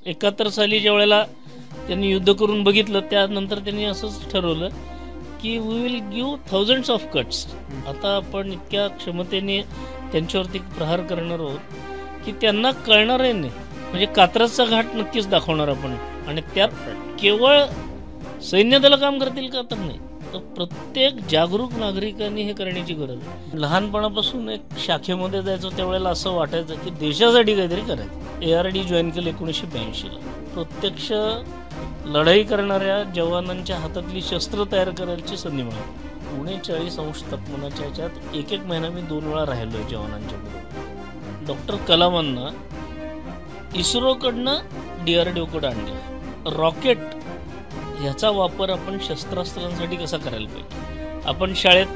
71 साली ज्या वेळेला त्यांनी युद्ध करून बघितलं त्यानंतर त्यांनी असंच ठरवलं की we will give thousands of cuts. आता आपण इतक्या क्षमतेने त्यांच्यावरती प्रहार करणार आहोत की त्यांना कळणारही नाही. म्हणजे कात्रजचा घाट नक्कीच दाखवणार आपण. आणि त्यात केवळ सैन्यदलं काम करतील का तर नाही, तर प्रत्येक जागरूक नागरिकांनी हे करण्याची गरज आहे. लहानपणापासून एक शाखेमध्ये जायचं त्यावेळेला असं वाटायचं की देशासाठी काहीतरी करायचं. ARD जॉईन केलं 1982ला. प्रत्यक्ष लढाई करणाऱ्या जवानांच्या हातातली शस्त्र तयार करायची संधी मिळाली. उणे 40 अंश तापमानाच्या ह्याच्यात एक महिना मी 2 वेळा राहिलो आहे जवानांच्या बरोबर. डॉक्टर कलामांना इस्रोकडनं DRDOकडं आणलं. रॉकेट ह्याचा वापर आपण शस्त्रास्त्रांसाठी कसा करायला पाहिजे. आपण शाळेत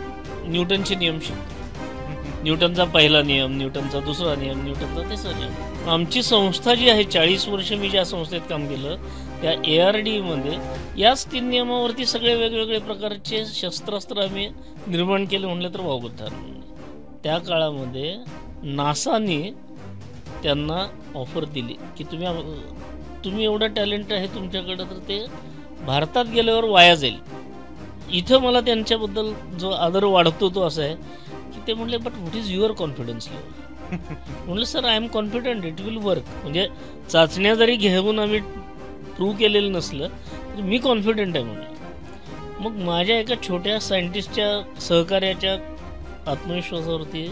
न्यूटनचे नियम शिकतो. न्यूटनचा पहिला नियम, न्यूटनचा दुसरा नियम, न्यूटनचा तिसरा नियम. आमची संस्था जी आहे, 40 वर्ष मी ज्या संस्थेत काम केलं त्या ARDमध्ये याच 3 नियमावरती सगळे वेगवेगळे प्रकारचे शस्त्रास्त्र आम्ही निर्माण केले म्हणले तर वावगं ठरणार नाही. त्या काळामध्ये नासाने त्यांना ऑफर दिली की तुम्ही एवढं टॅलेंट आहे तुमच्याकडं तर ते भारतात गेल्यावर वाया जाईल. इथं मला त्यांच्याबद्दल जो आदर वाढतो तो असा आहे की ते म्हणले but what is your confidence level. म्हणलं sir I am confident it will work. म्हणजे चाचण्या जरी घेऊन आम्ही प्रूव्ह केलेलं नसलं तर मी कॉन्फिडंट आहे म्हणलं. मग माझ्या एका छोट्या सायंटिस्टच्या सहकार्याच्या आत्मविश्वासावरती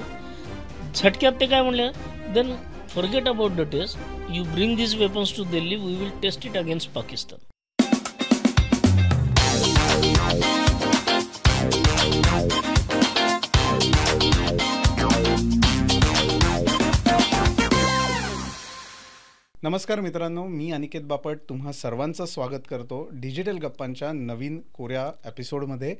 झटक्यात ते काय म्हणले, then forget about the test, you bring this weapons to Delhi, we will test it against Pakistan. नमस्कार मित्रांनो, मी अनिकेत बापट तुम्हा सर्वांचं स्वागत करतो डिजिटल गप्पांच्या नवीन कोऱ्या एपिसोडमध्ये.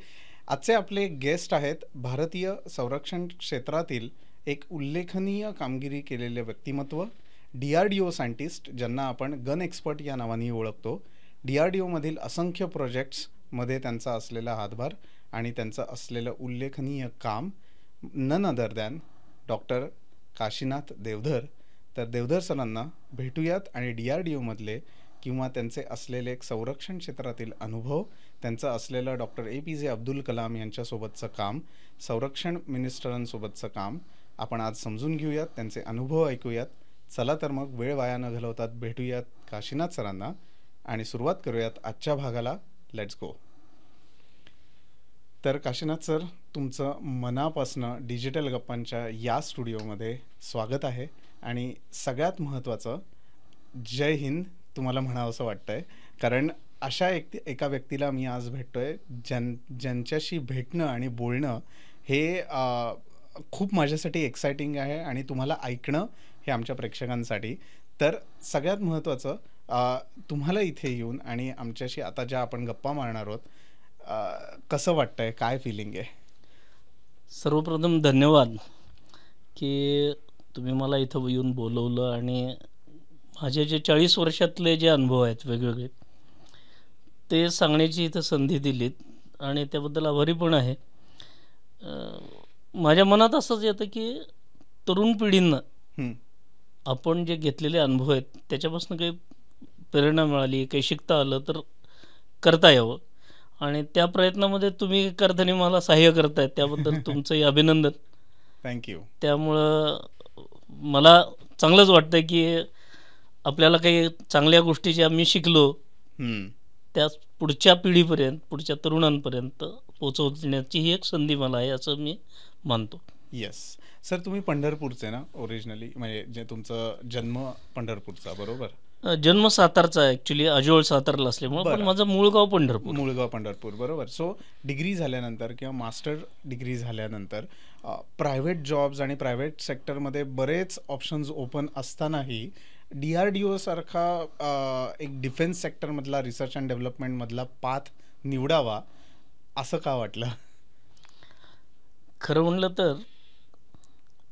आजचे आपले गेस्ट आहेत भारतीय संरक्षण क्षेत्रातील एक उल्लेखनीय कामगिरी केलेले व्यक्तिमत्व, DRDO सायंटिस्ट ज्यांना आपण गन एक्सपर्ट या नावाने ओळखतो. DRDOमधील असंख्य प्रोजेक्ट्समध्ये त्यांचा असलेला हातभार आणि त्यांचं असलेलं उल्लेखनीय काम, none other than doctor Kashinath Deodhar. तर देवधर सरांना भेटूयात आणि DRDOमधले किंवा त्यांचे असलेले एक संरक्षण क्षेत्रातील अनुभव, त्यांचं असलेलं डॉक्टर APJ अब्दुल कलाम यांच्यासोबतचं काम, संरक्षण मिनिस्टरांसोबतचं काम आपण आज समजून घेऊयात, त्यांचे अनुभव ऐकूयात. चला तर मग वेळ वाया न घालवतात भेटूयात काशीनाथ सरांना आणि सुरुवात करूयात आजच्या भागाला. Let's go. तर काशीनाथ सर, तुमचं मनापासनं डिजिटल गप्पांच्या या स्टुडिओमध्ये स्वागत आहे. आणि सगळ्यात महत्त्वाचं जय हिंद तुम्हाला म्हणावं असं वाटतं आहे, कारण अशा एका व्यक्तीला मी आज भेटतो आहे ज्यांच्याशी भेटणं आणि बोलणं हे खूप माझ्यासाठी एक्सायटिंग आहे आणि तुम्हाला ऐकणं हे आमच्या प्रेक्षकांसाठी. तर सगळ्यात महत्त्वाचं तुम्हाला इथे येऊन आणि आमच्याशी आता ज्या आपण गप्पा मारणार आहोत कसं वाटतं आहे, काय फिलिंग आहे? सर्वप्रथम धन्यवाद की तुम्ही मला इथं येऊन बोलवलं आणि माझे जे 40 वर्षातले जे अनुभव आहेत वेगवेगळे ते सांगण्याची इथं संधी दिलीत आणि त्याबद्दल आभारी पण आहे. माझ्या मनात असंच येतं की तरुण पिढींना आपण जे घेतलेले अनुभव आहेत त्याच्यापासून काही प्रेरणा मिळाली, काही शिकता आलं तर करता यावं. आणि त्या प्रयत्नामध्ये तुम्ही करताना मला सहाय्य करतायत त्याबद्दल तुमचंही अभिनंदन. थँक्यू. त्यामुळं मला चांगलंच वाटतं की आपल्याला काही चांगल्या गोष्टी आम्ही शिकलो त्या पुढच्या पिढीपर्यंत, पुढच्या तरुणांपर्यंत पोचवण्याची ही एक संधी मला आहे असं मी मानतो. येस सर, तुम्ही पंढरपूरचे ना ओरिजिनली, म्हणजे जे तुमचं जन्म पंढरपूरचा बरोबर? जन्म सातारचा, ॲक्च्युली आजोळ सातारला असल्यामुळे, पण माझं मूळ गाव पंढरपूर बरोबर. सो डिग्री झाल्यानंतर किंवा मास्टर डिग्री झाल्यानंतर प्रायव्हेट जॉब्स आणि प्रायव्हेट सेक्टरमध्ये बरेच ऑप्शन्स ओपन असतानाही DRDO सारखा एक डिफेन्स सेक्टरमधला रिसर्च अँड डेव्हलपमेंटमधला पाथ निवडावा असं का वाटलं? खरं म्हणलं तर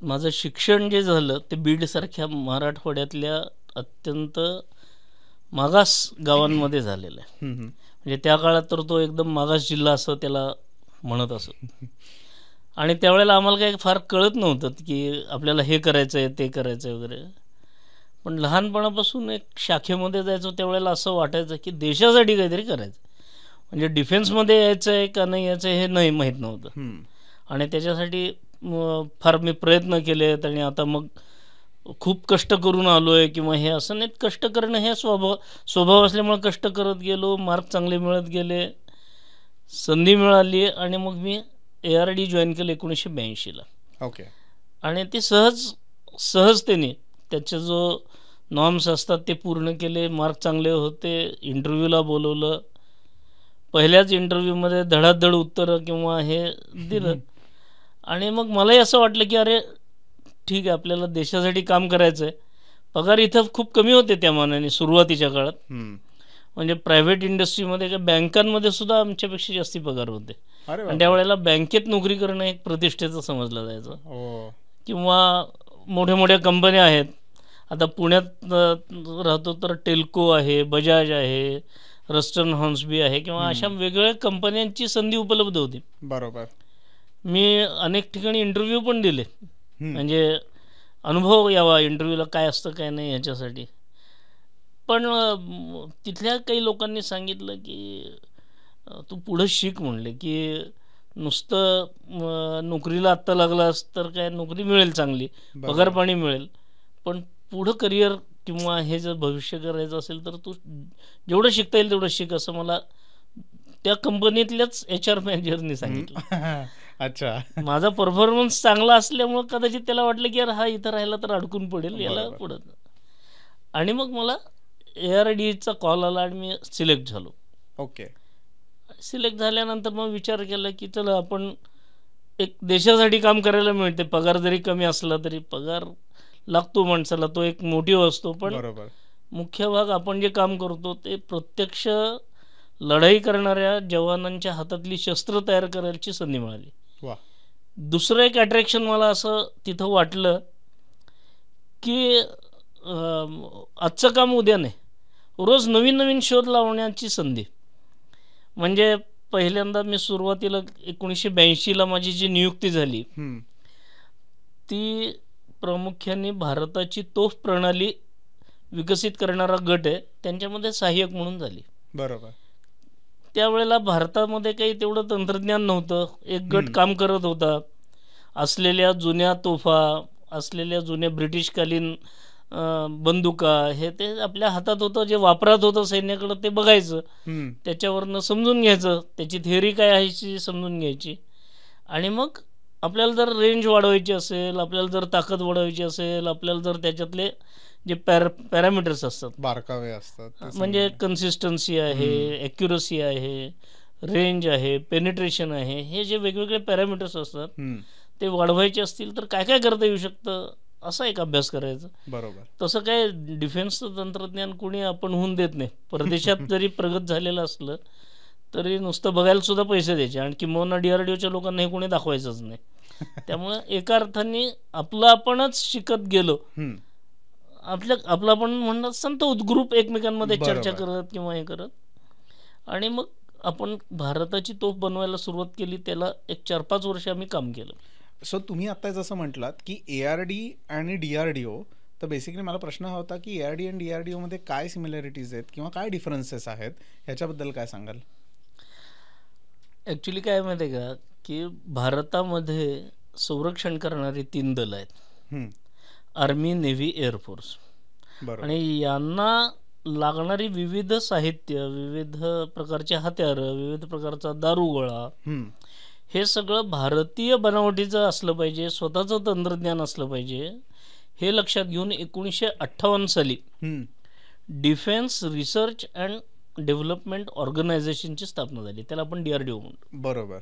माझं शिक्षण जे झालं ते बीडसारख्या मराठवाड्यातल्या अत्यंत मागास गावांमध्ये झालेलं आहे. म्हणजे त्या काळात तर तो एकदम मागास जिल्हा असं त्याला म्हणत असत. आणि त्यावेळेला आम्हाला काही फार कळत नव्हतं की आपल्याला हे करायचं आहे ते करायचं आहे वगैरे. पण लहानपणापासून एक शाखेमध्ये जायचो त्यावेळेला असं वाटायचं की देशासाठी काहीतरी करायचं. म्हणजे डिफेन्समध्ये यायचं आहे का नाही यायचं हे नाही माहीत नव्हतं. आणि त्याच्यासाठी फार मी प्रयत्न केलेत आणि आता मग खूप कष्ट करून आलो आहे किंवा हे असं नाही. कष्ट करणं हे स्वभाव असल्यामुळे कष्ट करत गेलो, मार्क चांगले मिळत गेले, संधी मिळाली आणि मग मी ARD जॉईन केलं 1982ला. ओके. आणि ते सहजतेने त्याचे जो नॉर्म्स असतात ते पूर्ण केले, मार्क चांगले होते, इंटरव्ह्यूला बोलवलं, पहिल्याच इंटरव्ह्यूमध्ये धडाधड उत्तरं किंवा हे दिलं. आणि मग मलाही असं वाटलं की अरे ठीक आहे, आपल्याला देशासाठी काम करायचं आहे. पगार इथं खूप कमी होते त्या मानाने सुरुवातीच्या काळात. म्हणजे प्रायव्हेट इंडस्ट्रीमध्ये किंवा बँकांमध्ये सुद्धा आमच्यापेक्षा जास्ती पगार होते. आणि त्यावेळेला बँकेत नोकरी करणं एक प्रतिष्ठेचं समजलं जायचं. किंवा मोठ्या मोठ्या कंपन्या आहेत, आता पुण्यात राहतो तर टेल्को आहे, बजाज आहे, रस्टन हॉर्न्सबी आहे किंवा अशा वेगवेगळ्या कंपन्यांची संधी उपलब्ध होती. बरोबर. मी अनेक ठिकाणी इंटरव्ह्यू पण दिले, म्हणजे अनुभव यावा इंटरव्ह्यूला काय असतं काय नाही ह्याच्यासाठी. पण तिथल्या काही लोकांनी सांगितलं की तू पुढं शिक म्हणले, की नुसतं नोकरीला आत्ता लागलास तर काय नोकरी मिळेल, चांगली पगार पाणी मिळेल, पण पुढं करिअर किंवा हे जर भविष्य करायचं असेल तर तू जेवढं शिकता येईल तेवढं शिक, असं मला त्या कंपनीतल्याच HR मॅनेजरनी सांगितलं. अच्छा. माझा परफॉर्मन्स चांगला असल्यामुळं कदाचित त्याला वाटलं की यार हा इथं राहिला तर अडकून पडेल, याला पुढं. आणि मग मला ARDचा कॉल आला आणि मी सिलेक्ट झालो. ओके. सिलेक्ट झाल्यानंतर मग विचार केला की चला आपण एक देशासाठी काम करायला मिळते, पगार जरी कमी असला तरी पगार लागतो माणसाला, तो एक मोटिव्ह असतो. पण मुख्य भाग आपण जे काम करतो ते प्रत्यक्ष लढाई करणाऱ्या जवानांच्या हातातली शस्त्र तयार करायची संधी मिळाली. दुसरं एक अट्रॅक्शन मला असं तिथं वाटलं की आजचं काम उद्या नाही, रोज नवीन नवीन शोध लावण्याची संधी. म्हणजे पहिल्यांदा मी सुरुवातीला 1982ला माझी जी नियुक्ती झाली ती प्रामुख्याने भारताची तोफ प्रणाली विकसित करणारा गट आहे त्यांच्यामध्ये सहाय्यक म्हणून झाली. बरोबर. त्यावेळेला भारतामध्ये काही तेवढं तंत्रज्ञान नव्हतं. एक गट काम करत होता, असलेल्या जुन्या तोफा, असलेल्या जुन्या ब्रिटिशकालीन बंदुका हे ते आपल्या हातात होतं, जे वापरात होतं सैन्याकडं ते बघायचं, त्याच्यावरनं समजून घ्यायचं, त्याची थिअरी काय आहे समजून घ्यायची. आणि मग आपल्याला जर रेंज वाढवायची असेल, आपल्याला जर ताकद वाढवायची असेल, आपल्याला जर त्याच्यातले जे पॅरामीटर्स असतात, बारकावे असतात, म्हणजे कन्सिस्टन्सी आहे, ॲक्युरसी आहे, रेंज आहे, पेनिट्रेशन आहे, हे जे वेगवेगळे पॅरामीटर्स असतात ते वाढवायचे असतील तर काय काय करता येऊ शकतं, असा एक अभ्यास करायचा. बरोबर. तसं काय डिफेन्सचं तंत्रज्ञान कोणी आपण होऊन देत नाही. परदेशात जरी प्रगत झालेलं असलं तरी नुसतं बघायला सुद्धा पैसे द्यायचे, आणि किंवा DRDOच्या लोकांना हे कोणी दाखवायचंच नाही. त्यामुळं एका अर्थाने आपलं आपणच शिकत गेलो, आपलं आपण म्हणणं संत ग्रुप एकमेकांमध्ये चर्चा करत किंवा हे करत, आणि मग आपण भारताची तोफ बनवायला सुरुवात केली. त्याला एक 4-5 वर्ष आम्ही काम केलं. सो तुम्ही आता जसं म्हटलात की ARD आणि DRDO, तर बेसिकली मला प्रश्न हा होता की ARD आणि DRDO मध्ये काय सिमिलॅरिटीज आहेत किंवा काय डिफरन्सेस आहेत, ह्याच्याबद्दल काय सांगाल? ॲक्च्युली काय माहिती आहे का की भारतामध्ये संरक्षण करणारी 3 दल आहेत, आर्मी, नेव्ही, एअरफोर्स. आणि यांना लागणारी विविध साहित्य, विविध प्रकारचे हत्यारं, विविध प्रकारचा दारुगोळा, हे सगळं भारतीय बनावटीचं असलं पाहिजे, स्वतःचं तंत्रज्ञान असलं पाहिजे. हे लक्षात घेऊन 1958 साली डिफेन्स रिसर्च अँड डेव्हलपमेंट ऑर्गनायझेशनची स्थापना झाली. त्याला आपण DRDO म्हणतो. बरोबर.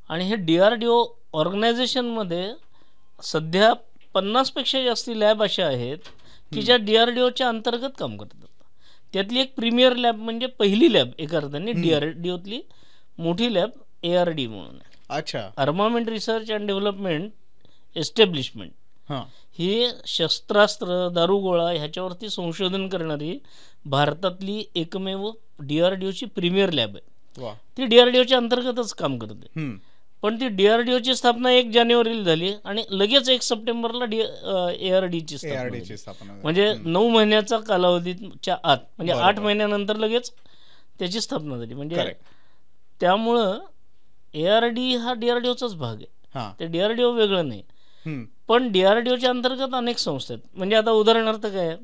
आणि हे DRDO ऑर्गनायझेशनमध्ये सध्या 50पेक्षा जास्ती लॅब अशा आहेत की ज्या DRDOच्या अंतर्गत काम करतात. त्यातली एक प्रीमियर लॅब म्हणजे पहिली लॅब एका अर्थाने DRDOतली मोठी लॅब ARD म्हणून आहे. अच्छा. Armament research and development establishment. ही शस्त्रास्त्र, दारुगोळा ह्याच्यावरती संशोधन करणारी भारतातली एकमेव DRDOची प्रीमियर लॅब आहे. ती DRDOच्या अंतर्गतच काम करते. पण ती DRDOची स्थापना 1 जानेवारीला झाली आणि लगेच 1 सप्टेंबरला ARDची स्थापना म्हणजे 9 महिन्याचा कालावधीच्या आत म्हणजे 8 महिन्यानंतर लगेच त्याची स्थापना झाली. म्हणजे त्यामुळं ARD हा DRDOचाच भाग आहे, ते DRDO वेगळं नाही. पण DRDOच्या अंतर्गत अनेक संस्था आहेत. म्हणजे आता उदाहरणार्थ काय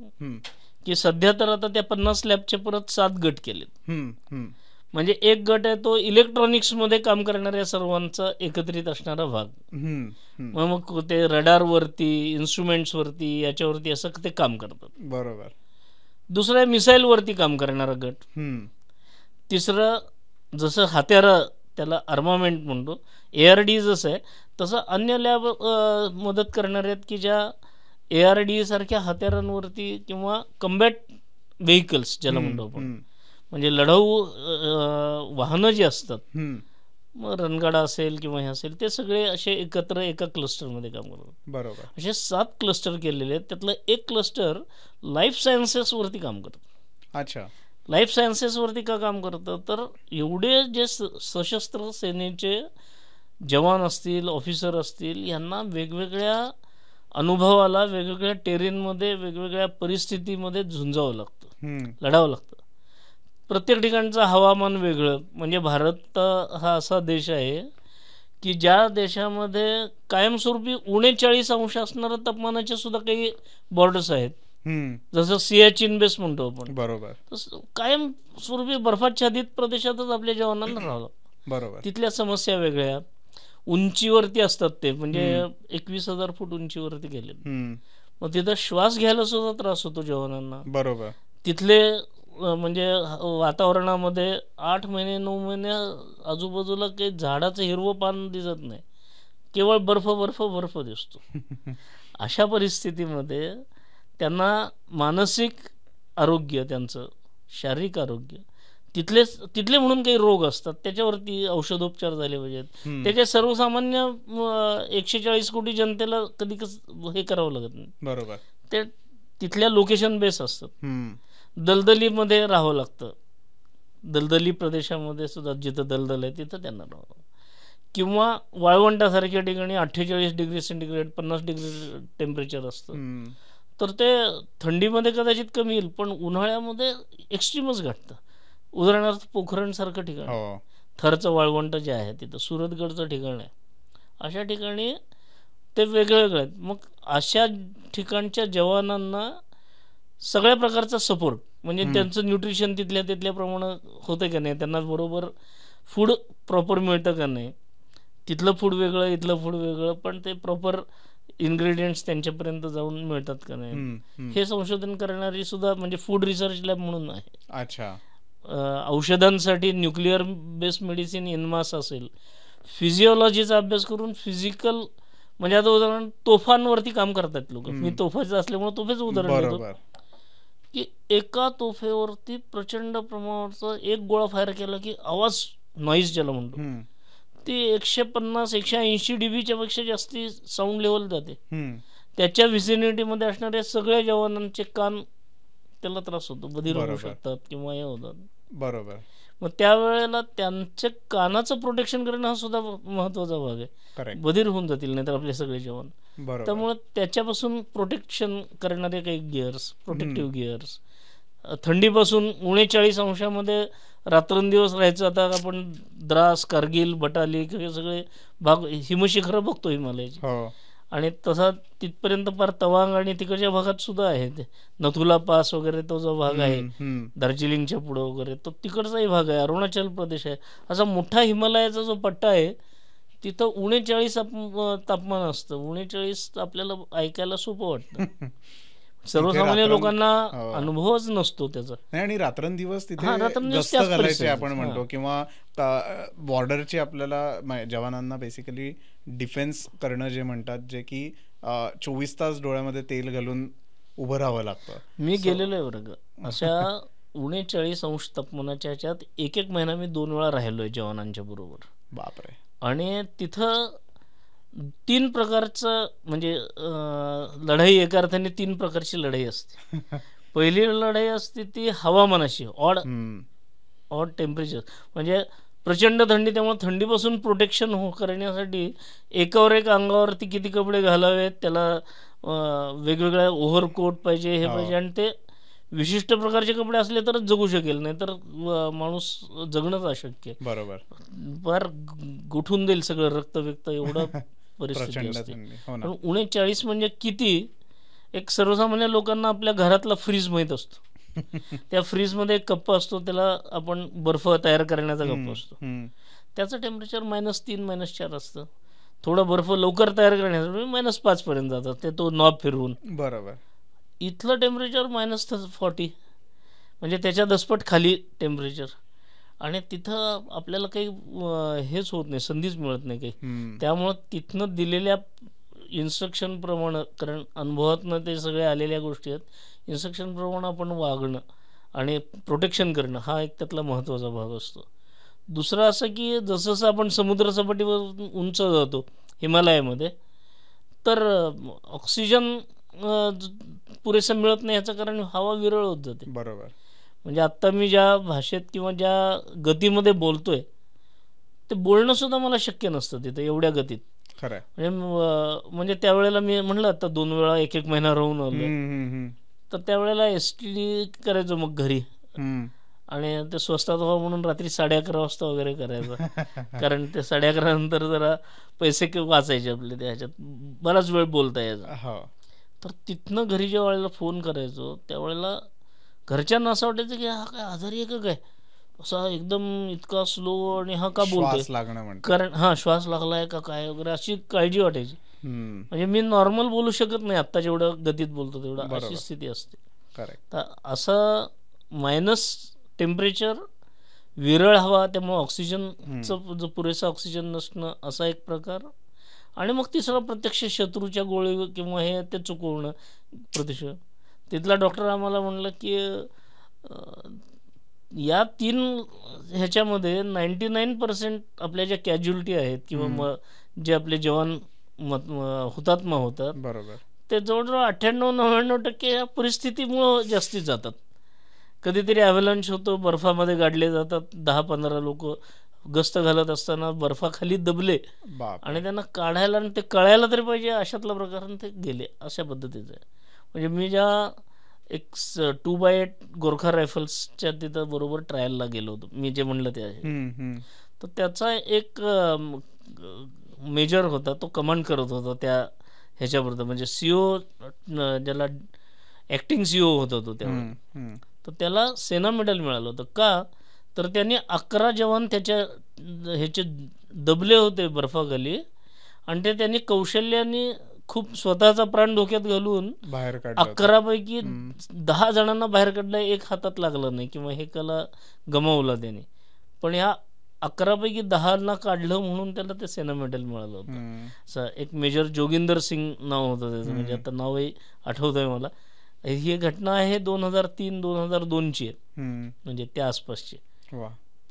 की सध्या तर आता त्या 50 लॅबचे परत 7 गट केलेत. म्हणजे एक गट आहे तो इलेक्ट्रॉनिक्समध्ये काम करणाऱ्या सर्वांचा एकत्रित असणारा भाग. मग ते रडारवरती, इन्स्ट्रुमेंट्सवरती, याच्यावरती असं ते काम करतात. बरोबर. दुसरं आहे मिसाईलवरती काम करणारा गट. तिसरं जसं हत्यारं, त्याला आर्मामेंट म्हणतो, ARD जसं आहे तसं अन्य लॅब मदत करणारे आहेत की ज्या ARD सारख्या हत्यारांवरती किंवा कम्बॅट व्हेकल्स ज्याला म्हणतो आपण, म्हणजे लढाऊ वाहनं जी असतात, मग रणगाडा असेल किंवा हे असेल, ते सगळे असे एकत्र एका क्लस्टरमध्ये काम करतात. बरोबर. असे 7 क्लस्टर केलेले आहेत. त्यातलं एक क्लस्टर लाईफ सायन्सेसवरती काम करतं. अच्छा. लाईफ सायन्सेसवरती का काम करतं तर एवढे जे सशस्त्र सेनेचे जवान असतील, ऑफिसर असतील, यांना वेगवेगळ्या अनुभवाला, वेगवेगळ्या टेरेनमध्ये, वेगवेगळ्या परिस्थितीमध्ये झुंजावं लागतं, लढावं लागतं. प्रत्येक ठिकाणचं हवामान वेगळं. म्हणजे भारत हा असा देश आहे की ज्या देशामध्ये कायमस्वरूपी 39° असणाऱ्या तापमानाचे सुद्धा काही बॉर्डर्स आहेत, जसं सियाचीन बेस म्हणतो आपण. बरोबर. तसं कायमस्वरूपी बर्फाच्छादित प्रदेशातच आपल्या जवानांना राहावं. बरोबर. तिथल्या समस्या वेगळ्या, उंचीवरती असतात ते, म्हणजे 21,000 फूट उंचीवरती गेले. मग तिथं श्वास घ्यायला सुद्धा त्रास होतो जवानांना. बरोबर. तिथले म्हणजे वातावरणामध्ये 8 महिने 9 महिने आजूबाजूला काही झाडाचं हिरवं पान दिसत नाही, केवळ बर्फ बर्फ बर्फ दिसतो. अशा परिस्थितीमध्ये त्यांना मानसिक आरोग्य, त्यांचं शारीरिक आरोग्य, तिथले म्हणून काही रोग असतात, त्याच्यावरती औषधोपचार झाले पाहिजेत. ते काही सर्वसामान्य 140 कोटी जनतेला कधी हे करावं लागत नाही. बरोबर. ते तिथल्या लोकेशन बेस असतात. दलदलीमध्ये राहावं लागतं. दलदली प्रदेशामध्ये सुद्धा जिथं दलदल आहे तिथं त्यांना राहावं, किंवा वाळवंटासारख्या ठिकाणी 48 डिग्री सेंटीग्रेड 50 डिग्री टेम्परेचर असतं. तर ते थंडीमध्ये कदाचित कमी येईल, पण उन्हाळ्यामध्ये एक्स्ट्रीमच घटतं. उदाहरणार्थ पोखरणसारखं ठिकाण, थरचं वाळवंट जे आहे तिथं, सुरतगडचं ठिकाण आहे, अशा ठिकाणी ते वेगळे वेगळे आहेत. मग अशा ठिकाणच्या जवानांना सगळ्या प्रकारचा सपोर्ट, म्हणजे त्यांचं न्यूट्रिशन तिथल्या प्रमाणे होतं का नाही, त्यांना बरोबर फूड प्रॉपर मिळतं का नाही, तिथलं फूड वेगळं इथलं फूड वेगळं, पण ते प्रॉपर इन्ग्रेडियंट्स त्यांच्यापर्यंत जाऊन मिळतात का नाही, हे संशोधन करणारी सुद्धा म्हणजे फूड रिसर्च लॅब म्हणून आहे. अच्छा. औषधांसाठी न्यूक्लिअर बेस्ड मेडिसिन इन्मास असेल, फिजिओलॉजीचा अभ्यास करून फिजिकल, म्हणजे आता उदाहरण तोफांवरती काम करतात लोक. मी तोफाचं असल्यामुळे तोफेचं उदाहरण देतो की एका तोफेवरती प्रचंड प्रमाणाचा एक गोळा फायर केला की आवाज, नॉईज ज्याला म्हणतो, ती 150-180 dBच्या पेक्षा जास्ती साऊंड लेवल जाते. त्याच्या व्हिसिनिटीमध्ये असणाऱ्या सगळ्या जवानांचे कान त्याला त्रास होतो, बधीर होऊ शकतात किंवा हे होतात. बरोबर. मग त्यावेळेला त्यांच्या कानाचं प्रोटेक्शन करणं हा सुद्धा महत्वाचा भाग आहे. बधीर होऊन जातील नाहीतर आपले सगळे जवान. त्यामुळे त्याच्यापासून प्रोटेक्शन करणारे काही गिअर्स, प्रोटेक्टिव्ह गिअर्स, थंडीपासून 39°मध्ये रात्रंदिवस राहायचं. आता आपण द्रास, कारगिल, बटाली सगळे भाग, हिमशिखरं बघतो हिमालयाची, आणि तसा तिथपर्यंत फार तवांग आणि तिकडच्या भागात सुद्धा आहे. ते नथुला पास वगैरे तो जो भाग आहे, दार्जिलिंगच्या पुढं वगैरे, तो तिकडचाही भाग आहे, अरुणाचल प्रदेश आहे, असा मोठा हिमालयाचा जो पट्टा आहे तिथं 39 तापमान असतं. 39 आपल्याला ऐकायला सोपं वाटतं, सर्वसामान्य लोकांना अनुभवच नसतो त्याचा. आणि रात्रंदिवस तिथे गस्त घालायचे आपण म्हणतो, किंवा बॉर्डरची आपल्याला जवानांना बेसिकली डिफेन्स करणं जे म्हणतात, जे की 24 तास डोळ्यामध्ये तेल घालून उभं राहावं लागतं. मी गेलेलो आहे वर्ग अशा 39° तापमानाच्या ह्याच्यात. एक महिना मी 2 वेळा राहिलोय जवानांच्या बरोबर. बापरे. आणि तिथं 3 प्रकारचं म्हणजे लढाई, एका अर्थाने 3 प्रकारची लढाई असते. पहिली लढाई असते ती हवामानाशी, ऑड टेम्परेचर, म्हणजे प्रचंड थंडी, त्यामुळे थंडीपासून प्रोटेक्शन करण्यासाठी एकावर एक अंगावरती किती कपडे घालावेत, त्याला वेगवेगळ्या ओव्हरकोट पाहिजे, हे पाहिजे, आणि ते विशिष्ट प्रकारचे कपडे असले तरच जगू शकेल, नाही तर माणूस जगणंच अशक्य. बरोबर. फार गुठून देईल सगळं, रक्त व्यक्त एवढं परिस्थिती असते. पण 39 म्हणजे किती, एक सर्वसामान्य लोकांना आपल्या घरातला फ्रीज माहीत असतो. त्या फ्रीजमध्ये एक कप्पा असतो, त्याला आपण बर्फ तयार करण्याचा कप्पा असतो, त्याचं टेम्परेचर -3 -4 असतं. थोडा बर्फ लवकर तयार करण्यासाठी -5 पर्यंत जातात, ते तो नॉब फिरवून. बरोबर. इथलं टेम्परेचर -40, म्हणजे त्याच्या दसपट खाली टेम्परेचर, आणि तिथं आपल्याला काही हेच होत नाही, संधीच मिळत नाही काही. त्यामुळं तिथनं दिलेल्या इन्स्ट्रक्शनप्रमाणे, कारण अनुभवातनं ते सगळे आलेल्या गोष्टी आहेत, इन्स्ट्रक्शनप्रमाणे आपण वागणं आणि प्रोटेक्शन करणं हा एक त्यातला महत्त्वाचा भाग असतो. दुसरं असं की जसं आपण समुद्रसपाटीवर उंच जातो हिमालयामध्ये, तर ऑक्सिजन पुरेसं मिळत नाही, याचं कारण हवा विरळ होत जाते. बरोबर. म्हणजे आत्ता मी ज्या भाषेत किंवा ज्या गतीमध्ये बोलतोय, ते बोलणं सुद्धा मला शक्य नसतं तिथं एवढ्या गतीत. खरं. म्हणजे त्यावेळेला मी म्हणलं आता 2 वेळा 1-1 महिना राहून आलो, तर त्यावेळेला STD करायचो मग घरी, आणि ते स्वस्तात व्हावं म्हणून रात्री 11:30 वाजता वगैरे करायचं. कारण ते 11:30 नंतर जरा पैसे वाचायचे आपले, त्या ह्याच्यात बराच वेळ बोलता यायचा. तर तिथनं घरी ज्या वेळेला फोन करायचो, त्यावेळेला घरच्यांना असं वाटायचं की हा काय आजारी आहे का काय, असा एकदम इतका स्लो, आणि हा का बोलतोय, कारण श्वास लागलाय का काय वगैरे, अशी काळजी वाटायची. म्हणजे मी नॉर्मल बोलू शकत नाही आत्ता जेवढं गतीत बोलतो तेवढं, अशी स्थिती असते. तर असं मायनस टेम्परेचर, विरळ हवा, त्यामुळे ऑक्सिजनचं जो पुरेसा ऑक्सिजन नसणं, असा एक प्रकार. आणि मग तिसरा प्रत्यक्ष शत्रूच्या गोळी किंवा हे ते चुकवणं प्रत्यक्ष. तिथला डॉक्टर आम्हाला म्हणलं की या 3 ह्याच्यामध्ये 99% आपल्या ज्या कॅज्युलिटी आहेत किंवा मग जे आपले जवान हुतात्मा होतात, बरोबर, ते जवळजवळ 98-99% या परिस्थितीमुळं जास्तीत जातात. कधीतरी ॲव्हलांच होतो, बर्फामध्ये गाडले जातात, 10-15 लोक गस्त घालत असताना बर्फाखाली दबले, आणि त्यांना काढायला आणि ते कळायला तरी पाहिजे, अशातला प्रकाराने ते गेले, अशा पद्धतीचं आहे. म्हणजे मी ज्या एक 2x8 गोरखा रायफल्सच्या तिथं बरोबर ट्रायलला गेलो होतो, मी जे म्हणलं ते आहे, तर त्याचा एक मेजर होता, तो कमांड करत होता त्या ह्याच्याबरोबर, म्हणजे CO, ज्याला ॲक्टिंग CO होता तो त्यावेळी, तर त्याला सेना मेडल मिळालं होतं. का तर त्यांनी 11 जवान त्याच्या ह्याचे दबले होते बर्फाखाली, आणि ते त्यांनी कौशल्याने खूप स्वतःचा प्राण धोक्यात घालून बाहेर काढलं. 11 पैकी 10 जणांना बाहेर काढलं, एक हातात लागलं नाही किंवा हे कला गमावला त्याने, पण ह्या 11 पैकी 10 काढलं म्हणून त्याला ते सेना मेडल मिळालं होतं. असं एक मेजर जोगिंदर सिंग नाव होतं त्याचं, म्हणजे आता नावही आठवत आहे मला. ही घटना आहे 2003-2002ची आहे, म्हणजे त्या आसपासची.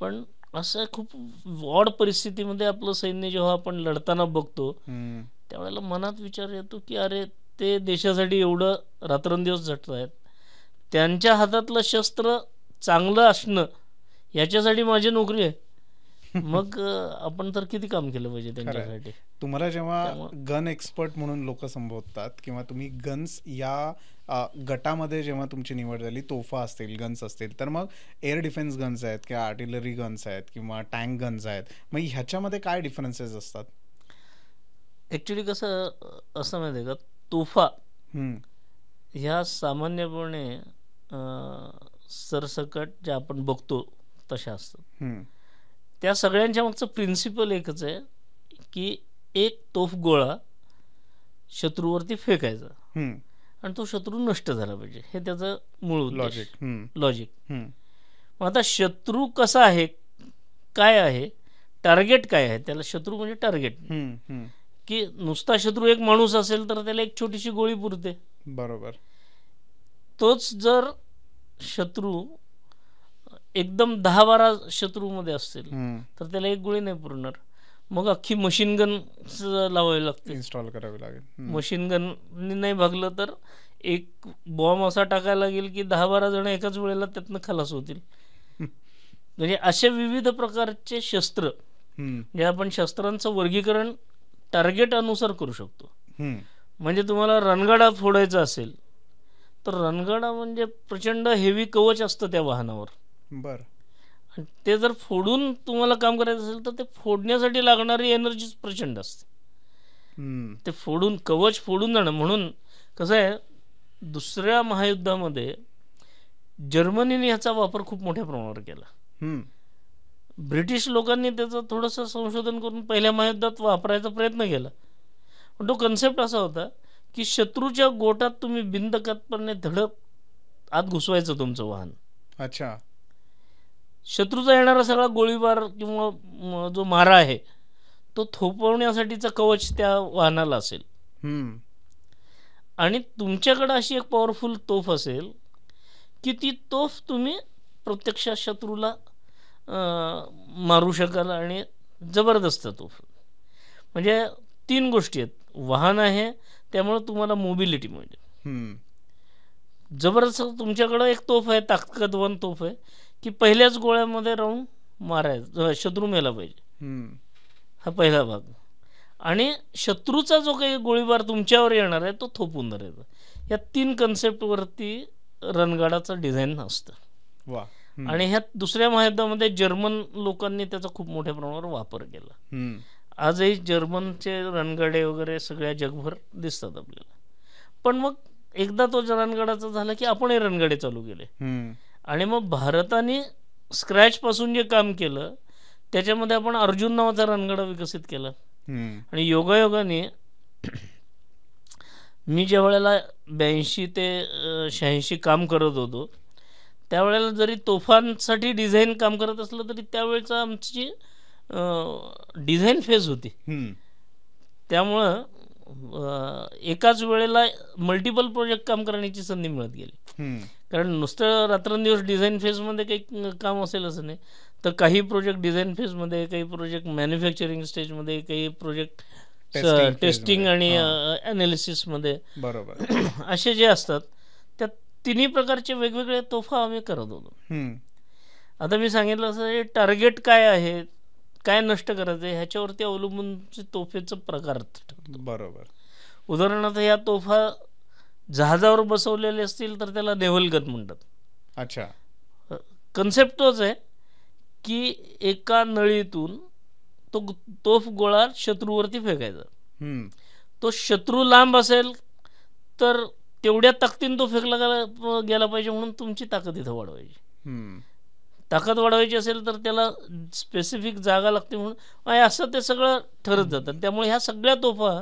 पण असं खूप वॉड परिस्थितीमध्ये आपलं सैन्य जेव्हा आपण लढताना बघतो, त्यावेळेला मनात विचार येतो की अरे, ते देशासाठी एवढं रात्रंदिवस झटत आहेत, त्यांच्या हातातलं शस्त्र चांगलं असणं याच्यासाठी माझी नोकरी आहे, मग आपण तर किती काम केलं पाहिजे त्यांच्यासाठी. तुम्हाला जेव्हा गन एक्सपर्ट म्हणून लोक संबोधतात, किंवा तुम्ही गन्स या गटामध्ये जेव्हा तुमची निवड झाली, तोफा असतील, गन्स असतील, तर मग एअर डिफेन्स गन्स आहेत किंवा आर्टिलरी गन्स आहेत किंवा टँक गन्स आहेत, मग ह्याच्यामध्ये काय डिफरन्सेस असतात? ॲक्च्युली कसं असं माहिती आहे का, तोफा ह्या सामान्यपणे सरसकट ज्या आपण बघतो तशा असतात. त्या सगळ्यांच्या मागचं प्रिन्सिपल एकच आहे की एक तोफ गोळा शत्रूवरती फेकायचा, आणि तो शत्रू नष्ट झाला पाहिजे, हे त्याचं मूळ लॉजिक. मग आता शत्रू कसा आहे, काय आहे, टार्गेट काय आहे, त्याला शत्रू म्हणजे टार्गेट, की नुसता शत्रू एक माणूस असेल तर त्याला एक छोटीशी गोळी पुरते. बरोबर. तोच जर शत्रू एकदम 10-12 शत्रूमध्ये असतील तर त्याला एक गोळी नाही पुरणार, मग अख्खी मशीन गन लावावी लागते, इन्स्टॉल करावी लागेल. मशीन गन नाही भागलं तर एक बॉम्ब असा टाकायला लागेल की 10-12 जण एकाच वेळेला त्यातनं खलास होतील. म्हणजे असे विविध प्रकारचे शस्त्र, म्हणजे आपण शस्त्रांचं वर्गीकरण टार्गेट अनुसार करू शकतो. म्हणजे तुम्हाला रणगाडा फोडायचा असेल तर रणगाडा म्हणजे प्रचंड हेवी कवच असतं त्या वाहनावर. बरं. आणि ते जर फोडून तुम्हाला काम करायचं असेल तर ते फोडण्यासाठी लागणारी एनर्जी प्रचंड असते. ते फोडून कवच फोडून जाणं. म्हणून कसं आहे, दुसऱ्या महायुद्धामध्ये जर्मनीने ह्याचा वापर खूप मोठ्या प्रमाणावर केला. ब्रिटिश लोकांनी त्याचं थोडंसं संशोधन करून पहिल्या महायुद्धात वापरायचा प्रयत्न केला. पण तो कन्सेप्ट असा होता की शत्रूच्या गोटात तुम्ही बिनधडकपणे धडक आत घुसवायचं तुमचं वाहन. अच्छा. शत्रूचा येणारा सगळा गोळीबार किंवा जो मारा आहे तो थोपवण्यासाठीचं कवच त्या वाहनाला असेल. आणि तुमच्याकडे अशी एक पॉवरफुल तोफ असेल की ती तोफ तुम्ही प्रत्यक्ष शत्रूला मारू शकाल. आणि जबरदस्त तोफ. म्हणजे 3 गोष्टी आहेत. वाहन आहे त्यामुळे तुम्हाला मोबिलिटी मिळते. जबरदस्त तुमच्याकडं एक तोफ आहे, ताकदवान तोफ आहे की पहिल्याच गोळ्यामध्ये राहून मारायचं, शत्रू मेला पाहिजे. हा पहिला भाग. आणि शत्रूचा जो काही गोळीबार तुमच्यावर येणार आहे तो थोपून धरायचा. या 3 कन्सेप्टवरती रणगाडाचं डिझाईन असतं. वा. आणि ह्या दुसऱ्या महायुद्धामध्ये जर्मन लोकांनी त्याचा खूप मोठ्या प्रमाणावर वापर केला. आजही जर्मनचे रणगाडे वगैरे सगळ्या जगभर दिसतात आपल्याला. पण मग एकदा तो रणगाडाचा झाला की आपणही रणगाडे चालू केले. आणि मग भारताने स्क्रॅचपासून जे काम केलं त्याच्यामध्ये आपण अर्जुन नावाचा रणगाडा विकसित केला. आणि योगायोगाने मी ज्या वेळेला 82 ते 86 काम करत होतो त्यावेळेला जरी तोफांसाठी डिझाईन काम करत असलं तरी त्यावेळेचा आमची डिझाईन फेज होती. त्यामुळं एकाच वेळेला मल्टिपल प्रोजेक्ट काम करण्याची संधी मिळत गेली. कारण नुसतं रात्रंदिवस डिझाईन फेजमध्ये काही काम असेल असं नाही, तर काही प्रोजेक्ट डिझाईन फेजमध्ये, काही प्रोजेक्ट मॅन्युफॅक्चरिंग स्टेजमध्ये, काही प्रोजेक्ट टेस्टिंग आणि ॲनालिसिसमध्ये. बरोबर. असे जे असतात त्या तिन्ही प्रकारचे वेगवेगळे तोफा आम्ही करत होतो. आता मी सांगितलं असं टार्गेट काय आहे, काय नष्ट करायचं आहे ह्याच्यावरती अवलंबून तोफेचं प्रकार ठरतो. बरोबर. उदाहरणार्थ या तोफा जहाजावर बसवलेले असतील तर त्याला नेव्हल गन म्हणतात. अच्छा. कन्सेप्ट तोच आहे की एका नळीतून तो तोफ गोळा शत्रूवरती फेकायचा. तो शत्रू लांब असेल तर तेवढ्या ताकदीने तो फेकला गेला पाहिजे, म्हणून तुमची ताकद इथं वाढवायची. ताकद वाढवायची असेल तर त्याला स्पेसिफिक जागा लागते, म्हणून असं ते सगळं ठरत जातं. त्यामुळे ह्या सगळ्या तोफा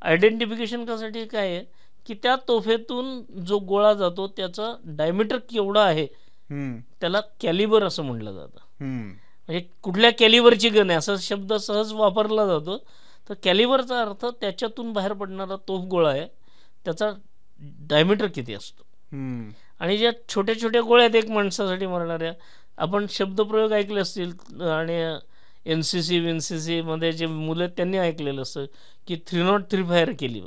आयडेंटिफिकेशन करायसाठी काय आहे की त्या तोफेतून जो गोळा जातो त्याचा डायमीटर केवढा आहे त्याला कॅलिबर असं म्हटलं जातं. म्हणजे कुठल्या कॅलिबरची गन आहे असा शब्द सहज वापरला जातो. तर कॅलिबरचा अर्थ त्याच्यातून बाहेर पडणारा तोफ गोळा आहे, त्याचा डायमीटर किती असतो. आणि ज्या छोट्या छोट्या गोळ्या आहेत एक माणसासाठी मारणाऱ्या, आपण शब्दप्रयोग ऐकले असतील आणि NCC WNCC मध्ये जे मुलं आहेत त्यांनी ऐकलेलं असतं की 303 फायर केली.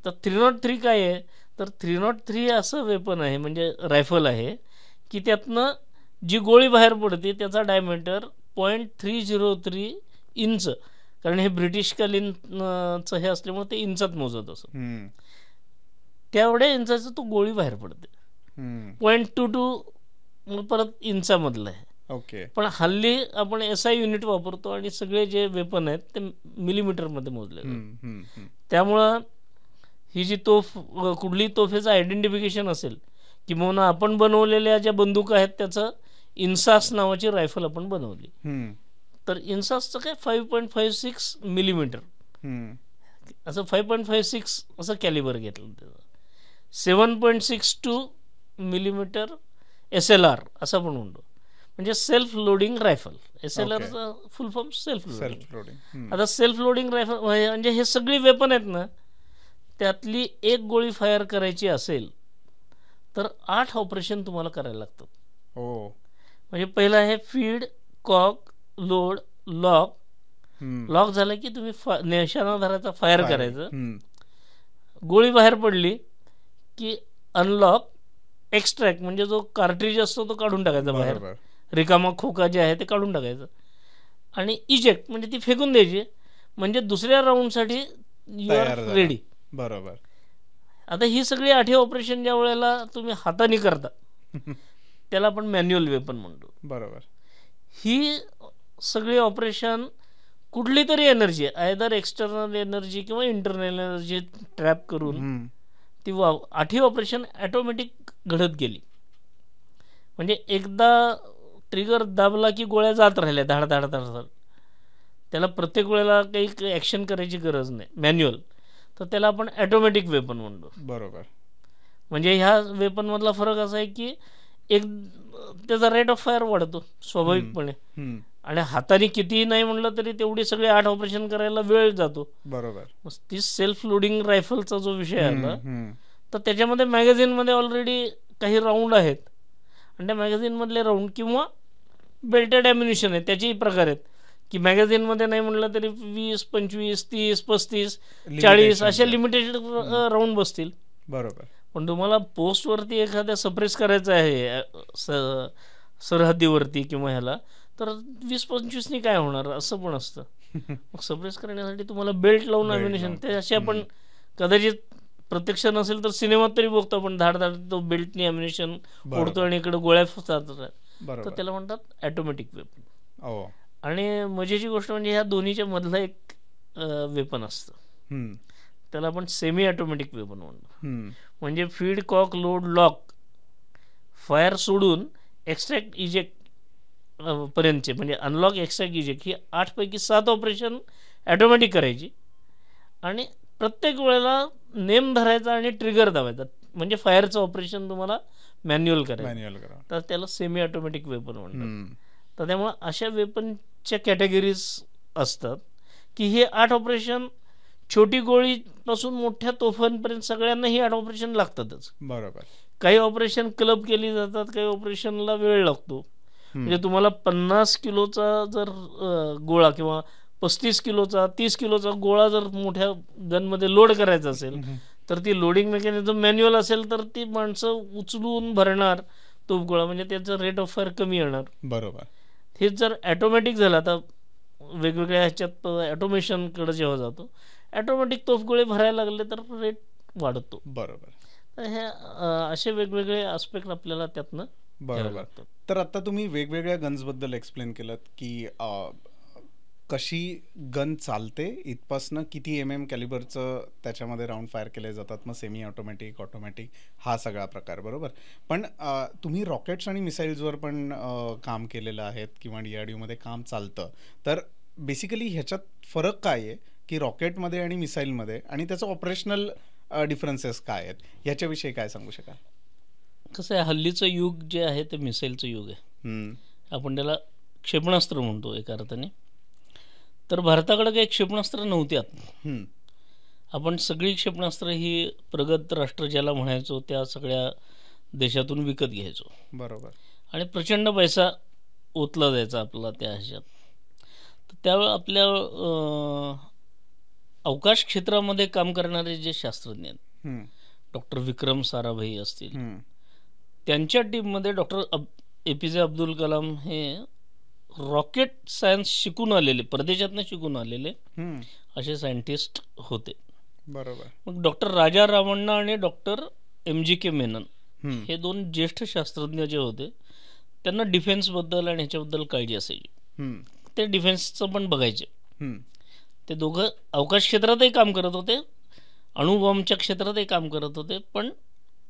तर 303 काय आहे, तर 303 असं वेपन आहे, म्हणजे रायफल आहे की त्यातनं जी गोळी बाहेर पडते त्याचा डायमीटर 0.303 इंच, कारण हे ब्रिटिशकालीनचं हे असल्यामुळे ते इंचात मोजत असत. तेवढ्या इंचाचं तो गोळी बाहेर पडते. 0.22 परत इंचामधलं आहे. ओके. पण हल्ली आपण SI युनिट वापरतो आणि सगळे जे वेपन आहेत ते मिलीमीटरमध्ये मोजले जातात. त्यामुळं ही जी तोफ, कुठली तोफेचं आयडेंटिफिकेशन असेल किंवा आपण बनवलेल्या ज्या बंदूक आहेत त्याचं इन्सास नावाची रायफल आपण बनवली, तर इन्सासचं काय 5.56 मिलीमीटर असं 5.56 असं कॅलिबर घेतलं. त्याचं 7.62 मिलीमीटर SLR असं पण म्हणतो, म्हणजे सेल्फ लोडिंग रायफल. SLRचा फुल फॉर्म सेल्फ लोडिंग. आता सेल्फ लोडिंग रायफल म्हणजे हे सगळी वेपन आहेत ना, त्यातली एक गोळी फायर करायची असेल तर 8 ऑपरेशन तुम्हाला करायला लागतात. म्हणजे पहिलं आहे feed, cock, load, lock. Lock झालं की तुम्ही निशाणाधाराचा फायर करायचं. गोळी बाहेर पडली की अनलॉक, एक्स्ट्रॅक्ट म्हणजे जो कार्ट्रिज असतो तो काढून टाकायचा बाहेर, रिकामा खोका जे आहे ते काढून टाकायचं आणि इजेक्ट म्हणजे ती फेकून द्यायची, म्हणजे दुसऱ्या राऊंडसाठी यू आर रेडी. बरोबर. आता ही सगळी 8 ऑपरेशन ज्या वेळेला तुम्ही हाताने करता त्याला आपण मॅन्युअल वेपन म्हणतो. बरोबर. ही सगळी ऑपरेशन कुठली तरी एनर्जी आयदर एक्सटर्नल एनर्जी किंवा इंटरनल एनर्जी ट्रॅप करून ती 8 ऑपरेशन ॲटोमॅटिक घडत गेली. म्हणजे एकदा ट्रिगर दाबला की गोळ्या जात राहिल्या धाड धाड धाड धाड. त्याला प्रत्येक वेळेला काही ॲक्शन करायची गरज नाही मॅन्युअल, तर त्याला आपण ॲटोमॅटिक वेपन म्हणतो. बरोबर. म्हणजे ह्या वेपनमधला फरक असा आहे की एक त्याचा रेट ऑफ फायर वाढतो स्वाभाविकपणे, आणि हाताने कितीही नाही म्हणलं तरी तेवढी सगळे 8 ऑपरेशन करायला वेळ जातो. बरोबर. ती सेल्फ लोडिंग रायफलचा जो विषय आला तर त्याच्यामध्ये मॅगझिनमध्ये ऑलरेडी काही राऊंड आहेत, आणि त्या मॅगझिनमधले राऊंड किंवा बेल्टेड ॲम्युनिशन आहे त्याचेही प्रकार आहेत की मॅगझिनमध्ये नाही म्हणलं तरी 20, 25, 30, 35, 40 अशा लिमिटेड राऊंड बसतील. बरोबर. पण तुम्हाला पोस्टवरती एखाद्या सप्रेस करायचं आहे सरहद्दीवरती किंवा ह्याला, तर 20-25नी काय होणार असं पण असतं. मग सप्रेस करण्यासाठी तुम्हाला बेल्ट लावून ॲम्युनिशन, ते असे आपण कदाचित प्रत्यक्ष नसेल तर सिनेमात तरी बघतो आपण, धाड धाड तो बेल्टनी ॲम्युनिशन ओढतो आणि इकडे गोळ्या फसतात, तर त्याला म्हणतात ॲटोमॅटिक वेपन. आणि मजेची गोष्ट म्हणजे ह्या दोन्हीच्या मधलं एक वेपन असतं, त्याला आपण सेमी ॲटोमॅटिक वेपन म्हणतो. म्हणजे feed, cock, load, lock, fire सोडून एक्स्ट्रॅक्ट इजेक्ट पर्यंतचे म्हणजे अनलॉक, एक्स्ट्रॅक्ट, इजेक्ट ही 8 पैकी 7 ऑपरेशन ॲटोमॅटिक करायची, आणि प्रत्येक वेळेला नेम धरायचा आणि ट्रिगर दाबायचा, म्हणजे फायरचं ऑपरेशन तुम्हाला मॅन्युअल करायचं, तर त्याला सेमी ॲटोमॅटिक वेपन म्हणतात. तर त्यामुळं अशा वेपनच्या कॅटेगरीज असतात की हे 8 ऑपरेशन छोटी गोळीपासून मोठ्या तोफांपर्यंत सगळ्यांना ही 8 ऑपरेशन लागतातच. बरोबर. काही ऑपरेशन क्लब केली जातात, काही ऑपरेशनला वेळ लागतो. म्हणजे तुम्हाला 50 किलोचा जर गोळा किंवा 35 किलोचा 30 किलोचा गोळा जर मोठ्या गनमध्ये लोड करायचा असेल तर ती लोडिंग मेकॅनिझम मॅन्युअल असेल तर ती माणसं उचलून भरणार तो गोळा, म्हणजे त्याचं रेट ऑफ फायर कमी येणार. बरोबर. हेच जर ॲटोमॅटिक झालं, आता वेगवेगळ्या ह्याच्यात ॲटोमेशनकडे जेव्हा जातो ॲटोमॅटिक तोफगोळे भरायला लागले तर रेट वाढतो. बरोबर. तर हे असे वेगवेगळे आस्पेक्ट आपल्याला त्यातनं. बरोबर. तर आता तुम्ही वेगवेगळ्या गन्सबद्दल एक्सप्लेन केलं की कशी गन चालते, इथपासनं किती MM कॅलिबरचं त्याच्यामध्ये राऊंड फायर केले जातात, मग सेमी ऑटोमॅटिक, ऑटोमॅटिक, हा सगळा प्रकार. बरोबर. पण तुम्ही रॉकेट्स आणि मिसाईल्सवर पण काम केलेलं आहेत किंवा DRDOमध्ये काम चालतं, तर बेसिकली ह्याच्यात फरक काय आहे की रॉकेटमध्ये आणि मिसाईलमध्ये, आणि त्याचं ऑपरेशनल डिफरन्सेस काय आहेत, ह्याच्याविषयी काय सांगू शकाल? कसं आहे, हल्लीचं युग जे आहे ते मिसाईलचं युग आहे. आपण त्याला क्षेपणास्त्र म्हणतो एका अर्थाने. तर भारताकडे काही क्षेपणास्त्र नव्हती. आपण सगळी क्षेपणास्त्र ही प्रगत राष्ट्र ज्याला म्हणायचो त्या सगळ्या देशातून विकत घ्यायचो. बरोबर. आणि प्रचंड पैसा ओतला जायचा आपला त्या ह्याच्यात. तर त्यावेळेस आपल्या अवकाश क्षेत्रामध्ये काम करणारे जे शास्त्रज्ञ आहेत, डॉक्टर विक्रम साराभाई असतील, त्यांच्या टीममध्ये डॉक्टर APJ अब्दुल कलाम हे रॉकेट सायन्स शिकून आलेले, परदेशातनं शिकून आलेले असे सायंटिस्ट होते. बरोबर. मग डॉक्टर राजा रामण्णा आणि डॉक्टर MGK मेनन हे 2 ज्येष्ठ शास्त्रज्ञ जे होते त्यांना डिफेन्सबद्दल आणि ह्याच्याबद्दल काळजी असायची. ते डिफेन्सचं पण बघायचे. ते दोघं अवकाश क्षेत्रातही काम करत होते, अणुबॉम्बच्या क्षेत्रातही काम करत होते, पण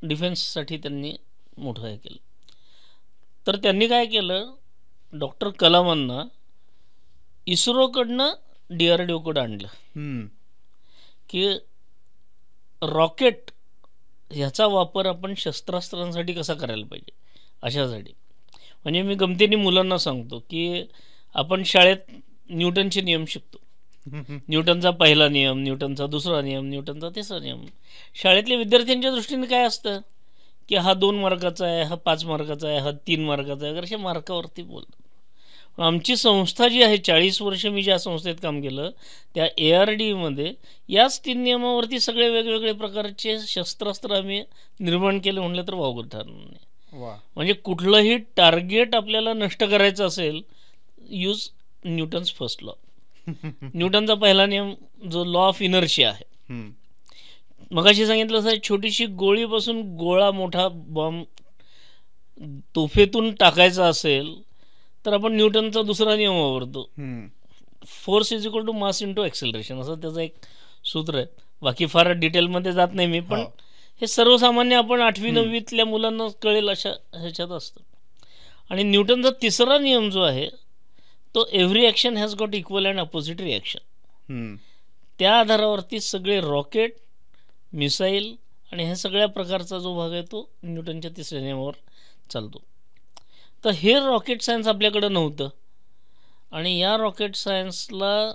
डिफेन्ससाठी त्यांनी मोठं हे केलं. तर त्यांनी काय केलं, डॉक्टर कलामांना इस्रोकडनं DRDOकडं आणलं की रॉकेट ह्याचा वापर आपण शस्त्रास्त्रांसाठी कसा करायला पाहिजे अशासाठी. म्हणजे मी गमतीने मुलांना सांगतो की आपण शाळेत न्यूटनचे नियम शिकतो. न्यूटनचा पहिला नियम, न्यूटनचा दुसरा नियम, न्यूटनचा तिसरा नियम. शाळेतल्या विद्यार्थ्यांच्या दृष्टीने काय असतं की हा 2 मार्काचा आहे, हा 5 मार्काचा आहे, हा 3 मार्काचा आहे, अशा मार्कावरती बोलतात. आमची संस्था जी आहे, 40 वर्ष मी ज्या संस्थेत काम केलं त्या ARDमध्ये याच 3 नियमावरती सगळे वेगवेगळे प्रकारचे शस्त्रास्त्र आम्ही निर्माण केले म्हणलं तर वावगं ठरणार नाही. वा. म्हणजे कुठलंही टार्गेट आपल्याला नष्ट करायचं असेल, यूज न्यूटन्स फर्स्ट लॉ. न्यूटनचा पहिला नियम जो लॉ ऑफ इनर्शिया आहे. मगाशी सांगितलं असं, छोटीशी गोळीपासून गोळा मोठा बॉम्ब तोफेतून टाकायचा असेल तर आपण न्यूटनचा दुसरा नियम वापरतो, force is equal to mass into acceleration, असं त्याचं एक सूत्र आहे. बाकी फार डिटेलमध्ये जात नाही मी, पण हे सर्वसामान्य आपण 8वी-9वीतल्या मुलांना कळेल अशा ह्याच्यात असतं. आणि न्यूटनचा तिसरा नियम जो आहे तो every action has got equal and opposite reaction. त्या आधारावरती सगळे रॉकेट, मिसाईल आणि ह्या सगळ्या प्रकारचा जो भाग आहे तो न्यूटनच्या तिसऱ्या नियमावर चालतो. तर हे रॉकेट सायन्स आपल्याकडं नव्हतं आणि या रॉकेट सायन्सला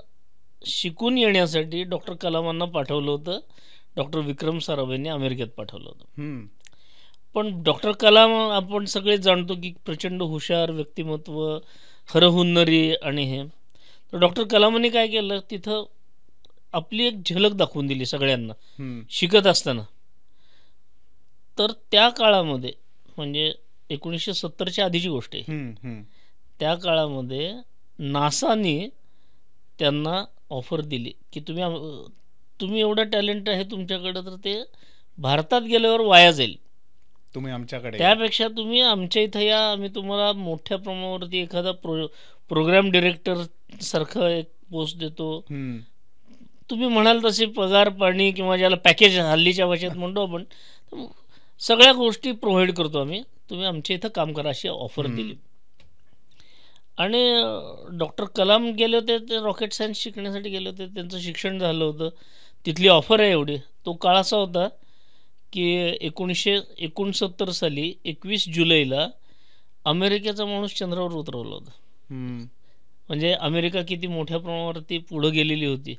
शिकून येण्यासाठी डॉक्टर कलामांना पाठवलं होतं. डॉक्टर विक्रम साराभाईंनी अमेरिकेत पाठवलं होतं. पण डॉक्टर कलाम आपण सगळे जाणतो की प्रचंड हुशार व्यक्तिमत्व, हरहुन्नरी आणि हे. तर डॉक्टर कलामांनी काय केलं, तिथं आपली एक झलक दाखवून दिली सगळ्यांना शिकत असताना. तर त्या काळामध्ये म्हणजे 1970च्या आधीची गोष्ट आहे, त्या काळामध्ये नासाने त्यांना ऑफर दिली की तुम्ही एवढं टॅलेंट आहे तुमच्याकडे, तर ते भारतात गेल्यावर वाया जाईल, तुम्ही आमच्याकडे, त्यापेक्षा तुम्ही आमच्या इथं या, आम्ही तुम्हाला मोठ्या प्रमाणावरती एखादा प्रोग्राम डिरेक्टर सारखं एक पोस्ट देतो, तुम्ही म्हणाल तसे पगार पाणी किंवा ज्याला पॅकेज हल्लीच्या भाषेत म्हणतो आपण, सगळ्या गोष्टी प्रोव्हाइड करतो आम्ही, तुम्ही आमच्या इथं काम करा, अशी ऑफर दिली. आणि डॉक्टर कलाम गेले होते, ते रॉकेट सायन्स शिकण्यासाठी गेले होते, त्यांचं शिक्षण झालं होतं, तिथली ऑफर आहे एवढी. तो काळ असा होता की 1969 साली 21 जुलैला अमेरिकेचा माणूस चंद्रावर उतरवला होता. म्हणजे अमेरिका किती मोठ्या प्रमाणावरती पुढं गेलेली होती.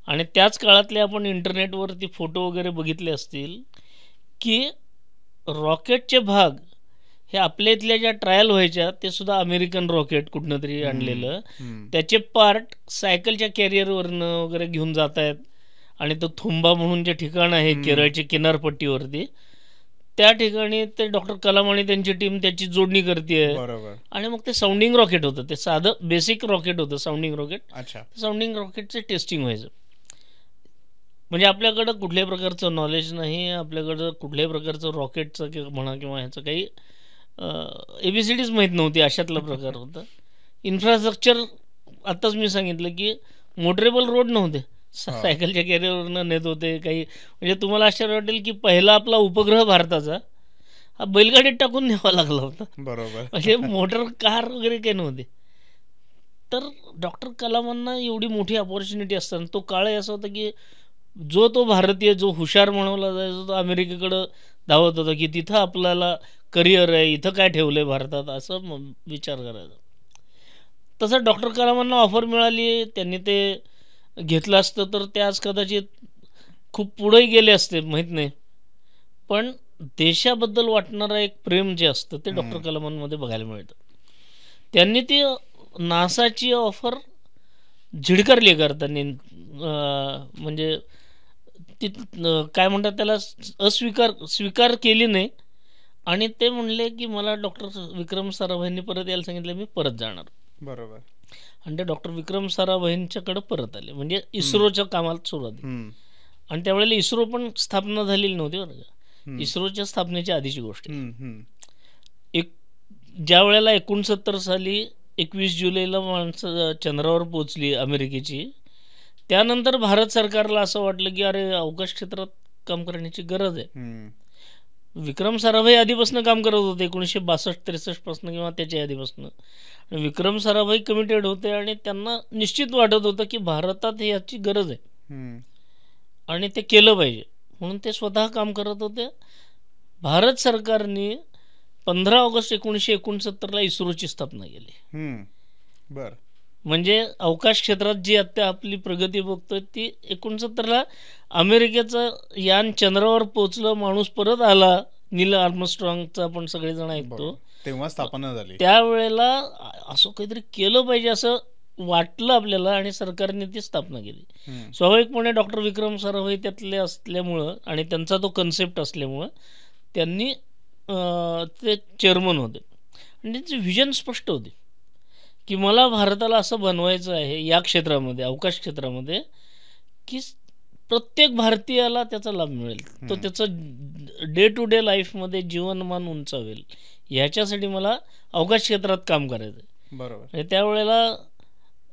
आणि त्याच काळातले आपण इंटरनेटवरती फोटो वगैरे बघितले असतील की रॉकेटचे भाग हे आपल्या इथल्या ज्या ट्रायल व्हायच्या ते सुद्धा अमेरिकन रॉकेट कुठनं तरी आणलेलं, त्याचे पार्ट सायकलच्या कॅरियरवरनं वगैरे घेऊन जात आहेत. आणि तो थुंबा म्हणून जे ठिकाण आहे केरळच्या किनारपट्टीवरती, त्या ठिकाणी ते डॉक्टर कलाम आणि त्यांची टीम त्याची जोडणी करते. आणि मग ते साऊंडिंग रॉकेट होतं, ते साधं बेसिक रॉकेट होतं साऊंडिंग रॉकेट. साऊंडिंग रॉकेटचे टेस्टिंग व्हायचं. म्हणजे आपल्याकडं कुठल्याही प्रकारचं नॉलेज नाही, आपल्याकडं कुठल्याही प्रकारचं रॉकेटचं म्हणा किंवा ह्याचं काही ABCDच माहीत नव्हती, अशातला प्रकार होता. इन्फ्रास्ट्रक्चर आत्ताच मी सांगितलं की मोटरेबल रोड नव्हते, सायकलच्या कॅरियरवरनं नेत होते काही. म्हणजे तुम्हाला आश्चर्य वाटेल की पहिला आपला उपग्रह भारताचा हा बैलगाडीत टाकून न्यावा लागला होता. बरोबर. म्हणजे मोटर कार वगैरे काही नव्हते. तर डॉक्टर कलामांना एवढी मोठी अपॉर्च्युनिटी असताना तो काळ असा होता की तो भारतीय जो हुशार म्हणवला जायचा तो अमेरिकेकडं धावत होता की तिथं आपल्याला करिअर आहे, इथं काय ठेवलं आहे भारतात, असं विचार करायचा. तसं डॉक्टर कलामांना ऑफर मिळाली, त्यांनी ते घेतलं असतं तर ते आज कदाचित खूप पुढेही गेले असते, माहीत नाही. पण देशाबद्दल वाटणारं एक प्रेम जे असतं ते डॉक्टर कलामांमध्ये बघायला मिळतं. त्यांनी ती नासाची ऑफर झिडकारली करताना, म्हणजे ती काय म्हणतात त्याला, स्वीकार केली नाही. आणि ते म्हणले की मला डॉक्टर विक्रम साराभाईंनी परत यायला सांगितलं, मी परत जाणार. बरोबर. आणि ते डॉक्टर विक्रम साराभाईंच्याकडं परत आले, म्हणजे इस्रोच्या कामाला सुरुवात. आणि त्यावेळेला इस्रो पण स्थापना झालेली नव्हती बरं का, इस्रोच्या स्थापनेच्या आधीची गोष्ट. ज्या वेळेला 69 साली 21 जुलैला माणसं चंद्रावर पोचली अमेरिकेची, त्यानंतर भारत सरकारला असं वाटलं की अरे अवकाश क्षेत्रात काम करण्याची गरज आहे. विक्रम साराभाई आधीपासून काम करत होते 1962-63 पासून किंवा त्याच्या आधीपासून. विक्रम साराभाई कमिटेड होते आणि त्यांना निश्चित वाटत होतं की भारतात याची गरज आहे आणि ते केलं पाहिजे, म्हणून ते स्वतः काम करत होते. भारत सरकारने 15 ऑगस्ट 1969 इस्रोची स्थापना केली. बर. म्हणजे अवकाश क्षेत्रात जी आता आपली प्रगती बघतोय ती 69ला अमेरिकेचं यान चंद्रावर पोचलं, माणूस परत आला, नील आर्मस्ट्रॉंगचा आपण सगळेजण ऐकतो, तेव्हा स्थापना झाली. त्यावेळेला असं काहीतरी केलं पाहिजे असं वाटलं आपल्याला आणि सरकारने ती स्थापना केली. स्वाभाविकपणे डॉक्टर विक्रम साराभाई त्यातले असल्यामुळं आणि त्यांचा तो कन्सेप्ट असल्यामुळं त्यांनी ते चेअरमन होते आणि त्यांचे व्हिजन स्पष्ट होते की मला भारताला असं बनवायचं आहे या क्षेत्रामध्ये, अवकाश क्षेत्रामध्ये, की प्रत्येक भारतीयाला त्याचा लाभ मिळेल, तो त्याचं डे टू डे लाईफमध्ये जीवनमान उंचावेल. ह्याच्यासाठी मला अवकाश क्षेत्रात काम करायचं आहे. बरोबर. त्यावेळेला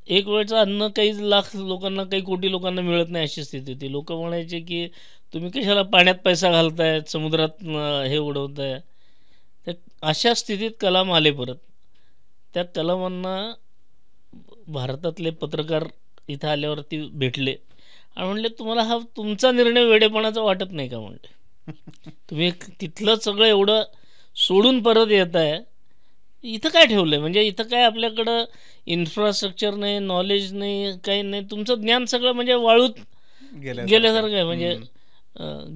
एक वेळचं अन्न काही लाख लोकांना, काही कोटी लोकांना मिळत नाही अशी स्थिती होती. लोक म्हणायचे की तुम्ही कशाला पाण्यात पैसा घालताय, समुद्रात हे उडवताय. तर अशा स्थितीत कलाम आले परत. त्या कलामांना भारतातले पत्रकार इथं आल्यावरती भेटले आणि म्हणले तुम्हाला हा तुमचा निर्णय वेडेपणाचा वाटत नाही का? म्हणले तुम्ही तिथलं सगळं एवढं सोडून परत येत आहे, इथं काय ठेवलं आहे? म्हणजे इथं काय आपल्याकडं इन्फ्रास्ट्रक्चर नाही, नॉलेज नाही, काही नाही, तुमचं ज्ञान सगळं म्हणजे वाळूत गेल्यासारखं आहे. म्हणजे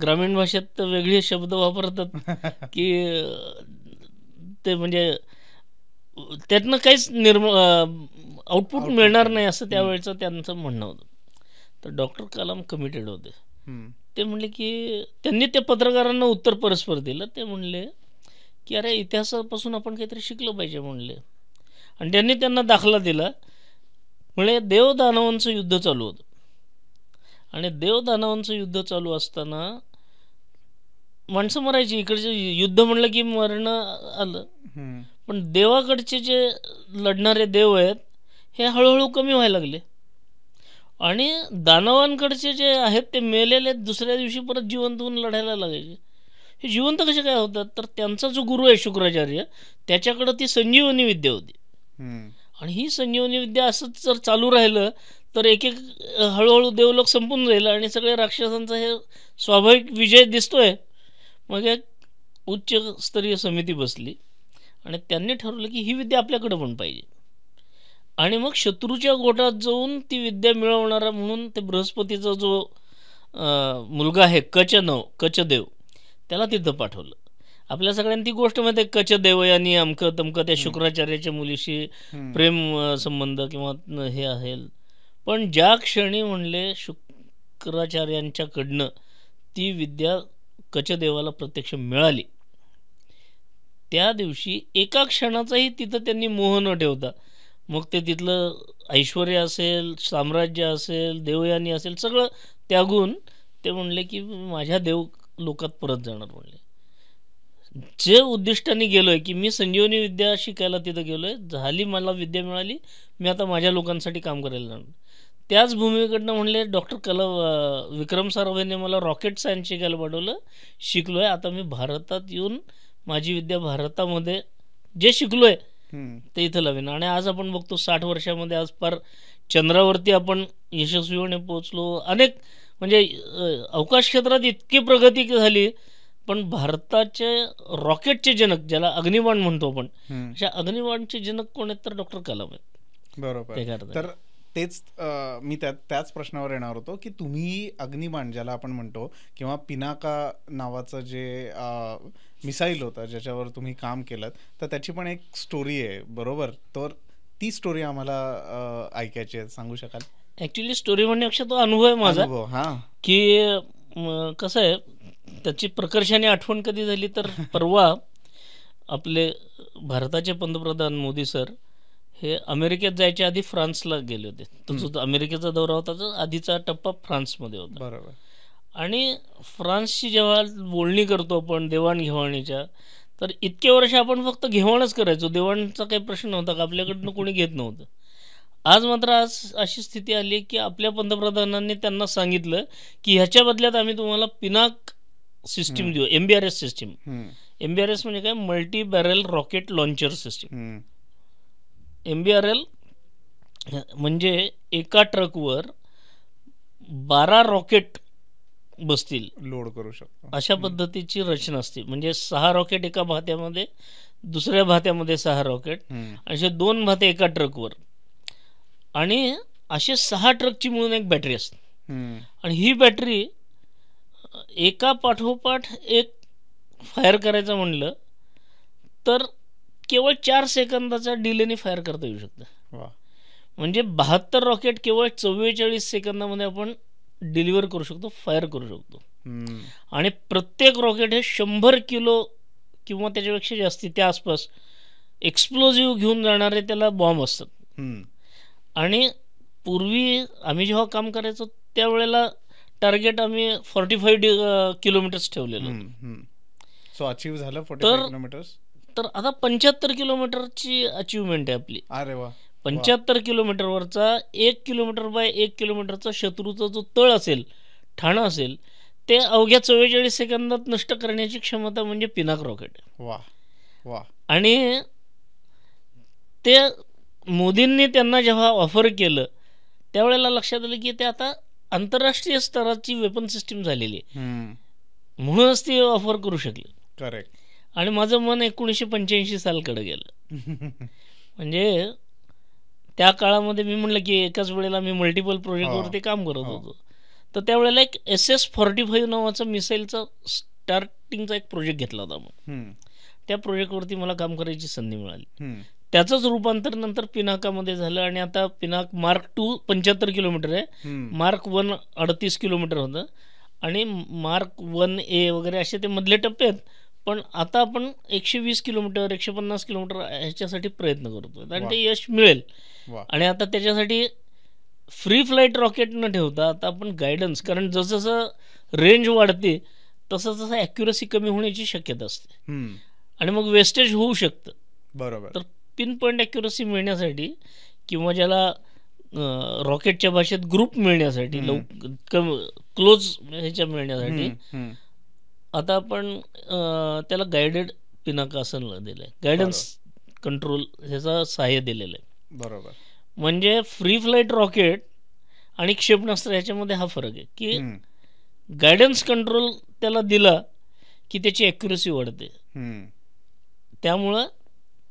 ग्रामीण भाषेत तर वेगळे शब्द वापरतात की ते म्हणजे त्यातनं काहीच आउटपुट मिळणार नाही असं त्यावेळेचं त्यांचं म्हणणं होतं. तर डॉक्टर कलाम कमिटेड होते. ते म्हणले की त्यांनी त्या पत्रकारांना उत्तर परस्पर दिलं. ते म्हणले की अरे इतिहासापासून आपण काहीतरी शिकलं पाहिजे म्हणले. आणि त्यांनी त्यांना दाखला दिला. म्हणजे देवदानवांचं युद्ध चालू होतं आणि देवदानवांचं युद्ध चालू असताना माणसं मरायची. इकडचे युद्ध म्हणलं की मरणं आलं, पण देवाकडचे जे लढणारे देव आहेत हे हळूहळू कमी व्हायला लागले आणि दानवांकडचे जे आहेत ते मेलेले दुसऱ्या दिवशी परत जिवंत होऊन लढायला लागायचे. हे जिवंत कसे काय होतात? तर त्यांचा जो गुरु आहे शुक्राचार्य, त्याच्याकडं ती संजीवनी विद्या होती. आणि ही संजीवनी विद्या असंच जर चालू राहिलं तर एक एक हळूहळू देवलोक संपून जाईल आणि सगळे राक्षसांचा हे स्वाभाविक विजय दिसतोय. मग एक उच्च स्तरीय समिती बसली आणि त्यांनी ठरवलं की ही विद्या आपल्याकडं पण पाहिजे. आणि मग शत्रूच्या गोटात जाऊन ती विद्या मिळवणारा म्हणून ते बृहस्पतीचा जो मुलगा आहे कचदेव, त्याला तिथं पाठवलं. आपल्या सगळ्यांनी ती गोष्ट माहिती आहे, कचदेव यांनी अमकं तमकं त्या शुक्राचार्याच्या मुलीशी प्रेम संबंध किंवा हे आहे. पण ज्या क्षणी म्हणले शुक्राचार्यांच्याकडनं ती विद्या कचदेवाला प्रत्यक्ष मिळाली, त्या दिवशी एका क्षणाचाही तिथं त्यांनी मोह न ठेवता, मग ते तिथलं ऐश्वर्य असेल, साम्राज्य असेल, देवयानी असेल, सगळं त्यागून ते म्हणले की माझ्या देव लोकात परत जाणार. म्हणले जे उद्दिष्टाने गेलोय की मी संजीवनी विद्या शिकायला तिथं गेलोय, झाली, मला विद्या मिळाली, मी आता माझ्या लोकांसाठी काम करायला जाणार. त्याच भूमीकडनं म्हणले डॉक्टर विक्रम साराभाईंनी मला रॉकेट सायन्स शिकायला पाठवलं, शिकलोय, आता मी भारतात येऊन माझी विद्या भारतामध्ये जे शिकलोय ते इथं लावेन. आणि आज आपण बघतो 60 वर्षामध्ये आज पार चंद्रावरती आपण यशस्वीपणे पोहोचलो. अनेक म्हणजे अवकाश क्षेत्रात इतकी प्रगती झाली, पण भारताचे रॉकेटचे जनक, ज्याला अग्निबाण म्हणतो आपण, अशा अग्निबाणचे जनक कोण आहेत? तर डॉक्टर कलाम आहेत. बरोबर. तर तेच मी त्याच प्रश्नावर येणार होतो की तुम्ही अग्निबाण ज्याला आपण म्हणतो किंवा पिनाका नावाचं जे मिसाईल होतं ज्याच्यावर तुम्ही काम केलं, तर त्याची पण एक स्टोरी आहे, बरोबर? तर ती स्टोरी आम्हाला ऐकायची आहे, सांगू शकाल? ॲक्च्युली स्टोरी म्हणण्यापेक्षा तो अनुभव आहे माझा. की कसं आहे, त्याची प्रकर्षाने आठवण कधी झाली तर परवा आपले भारताचे पंतप्रधान मोदी सर हे अमेरिकेत जायच्या आधी फ्रान्सला गेले होते. तो जो अमेरिकेचा दौरा होता तो आधीचा टप्पा फ्रान्समध्ये होता. बरोबर. आणि फ्रान्सची जेव्हा बोलणी करतो आपण देवाणघेवाणीच्या, तर इतके वर्ष आपण फक्त घेवाणच करायचो, देवाणचा काही प्रश्न नव्हता का, आपल्याकडनं कोणी घेत नव्हतं. आज मात्र अशी स्थिती आली की आपल्या पंतप्रधानांनी त्यांना सांगितलं की ह्याच्या बदल्यात आम्ही तुम्हाला पिनाक सिस्टीम देऊ, MBRS सिस्टीम. MBRS म्हणजे काय? Multi barrel rocket launcher system. MBRL म्हणजे एका ट्रकवर 12 रॉकेट बसतील, लोड करू शकतो, अशा पद्धतीची रचना असते. म्हणजे 6 रॉकेट एका भात्यामध्ये, दुसऱ्या भात्यामध्ये 6 रॉकेट, असे 2 भाते एका ट्रकवर. आणि असे 6 ट्रकची मिळून एक बॅटरी असते. आणि ही बॅटरी एका पाठोपाठ एक फायर करायचं म्हणलं तर केवळ 4 सेकंदाचा डिलेने फायर करता येऊ शकतं. म्हणजे 72 रॉकेट केवळ 44 सेकंदामध्ये आपण डिलिव्हर करू शकतो, फायर करू शकतो. आणि प्रत्येक रॉकेट हे 100 किलो किंवा त्याच्यापेक्षा जास्ती त्या आसपास एक्सप्लोजिव्ह घेऊन जाणारे त्याला बॉम्ब असतात. आणि पूर्वी आम्ही जेव्हा काम करायचो त्यावेळेला टार्गेट आम्ही 45 किलोमीटर्स ठेवलेलं. सो अचीव्ह झालं 45 किलोमीटर्स. तर आता 75 किलोमीटरची अचीवमेंट आहे आपली. अरे वा. 75 किलोमीटरवरचा 1 किलोमीटर बाय 1 किलोमीटरचा शत्रूचा जो तळ असेल, ठाणं असेल, ते अवघ्या 44 सेकंदात नष्ट करण्याची क्षमता म्हणजे पिनाक रॉकेट. वा वा. आणि ते मोदींनी त्यांना जेव्हा ऑफर केलं त्यावेळेला लक्षात आलं की ते आता आंतरराष्ट्रीय स्तराची वेपन सिस्टीम झालेली आहे, म्हणूनच ती ऑफर करू शकले. करेक्ट. आणि माझं मन 1985 सालकडे गेलं. म्हणजे त्या काळामध्ये मी म्हटलं की एकाच वेळेला मी मल्टिपल प्रोजेक्टवरती काम करत होतो. तर त्यावेळेला एक SS-45 नावाचा मिसाईलचा स्टार्टिंगचा एक प्रोजेक्ट घेतला होता. मग त्या प्रोजेक्टवरती मला काम करायची संधी मिळाली. त्याचंच रूपांतर नंतर पिनाकामध्ये झालं. आणि आता पिनाक मार्क 2 75 किलोमीटर आहे, मार्क 1 38 किलोमीटर होतं, आणि मार्क 1A वगैरे असे ते मधले टप्पे आहेत. पण आता आपण 120 किलोमीटर 150 किलोमीटर ह्याच्यासाठी प्रयत्न करतोय आणि ते यश मिळेल. आणि आता त्याच्यासाठी फ्री फ्लाईट रॉकेट न ठेवता आता आपण गायडन्स, कारण जसं रेंज वाढते तसं तसं ॲक्युरसी कमी होण्याची शक्यता असते आणि मग वेस्टेज होऊ शकतं. बरोबर. तर पिन पॉईंट ॲक्युरसी मिळण्यासाठी किंवा ज्याला रॉकेटच्या भाषेत ग्रुप मिळण्यासाठी, क्लोज ह्याच्या मिळण्यासाठी आता आपण त्याला गायडेड पिनाका असं दिलं आहे, गायडन्स कंट्रोल ह्याचं सहाय्य दिलेलं आहे. बरोबर. म्हणजे फ्री फ्लाईट रॉकेट आणि क्षेपणास्त्र ह्याच्यामध्ये हा फरक आहे की गायडन्स कंट्रोल त्याला दिला की त्याची ॲक्युरसी वाढते, त्यामुळं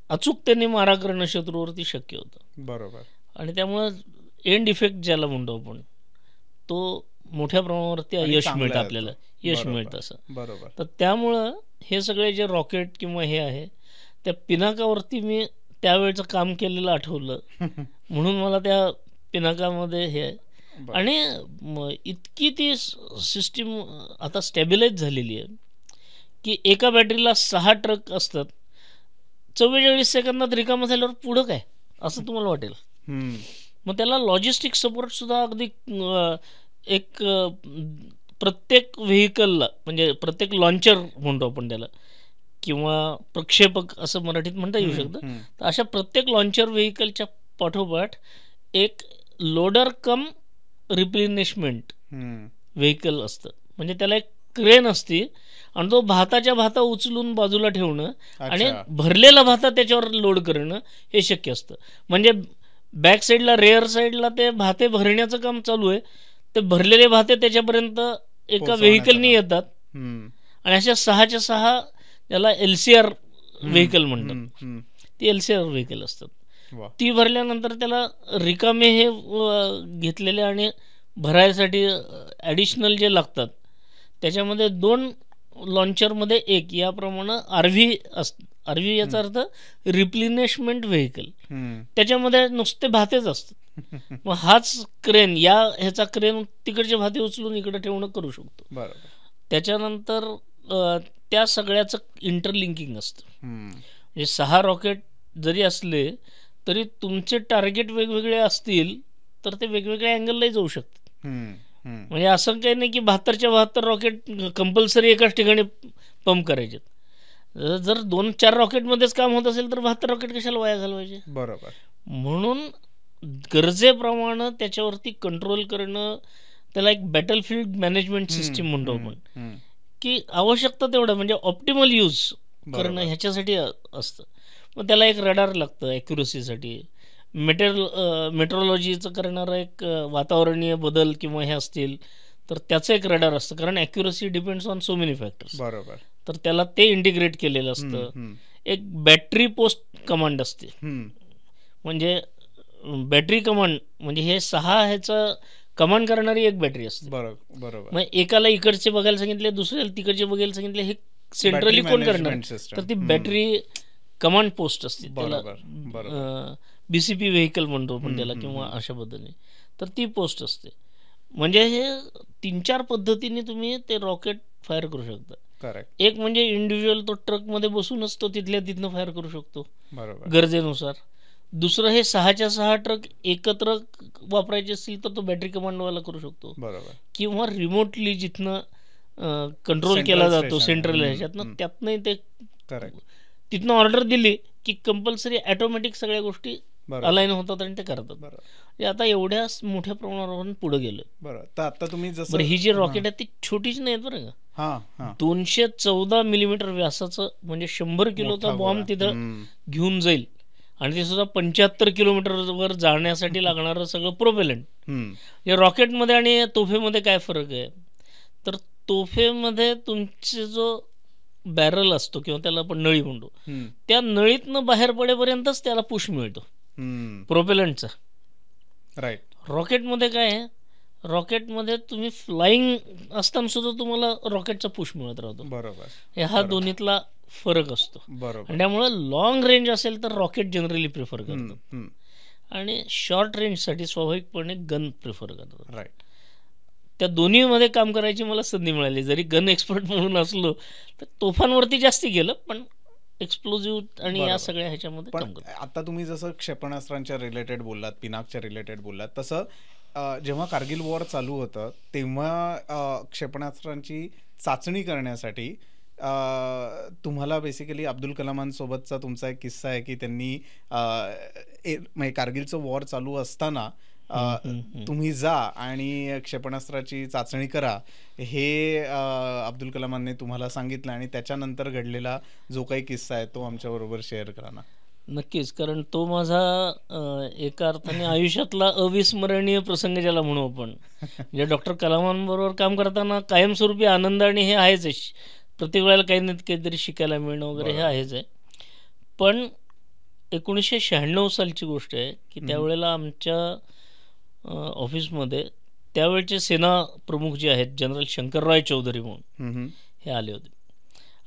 अचूकतेने मारा करणं शत्रूवरती शक्य होतं. बरोबर. आणि त्यामुळं एंड इफेक्ट ज्याला म्हणतो आपण तो मोठ्या प्रमाणावरती यश मिळतं, आपल्याला यश मिळतं असं. बरोबर. तर त्यामुळं हे सगळे जे रॉकेट किंवा हे आहे त्या पिनाकावरती मी त्यावेळचं काम केलेलं आठवलं म्हणून मला त्या पिनाकामध्ये हे आहे. आणि इतकी ती सिस्टीम आता स्टॅबिलाइज झालेली आहे की एका बॅटरीला 6 ट्रक असतात. 44 सेकंदात रिकामं झाल्यावर पुढं काय असं तुम्हाला वाटेल. मग त्याला लॉजिस्टिक सपोर्ट सुद्धा अगदी एक प्रत्येक व्हेकलला, म्हणजे प्रत्येक लॉन्चर म्हणतो आपण त्याला, किंवा प्रक्षेपक असं मराठीत म्हणता येऊ शकतं. तर अशा प्रत्येक लॉन्चर व्हेकलच्या पाठोपाठ एक लोडर कम रिप्लेनिशमेंट व्हेकल असतं. म्हणजे त्याला एक क्रेन असते आणि तो भाताच्या भाता उचलून बाजूला ठेवणं आणि भरलेला भाता त्याच्यावर लोड करणं हे शक्य असतं. म्हणजे बॅक साईडला, रेअर साईडला ते भाते भरण्याचं काम चालू आहे, ते भरलेले भाते त्याच्यापर्यंत एका व्हेकलनी येतात. आणि अशा 6च्या 6 त्याला LCR व्हेकल म्हणतात, ती LCR व्हेकल असतात. ती भरल्यानंतर त्याला रिकामे हे घेतलेले आणि भरायसाठी ॲडिशनल जे लागतात त्याच्यामध्ये 2 लॉन्चरमध्ये 1 याप्रमाणे RV याचा अर्थ रिप्लेनिशमेंट व्हेकल, त्याच्यामध्ये नुसते भातेच असतात. मग हाच क्रेन, ह्याचा क्रेन तिकडचे भाते उचलून इकडे ठेवणं करू शकतो. त्याच्यानंतर त्या सगळ्याचं इंटरलिंकिंग असतं. म्हणजे 6 रॉकेट जरी असले तरी तुमचे टार्गेट वेगवेगळे असतील तर ते वेगवेगळ्या अँगललाही जाऊ शकतात. म्हणजे असं काही नाही की 72च्या 72 रॉकेट कंपल्सरी एकाच ठिकाणी पंप करायचे. जर 2-4 रॉकेटमध्येच काम होत असेल तर 72 रॉकेट कशाला वाया घालवायचे. बरोबर. म्हणून गरजेप्रमाणे त्याच्यावरती कंट्रोल करणं, त्याला एक बॅटलफील्ड मॅनेजमेंट सिस्टीम म्हणतो आपण, की आवश्यकता तेवढं म्हणजे ऑप्टिमल यूज करणं ह्याच्यासाठी असतं. मग त्याला एक रडार लागतं ॲक्युरसीसाठी. मेट्रोलॉजीचं करणारं एक वातावरणीय बदल किंवा हे असतील तर त्याचं एक रडार असतं, कारण accuracy depends on so many factors. बरोबर. तर त्याला ते इंटिग्रेट केलेलं असतं. एक बॅटरी पोस्ट कमांड असते, म्हणजे बॅटरी कमांड म्हणजे हे 6 ह्याचं कमांड करणारी एक बॅटरी असते. बरोबर. मग एकाला इकडचे बघायला सांगितले, दुसऱ्याला तिकडचे बघायला सांगितले, हे सेंट्रली कोण करणार, तर ती बॅटरी कमांड पोस्ट असते. त्याला BCP व्हेकल म्हणतो आपण त्याला, किंवा अशा पद्धतीने. तर ती पोस्ट असते. म्हणजे हे 3-4 पद्धतीने तुम्ही ते रॉकेट फायर करू शकता. करेक्ट. एक म्हणजे इंडिव्हिज्युअल तो ट्रकमध्ये बसूनच तो तिथनं फायर करू शकतो बरोबर. गरजेनुसार. दुसरं हे 6च्या 6 ट्रक एकत्र वापरायचे असतील तर तो बॅटरी कमांडवाला करू शकतो, बरोबर. किंवा रिमोटली जिथनं कंट्रोल Central केला जातो station. सेंट्रल ह्याच्यातनं, त्यातनंही ते करेक्ट. तिथनं ऑर्डर दिली की कंपल्सरी ऑटोमॅटिक सगळ्या गोष्टी बरोबर. अलाईन होतात आणि ते करतात. बरोबर. हे आता एवढ्या मोठ्या प्रमाणावर पुढे गेलं. बरं, तर आता तुम्ही जसं बरं, ही जी रॉकेट आहे ती छोटीच नाहीत बरं का. हां हां 214 मिलीमीटर व्यासाचं म्हणजे 100 किलोचा मोठा बॉम्ब गोळा. तिथं घेऊन जाईल, आणि ते सुद्धा 75 किलोमीटरवर जाण्यासाठी लागणारं सगळं प्रोपेलंट. या रॉकेटमध्ये आणि तोफेमध्ये काय फरक आहे, तर तोफेमध्ये तुमचे जो बॅरल असतो किंवा त्याला आपण नळी म्हणतो, त्या नळीतनं बाहेर पडेपर्यंतच त्याला पुश मिळतो प्रोपेलंटचा. राईट. रॉकेटमध्ये काय आहे, रॉकेटमध्ये तुम्ही फ्लाइंग असताना सुद्धा तुम्हाला रॉकेटचा पुश मिळत राहतो. बरोबर. हा दोन्हीतला फरक असतो. बरोबर. आणि त्यामुळे लॉंग रेंज असेल तर रॉकेट जनरली प्रिफर करतात, आणि शॉर्ट रेंजसाठी स्वाभाविकपणे गन प्रिफर करतात. राईट. त्या दोन्हीमध्ये काम करायची मला संधी मिळाली. जरी गन एक्सपर्ट म्हणून असलो तर तोफांवरती जास्ती गेलं, पण एक्सप्लोजिव्ह आणि या सगळ्या ह्याच्यामध्ये काम पण करतो. आता तुम्ही जसं क्षेपणास्त्रांच्या रिलेटेड बोललात, पिनाकच्या रिलेटेड बोललात, तसं जेव्हा कारगिल वॉर चालू होतं तेव्हा क्षेपणास्त्रांची चाचणी करण्यासाठी तुम्हाला बेसिकली अब्दुल कलामांसोबतचा तुमचा एक किस्सा आहे की त्यांनी म्हणजे कारगिलचं वॉर चालू असताना तुम्ही जा आणि क्षेपणास्त्राची चाचणी करा हे अब्दुल कलामांनी तुम्हाला सांगितलं, आणि त्याच्यानंतर घडलेला जो काही किस्सा आहे तो आमच्याबरोबर शेअर करा ना. नक्कीच, कारण तो माझा एका अर्थाने आयुष्यातला अविस्मरणीय प्रसंग ज्याला म्हणू आपण. म्हणजे डॉक्टर कलामांबरोबर काम करताना कायमस्वरूपी आनंद आणि हे आहेच आहे, प्रत्येक वेळेला काही ना काहीतरी शिकायला मिळणं वगैरे हे आहेच आहे. पण 1996 सालची गोष्ट आहे की त्यावेळेला आमच्या ऑफिसमध्ये त्यावेळचे सेना प्रमुख जे आहेत जनरल शंकरराय चौधरी म्हणून हे आले होते,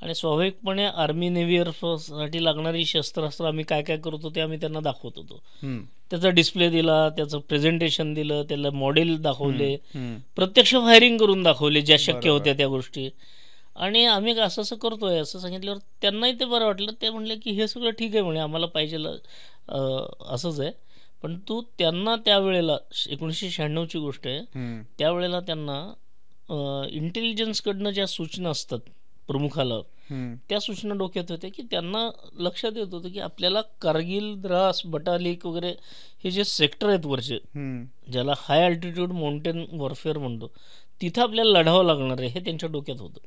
आणि स्वाभाविकपणे आर्मी नेव्ही एअरफोर्ससाठी लागणारी शस्त्रास्त्र आम्ही काय काय करतो ते आम्ही त्यांना दाखवत होतो. त्याचा डिस्प्ले दिला, त्याचं प्रेझेंटेशन दिलं, त्याला मॉडेल दाखवले, प्रत्यक्ष फायरिंग करून दाखवले ज्या शक्य होत्या त्या गोष्टी, आणि आम्ही असं असं करतोय असं सांगितल्यावर त्यांनाही ते बरं वाटलं. ते म्हणले की हे सगळं ठीक आहे म्हणे, आम्हाला पाहिजे असंच आहे. पण तू त्यांना त्यावेळेला 1996ची गोष्ट आहे, त्यावेळेला त्यांना इंटेलिजन्सकडनं ज्या सूचना असतात प्रमुखाला, त्या सूचना डोक्यात होत्या की त्यांना लक्षात येत होतं की आपल्याला कारगिल, द्रास, बटालिक वगैरे हे जे सेक्टर आहेत वरचे, ज्याला हाय अल्टिट्यूड माउंटेन वॉरफेअर म्हणतो, तिथं आपल्याला लढावं लागणार आहे हे त्यांच्या डोक्यात होतं.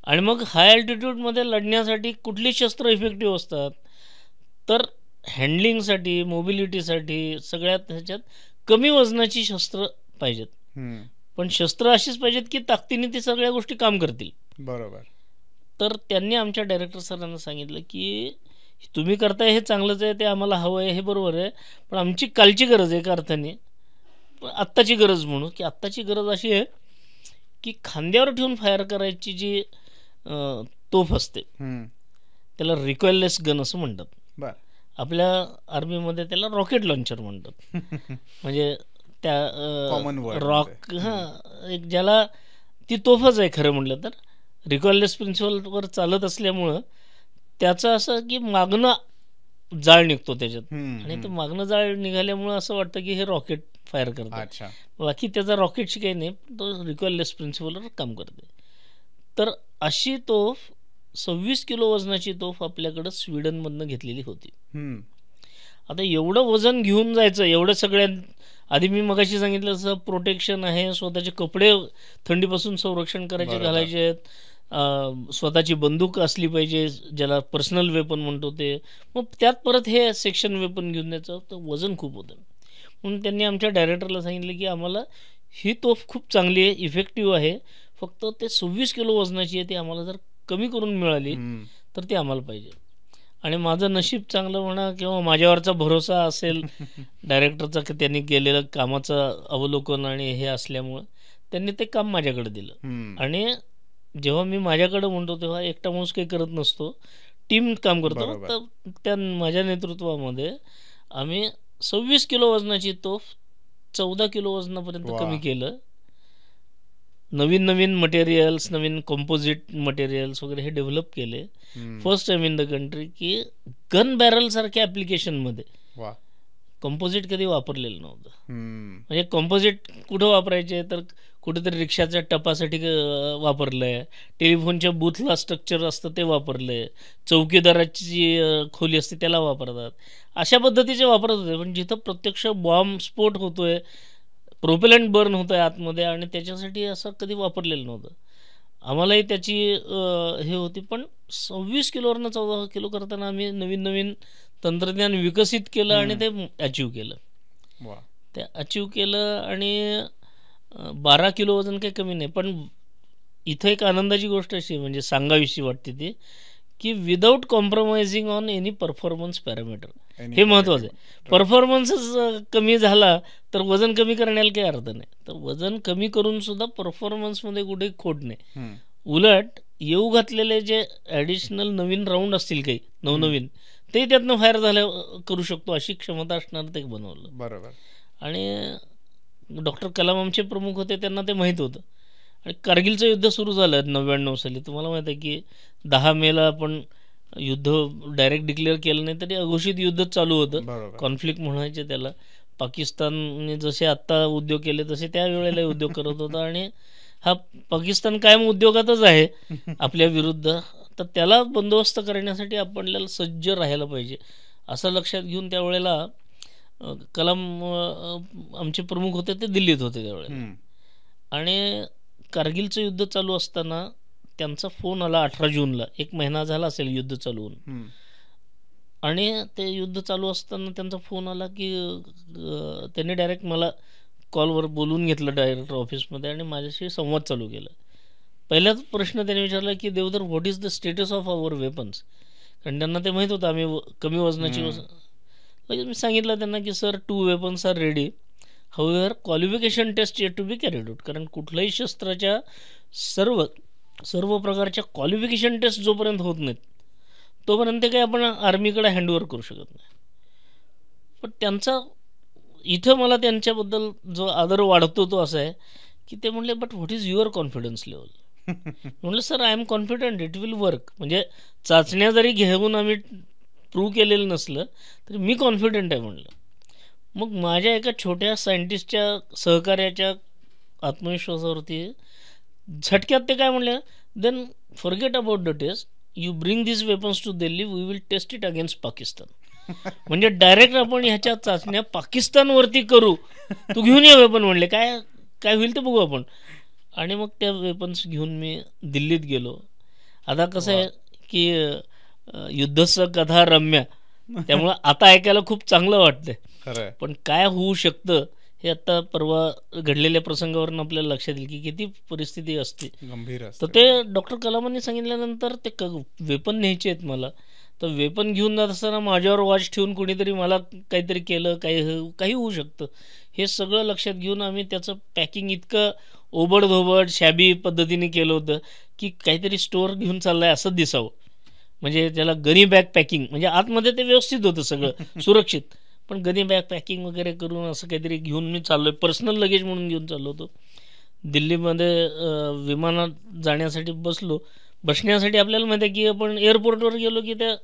आणि मग हाय अल्टिट्यूडमध्ये लढण्यासाठी कुठली शस्त्र इफेक्टिव्ह असतात, तर हँडलिंगसाठी, मोबिलिटीसाठी सगळ्यात ह्याच्यात कमी वजनाची शस्त्र पाहिजेत, पण शस्त्र अशीच पाहिजेत की ताकदीने ती सगळ्या गोष्टी काम करतील. बरोबर. तर त्यांनी आमच्या डायरेक्टर सरांना सांगितलं की तुम्ही करताय हे चांगलंच आहे, ते आम्हाला हवं आहे, हे बरोबर आहे, पण आमची कालची गरज आहे एका अर्थाने, आत्ताची गरज म्हणू की आत्ताची गरज अशी आहे की खांद्यावर ठेवून फायर करायची जी तोफ असते त्याला रिकॉइललेस गन असं म्हणतात. आपल्या आर्मीमध्ये त्याला रॉकेट लॉन्चर म्हणतात. म्हणजे त्या रॉक एक ज्याला ती तोफच आहे खरं म्हटलं तर, रिकॉइललेस प्रिन्सिपलवर चालत असल्यामुळं त्याचं असं की मागणं जाळ निघतो त्याच्यात, आणि ते मागणं जाळ निघाल्यामुळं असं वाटतं की हे रॉकेट फायर करतात. बाकी त्याचा रॉकेटशी काही नाही, तो रिकॉइललेस प्रिन्सिपलवर काम करते. तर अशी तोफ 26 किलो वजनाची तोफ आपल्याकडं स्वीडनमधनं घेतलेली होती. आता एवढं वजन घेऊन जायचं, एवढं सगळ्यात आधी मी मगाशी सांगितलं तसं प्रोटेक्शन आहे, स्वतःचे कपडे थंडीपासून संरक्षण करायचे घालायचे आहेत, स्वतःची बंदूक असली पाहिजे ज्याला पर्सनल वेपन म्हणतो ते, मग त्यात परत हे सेक्शन वेपन घेऊन द्यायचं, तर वजन खूप होतं. म्हणून त्यांनी आमच्या डायरेक्टरला सांगितलं की आम्हाला ही तोफ खूप चांगली आहे, इफेक्टिव्ह आहे, फक्त ते 26 किलो वजनाची आहे, ती आम्हाला जर कमी करून मिळाली तर ती आम्हाला पाहिजे. आणि माझं नशीब चांगलं म्हणा किंवा माझ्यावरचा भरोसा असेल डायरेक्टरचा, की त्यांनी केलेलं कामाचं अवलोकन आणि हे असल्यामुळं त्यांनी ते काम माझ्याकडे दिलं. आणि जेव्हा मी माझ्याकडं म्हणतो तेव्हा एकटा माणूस काही करत नसतो, टीम काम करतो. तर त्या माझ्या नेतृत्वामध्ये आम्ही 26 किलो वजनाची तोफ 14 किलो वजनापर्यंत कमी केलं. नवीन नवीन मटेरियल्स, नवीन कॉम्पोजिट मटेरियल्स वगैरे हे डेव्हलप केले. First time in the country की गन बॅरल सारख्या ॲप्लिकेशनमध्ये वा कॉम्पोजिट कधी वापरलेलं नव्हतं. म्हणजे कॉम्पोजिट कुठं वापरायचे तर कुठेतरी रिक्षाच्या टपासाठी वापरलं आहे, टेलिफोनच्या बूथला स्ट्रक्चर असतं ते वापरलं आहे, चौकीदाराची जी खोली असते त्याला वापरतात, अशा पद्धतीचे वापरत होते. पण जिथं प्रत्यक्ष बॉम्ब स्फोट होतो आहे, प्रोपेलंट बर्न होतं आहे आतमध्ये, आणि त्याच्यासाठी असं कधी वापरलेलं नव्हतं. आम्हालाही त्याची हे होती. पण 26 किलोवरनं 14 किलो करताना आम्ही नवीन नवीन तंत्रज्ञान विकसित केलं आणि ते अचीव केलं. ते अचीव केलं आणि 12 किलो वजन काही कमी नाही. पण इथं एक आनंदाची गोष्ट अशी म्हणजे सांगावीशी वाटते ती की without compromising on any performance parameter, हे महत्त्वाचं आहे. परफॉर्मन्सच कमी झाला तर वजन कमी करण्याला काही अर्थ नाही. तर वजन कमी करून सुद्धा परफॉर्मन्समध्ये कुठे खोट नाही. उलट येऊ घातलेले जे ॲडिशनल नवीन राऊंड असतील काही नवनवीन, ते त्यातनं फायर झाल्या करू शकतो अशी क्षमता असणार ते बनवलं. बरोबर. आणि डॉक्टर कलाम आमचे प्रमुख होते, त्यांना ते माहीत होतं. आणि कारगिलचं युद्ध सुरू झालं 99 साली. तुम्हाला माहीत आहे की 10 मेला आपण युद्ध डायरेक्ट डिक्लेअर केलं नाही तरी अघोषित युद्ध चालू होतं. कॉन्फ्लिक्ट म्हणायचे त्याला. पाकिस्तानने जसे आत्ता उद्योग केले तसे त्यावेळेला उद्योग करत होता. आणि हा पाकिस्तान कायम उद्योगातच आहे आपल्या विरुद्ध. तर त्याला बंदोबस्त करण्यासाठी आपल्याला सज्ज राहायला पाहिजे असं लक्षात घेऊन त्यावेळेला कलाम आमचे प्रमुख होते, ते दिल्लीत होते त्यावेळेला. आणि कारगिलचं युद्ध चालू असताना त्यांचा फोन आला 18 जूनला, 1 महिना झाला असेल युद्ध चालू होऊन. आणि ते युद्ध चालू असताना त्यांचा फोन आला की त्यांनी डायरेक्ट मला कॉलवर बोलून घेतलं डायरेक्टर ऑफिसमध्ये आणि माझ्याशी संवाद चालू केला. पहिलाच प्रश्न त्याने विचारला की Deodhar, what is the status of our weapons. कारण त्यांना ते माहीत होतं आम्ही कमी वजनाची लगेच मी सांगितलं त्यांना की sir 2 weapons are ready, however qualification test yet to be carried out. कारण कुठल्याही शस्त्राच्या सर्व प्रकारच्या क्वालिफिकेशन टेस्ट जोपर्यंत होत नाहीत तोपर्यंत काही आपण आर्मीकडे हँडओव्हर करू शकत नाही. पण त्यांचा इथं मला त्यांच्याबद्दल जो आदर वाढतो तो असा आहे की ते म्हणले but what is your confidence level. म्हणलं sir I am confident it will work. म्हणजे चाचण्या जरी घेऊन आम्ही प्रूव्ह केलेलं नसलं तरी मी कॉन्फिडंट आहे म्हणलं. मग माझ्या एका छोट्या सायंटिस्टच्या सहकार्याच्या आत्मविश्वासावरती झटक्यात ते काय म्हणले, then forget about the test, you bring this weapons to Delhi, we will test it against Pakistan. म्हणजे डायरेक्ट आपण ह्याच्या चाचण्या पाकिस्तानवरती करू, तू घेऊन ये वेपन म्हणले, काय काय होईल ते बघू आपण. आणि मग त्या वेपन्स घेऊन मी दिल्लीत गेलो. आता कसं आहे की युद्धस्थ कथा रम्या, त्यामुळं आता ऐकायला खूप चांगलं वाटतंय. पण काय होऊ शकतं हे आता परवा घडलेल्या प्रसंगावरून आपल्याला लक्षात येईल की किती परिस्थिती असते गंभीर. तर ते डॉक्टर कलामांनी सांगितल्यानंतर ते वेपन न्यायचे आहेत मला. तर वेपन घेऊन जात असताना माझ्यावर वॉच ठेवून कोणीतरी मला काहीतरी केलं, काही होऊ शकतं, हे सगळं लक्षात घेऊन आम्ही त्याचं पॅकिंग इतकं ओबडधोबड शॅबी पद्धतीने केलं होतं की काहीतरी स्टोअर घेऊन चाललं आहे असं दिसावं. म्हणजे त्याला गनी बॅग पॅकिंग, म्हणजे आतमध्ये ते व्यवस्थित होतं सगळं सुरक्षित, पण गनी बॅग पॅकिंग वगैरे करून असं काहीतरी घेऊन मी चाललो आहे. पर्सनल लगेज म्हणून घेऊन चाललो होतो. दिल्लीमध्ये विमानात जाण्यासाठी बसण्यासाठी आपल्याला माहिती आहे की आपण एअरपोर्टवर गेलो की त्या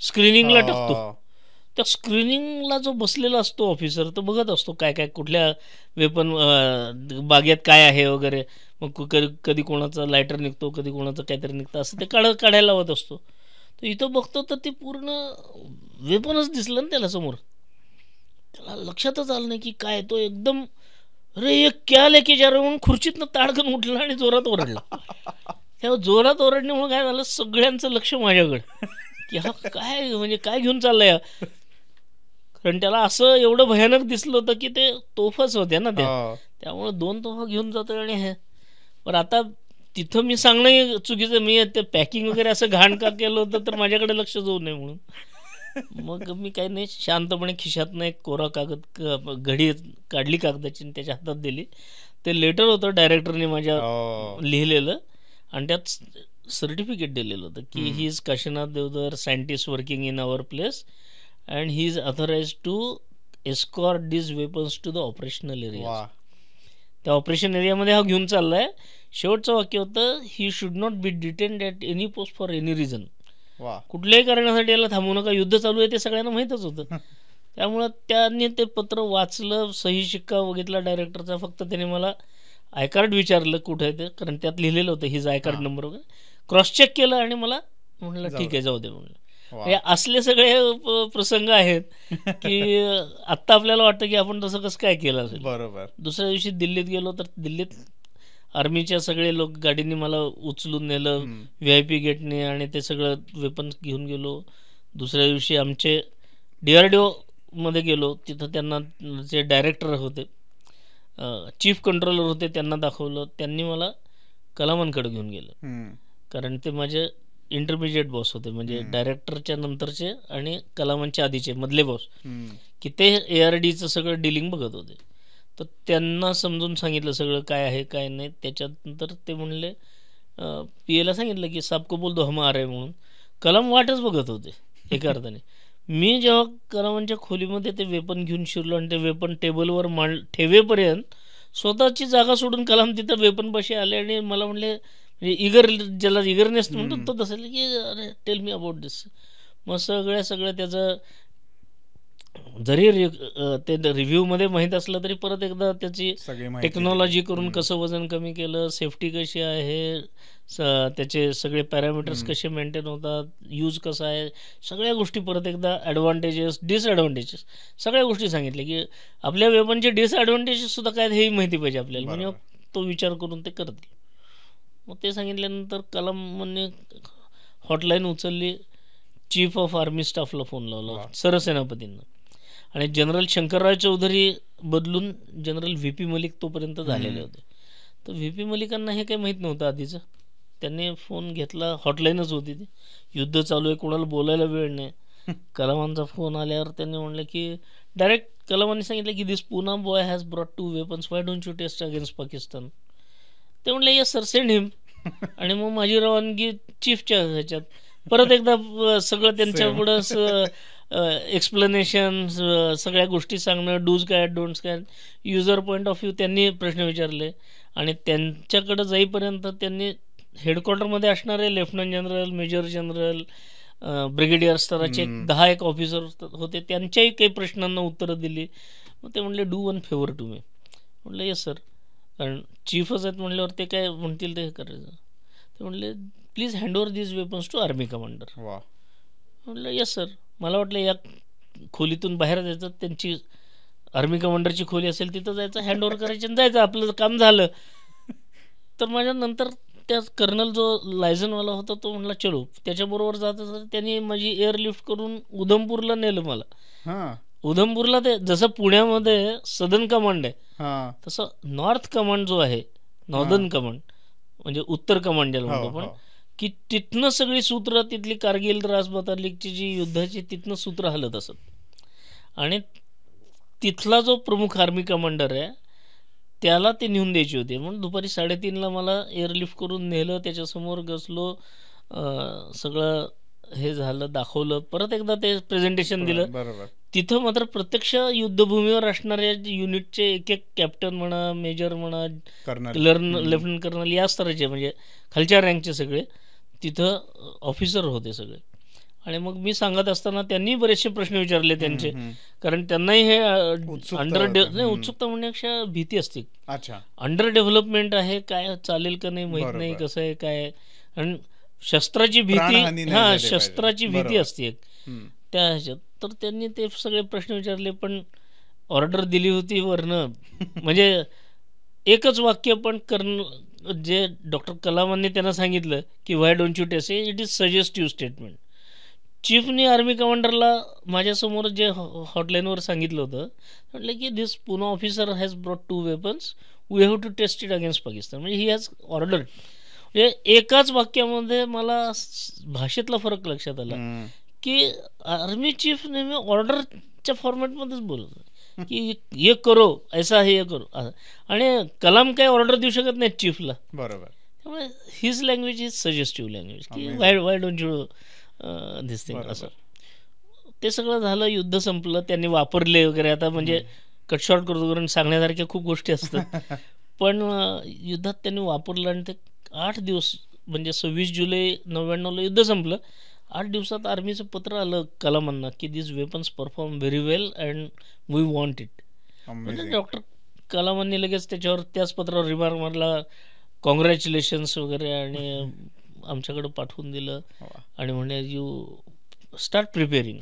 स्क्रीनिंगला टाकतो. त्या स्क्रीनिंगला जो बसलेला असतो ऑफिसर तो बघत असतो काय काय कुठल्या वेपन बागेत काय आहे वगैरे. मग कधी कोणाचा लायटर निघतो, कधी कोणाचं काहीतरी निघतं, असं ते काढायला लावत असतो. तर इथं बघतो तर ते पूर्ण वेपनच दिसलं ना त्याला समोर. त्याला लक्षातच आलं नाही की काय. तो एकदम अरे एक क्या लेके जा रहे म्हणून खुर्चीतनं ताडकन उठला आणि जोरात ओरडला. तेव्हा जोरात ओरडण्यामुळे काय झालं, सगळ्यांचं लक्ष माझ्याकडे की हा काय म्हणजे काय घेऊन चाललंय. कारण त्याला असं एवढं भयानक दिसलं होतं की ते तोफाच होत्या ना त्या, त्यामुळे 2 तोफा घेऊन जातो. आणि हे पण आता तिथं मी सांगणं चुकीचं, मी ते पॅकिंग वगैरे असं घाण का केलं होतं तर माझ्याकडे लक्ष जाऊ नये म्हणून. मग मी काही नाही, शांतपणे खिशातनं एक कोरा कागद घडी काढली कागदाची आणि त्याच्या हातात दिली. ते लेटर होतं डायरेक्टरने माझ्या लिहिलेलं आणि त्यात सर्टिफिकेट दिलेलं होतं की he is Kashinath Deodhar, scientist working in our place and he is authorise to escort this weapons to the operational area. त्या ऑपरेशन एरियामध्ये हा घेऊन चालला आहे. शेवटचं वाक्य होतं, he should not be detained at any post for any reason. कुठल्याही कारणासाठी याला थांबवू नका, युद्ध चालू आहे ते सगळ्यांना माहीतच होतं. त्यामुळं त्यांनी ते पत्र वाचलं, सही शिक्का बघितला डायरेक्टरचा. फक्त त्याने मला आय कार्ड विचारलं कुठं आहे ते, कारण त्यात लिहिलेलं होतं हिज आय कार्ड नंबर वगैरे. क्रॉस चेक केलं आणि मला म्हणलं ठीक आहे जाऊ दे म्हणलं. हे असले सगळे प्रसंग आहेत की आत्ता आपल्याला वाटतं की आपण तसं कसं काय केलं असेल. बरोबर. दुसऱ्या दिवशी दिल्लीत गेलो तर दिल्लीत आर्मीच्या सगळे लोक गाडीने मला उचलून नेलं VIP गेटने आणि ते सगळं वेपन्स घेऊन गेलो. दुसऱ्या दिवशी आमचे DRDO मध्ये गेलो, तिथं त्यांना जे डायरेक्टर होते, चीफ कंट्रोलर होते, त्यांना दाखवलं. त्यांनी मला कलामांकडे घेऊन गेलं, कारण ते माझे इंटरमिजिएट बॉस होते, म्हणजे डायरेक्टरच्या नंतरचे आणि कलामांच्या आधीचे मधले बॉस, की ते ARDचं सगळं डिलिंग बघत होते. तर त्यांना समजून सांगितलं सगळं काय आहे काय नाही. त्याच्यानंतर ते म्हणले, PA ला सांगितलं की साबको बोल दो हम आ रहे म्हणून. कलाम वाटच बघत होते एका अर्थाने. मी जेव्हा कलामांच्या खोलीमध्ये ते वेपन घेऊन शिरलो आणि ते वेपन टेबलवर ठेवेपर्यंत स्वतःची जागा सोडून कलाम तिथं वेपनपाशी आले आणि मला म्हणले, म्हणजे ज्याला इगरनेस म्हणतो तो तसं की अरे टेल मी अबाउट दिस. मग सगळं त्याचं जरी ते रिव्ह्यूमध्ये माहीत असलं तरी परत एकदा त्याची टेक्नॉलॉजी करून कसं वजन कमी केलं, सेफ्टी कशी आहे, त्याचे सगळे पॅरामीटर्स कसे मेंटेन होतात, यूज कसा आहे, सगळ्या गोष्टी परत एकदा ॲडव्हान्टेजेस डिसॲडव्हान्टेजेस सगळ्या गोष्टी सांगितल्या की आपल्या वेपनचे डिसॲडव्हान्टेजेस सुद्धा काय हेही माहिती पाहिजे आपल्याला, म्हणजे तो विचार करून ते करतील. मग ते सांगितल्यानंतर कलामांनी हॉटलाईन उचलली, चीफ ऑफ आर्मी स्टाफला फोन लावला, सरसेनापतींना, आणि जनरल शंकरराव चौधरी बदलून जनरल VP मलिक तोपर्यंत झालेले होते. तर VP मलिकांना हे काही माहीत नव्हतं आधीचं. त्यांनी फोन घेतला, हॉटलाईनच होती ती, युद्ध चालू आहे, कोणाला बोलायला वेळ नाही. कलामांचा फोन आल्यावर त्यांनी म्हणलं की डायरेक्ट कलामांनी सांगितलं की this Poona boy has brought 2 weapons, why don't you test against Pakistan. ते म्हणले येस सर, सेंड हिम. आणि मग माझी रवानगी चीफच्या ह्याच्यात परत एकदा सगळं त्यांच्या पुढं एक्सप्लेनेशन, सगळ्या गोष्टी सांगणं, डूज काय डोंट्स काय, युजर पॉईंट ऑफ व्ह्यू त्यांनी प्रश्न विचारले. आणि त्यांच्याकडं जाईपर्यंत त्यांनी हेडक्वार्टरमध्ये असणारे lieutenant general, major general, brigadier स्तराचे 10 ऑफिसर होते, त्यांच्याही काही प्रश्नांना उत्तरं दिली. मग ते म्हणले do one favour to me. म्हटलं येस सर, कारण चीफच आहेत म्हणल्यावर ते काय म्हणतील ते करायचं. ते म्हणले please hand over this weapons to army commander. म्हटलं येस सर. मला वाटलं या खोलीतून बाहेर जायचं, त्यांची आर्मी कमांडरची खोली असेल तिथं जायचं, हँड ओव्हर करायचं आणि जायचं, आपलं काम झालं. तर माझ्यानंतर त्या कर्नल जो लायझनवाला होता तो म्हणला चलो, त्याच्याबरोबर जात असं त्यांनी माझी एअरलिफ्ट करून उधमपूरला नेलं मला. उधमपूरला ते जसं पुण्यामध्ये सदर्न कमांड आहे तसं नॉर्थ कमांड जो आहे, नॉर्दर्न कमांड म्हणजे उत्तर कमांड ज्याला म्हणतो आपण, की तिथनं सगळी सूत्र, तिथली कारगिल द्रास बटालिकची जी युद्धाची तिथनं सूत्र हलत असत. आणि तिथला जो प्रमुख आर्मी कमांडर आहे त्याला ते नेऊन द्यायची होती, म्हणून दुपारी 3:30ला मला एअरलिफ्ट करून नेलं, त्याच्यासमोर बसलो, सगळं हे झालं, दाखवलं, परत एकदा ते प्रेझेंटेशन दिलं. तिथं मात्र प्रत्यक्ष युद्धभूमीवर असणाऱ्या युनिटचे एक कॅप्टन म्हणा, मेजर म्हणा, लेफ्टनंट कर्नल या स्तराचे, म्हणजे खालच्या रँकचे सगळे तिथं ऑफिसर होते सगळे. आणि मग मी सांगत असताना त्यांनी बरेचसे प्रश्न विचारले त्यांचे, कारण त्यांनाही हे उत्सुकता म्हणण्यापेक्षा भीती असते. अंडर डेव्हलपमेंट आहे, काय चालेल का नाही माहीत नाही, कसं आहे काय, आणि शस्त्राची भीती, शस्त्राची भीती असते एक त्या ह्याच्यात. तर त्यांनी ते सगळे प्रश्न विचारले, पण ऑर्डर दिली होती वरनं, म्हणजे एकच वाक्य, पण जे डॉक्टर कलामांनी त्यांना सांगितलं की why don't you test, it is suggestive statement. चीफने आर्मी कमांडरला माझ्यासमोर जे हॉटलाईनवर सांगितलं होतं, म्हटलं की this Poona officer has brought 2 weapons, we have to test it against Pakistan, म्हणजे ही हॅज ऑर्डर. म्हणजे एकाच वाक्यामध्ये मला भाषेतला फरक लक्षात आला की आर्मी चीफ नेहमी ऑर्डरच्या फॉर्मॅटमध्येच बोलत की हे करो, ऐसा हे करो, आणि कलाम काही ऑर्डर देऊ शकत नाही चीफला. बरोबर. त्यामुळे हिज लँग्वेज इज सजेस्टिव्ह लँग्वेज, की Y don't you this thing, असं. ते सगळं झालं, युद्ध संपलं, त्यांनी वापरले वगैरे. आता म्हणजे कट शॉर्ट करतो, कारण सांगण्यासारख्या खूप गोष्टी असतात. पण युद्धात त्यांनी वापरलं आणि ते 8 दिवस म्हणजे 26 जुलै 99ला युद्ध संपलं. 8 दिवसात आर्मीचं पत्र आलं कलामांना की this weapons perform very well and we want it. म्हणजे डॉक्टर कलामांनी लगेच त्याच्यावर त्याच पत्रावर रिमार्क मारला, कॉंग्रॅच्युलेशन्स वगैरे, आणि आमच्याकडं पाठवून दिलं आणि म्हणे यू स्टार्ट प्रिपेअरिंग.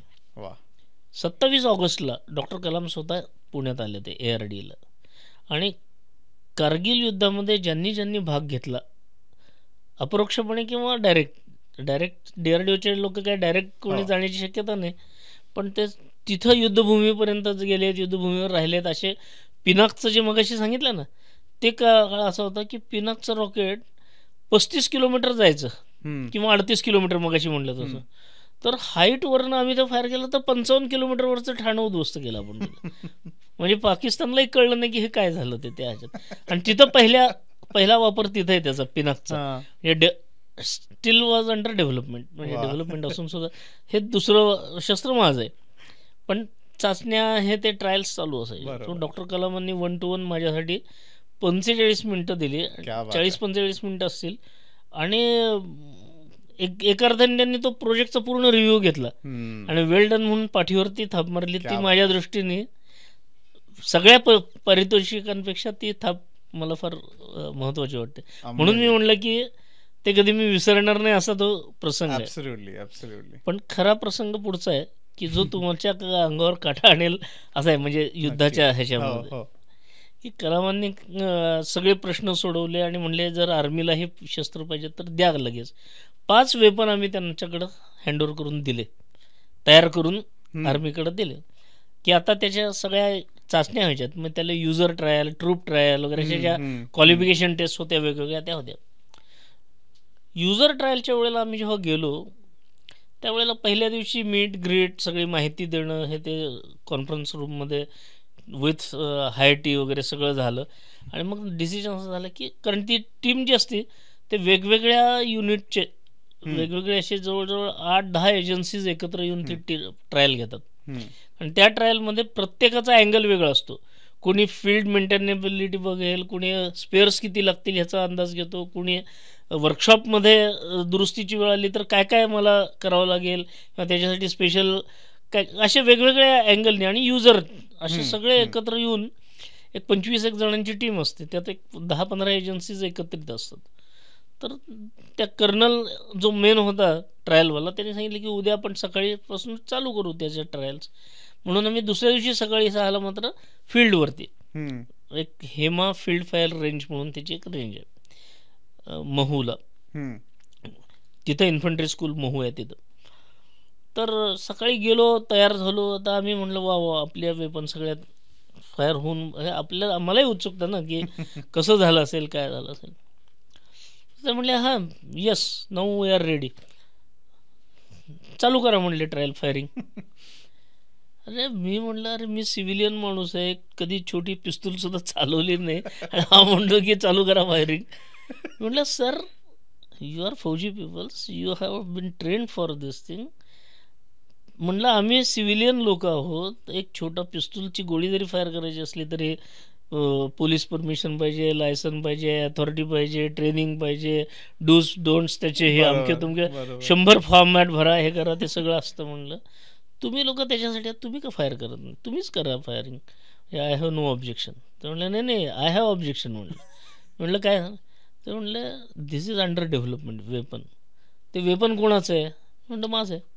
27 ऑगस्टला डॉक्टर कलाम स्वतः पुण्यात आले ते ARDला. आणि कारगिल युद्धामध्ये ज्यांनी ज्यांनी भाग घेतला अपरोक्षपणे किंवा डायरेक्ट DRDOचे लोक काय डायरेक्ट कोणी जाण्याची शक्यता नाही, पण ते तिथं युद्धभूमीपर्यंतच गेलेत, युद्धभूमीवर राहिलेत. असे पिनाकचं जे मगाशी सांगितलं ना, ते काळ असा होता की पिनाकचं रॉकेट 35 किलोमीटर जायचं किंवा 38 किलोमीटर मगाशी म्हटलं तसं. तर हाईटवरनं आम्ही तर फायर केलं तर 55 किलोमीटरवरचं ठाणं उद्ध्वस्त केलं आपण. म्हणजे पाकिस्तानलाही कळलं नाही की हे काय झालं ते त्या ह्याच्यात. आणि तिथं पहिला वापर तिथं आहे त्याचा पिनाकचा. स्टील वॉज अंडर डेव्हलपमेंट, म्हणजे डेव्हलपमेंट असून सुद्धा हे दुसरं शस्त्र माझं आहे. पण चाचण्या हे ते ट्रायल्स चालू असायचे. तो डॉक्टर कलामांनी 1 to 1 माझ्यासाठी 45 मिनटं दिली, 40-45 मिनटं असतील. आणि एका अर्थाने त्यांनी तो प्रोजेक्टचा पूर्ण रिव्ह्यू घेतला आणि वेल डन म्हणून पाठीवरती थाप मारली. ती माझ्या दृष्टीने सगळ्या पारितोषिकांपेक्षा ती थाप मला फार महत्वाची वाटते. म्हणून मी म्हणलं की ते कधी मी विसरणार नाही असा तो प्रसंग आहे. पण खरा प्रसंग पुढचा आहे की जो तुमच्या अंगावर काटा आणेल असा आहे. म्हणजे युद्धाच्या ह्याच्यामध्ये की कलामांनी सगळे प्रश्न सोडवले आणि म्हणले जर आर्मीला हे शस्त्र पाहिजे तर द्या लगेच. 5 वेपन आम्ही त्यांच्याकडं हँडओव्हर करून दिले, तयार करून आर्मीकडे दिले की आता त्याच्या सगळ्या चाचण्या व्हायच्यात. मग त्याला युजर ट्रायल, ट्रूप ट्रायल वगैरे ज्या क्वालिफिकेशन टेस्ट होत्या वेगवेगळ्या त्या होत्या. युजर ट्रायलच्या वेळेला आम्ही जेव्हा गेलो त्यावेळेला पहिल्या दिवशी मीट ग्रीट सगळी माहिती देणं हे ते कॉन्फरन्स रूममध्ये विथ हाय टी वगैरे सगळं झालं. आणि मग डिसिजन असं झालं की कारण ती टीम जी असते ते वेगवेगळ्या युनिटचे वेगवेगळे असे जवळजवळ 8-10 एजन्सीज एकत्र येऊन ती ट्रायल घेतात. आणि त्या ट्रायलमध्ये प्रत्येकाचा अँगल वेगळा असतो. कोणी फील्ड मेंटेनेबिलिटी बघेल, कोणी स्पेअर्स किती लागतील ह्याचा अंदाज घेतो, कोणी वर्कशॉपमध्ये दुरुस्तीची वेळ आली तर काय काय मला करावं लागेल किंवा त्याच्यासाठी स्पेशल काय, असे वेगवेगळ्या अँगलने. आणि युजर असे सगळे एकत्र येऊन एक 25-1 जणांची टीम असते, त्यात एक 10-15 एजन्सीज एकत्रित असतात. तर त्या कर्नल जो मेन होता ट्रायलवाला त्याने सांगितलं की उद्या आपण सकाळीपासून चालू करू त्याच्या ट्रायल्स. म्हणून आम्ही दुसऱ्या दिवशी सकाळी 6ला मात्र फील्डवरती एक हेमा फील्ड फायर रेंज म्हणून त्याची एक रेंज आहे महूला, तिथं इन्फंट्री स्कूल महू आहे तिथं. तर सकाळी गेलो, तयार झालो. आता आम्ही म्हणलं वा आपल्या वेपन सगळ्यात फायर होऊन आम्हालाही उत्सुकता ना की कसं झालं असेल, काय झालं असेल. तर म्हणले हां yes now we are ready, चालू करा म्हणले ट्रायल फायरिंग. अरे मी म्हणलं अरे मी सिव्हिलियन माणूस आहे, कधी छोटी पिस्तूल सुद्धा चालवली नाही, आणि हा म्हणतो की चालू करा फायरिंग. म्हटलं सर यू आर फौजी peoples, you have been trained for this thing. म्हणलं आम्ही सिव्हिलियन लोक आहोत, एक छोटा पिस्तूलची गोळी जरी फायर करायची असली तरी पोलीस परमिशन पाहिजे, लायसन पाहिजे, अथॉरिटी पाहिजे, ट्रेनिंग पाहिजे, डूज डोंट्स त्याचे हे अमके तुमके 100 फॉर्मॅट भरा, हे करा, ते सगळं असतं. म्हणलं तुम्ही लोक त्याच्यासाठी तुम्ही का फायर करत नाही, तुम्हीच करा firing, I have no objection. तर म्हणलं नाही आय हॅव ऑब्जेक्शन. म्हणलं काय झालं, तर म्हणलं this is under development weapon. ते वेपन कोणाचं आहे, म्हणलं माझं आहे.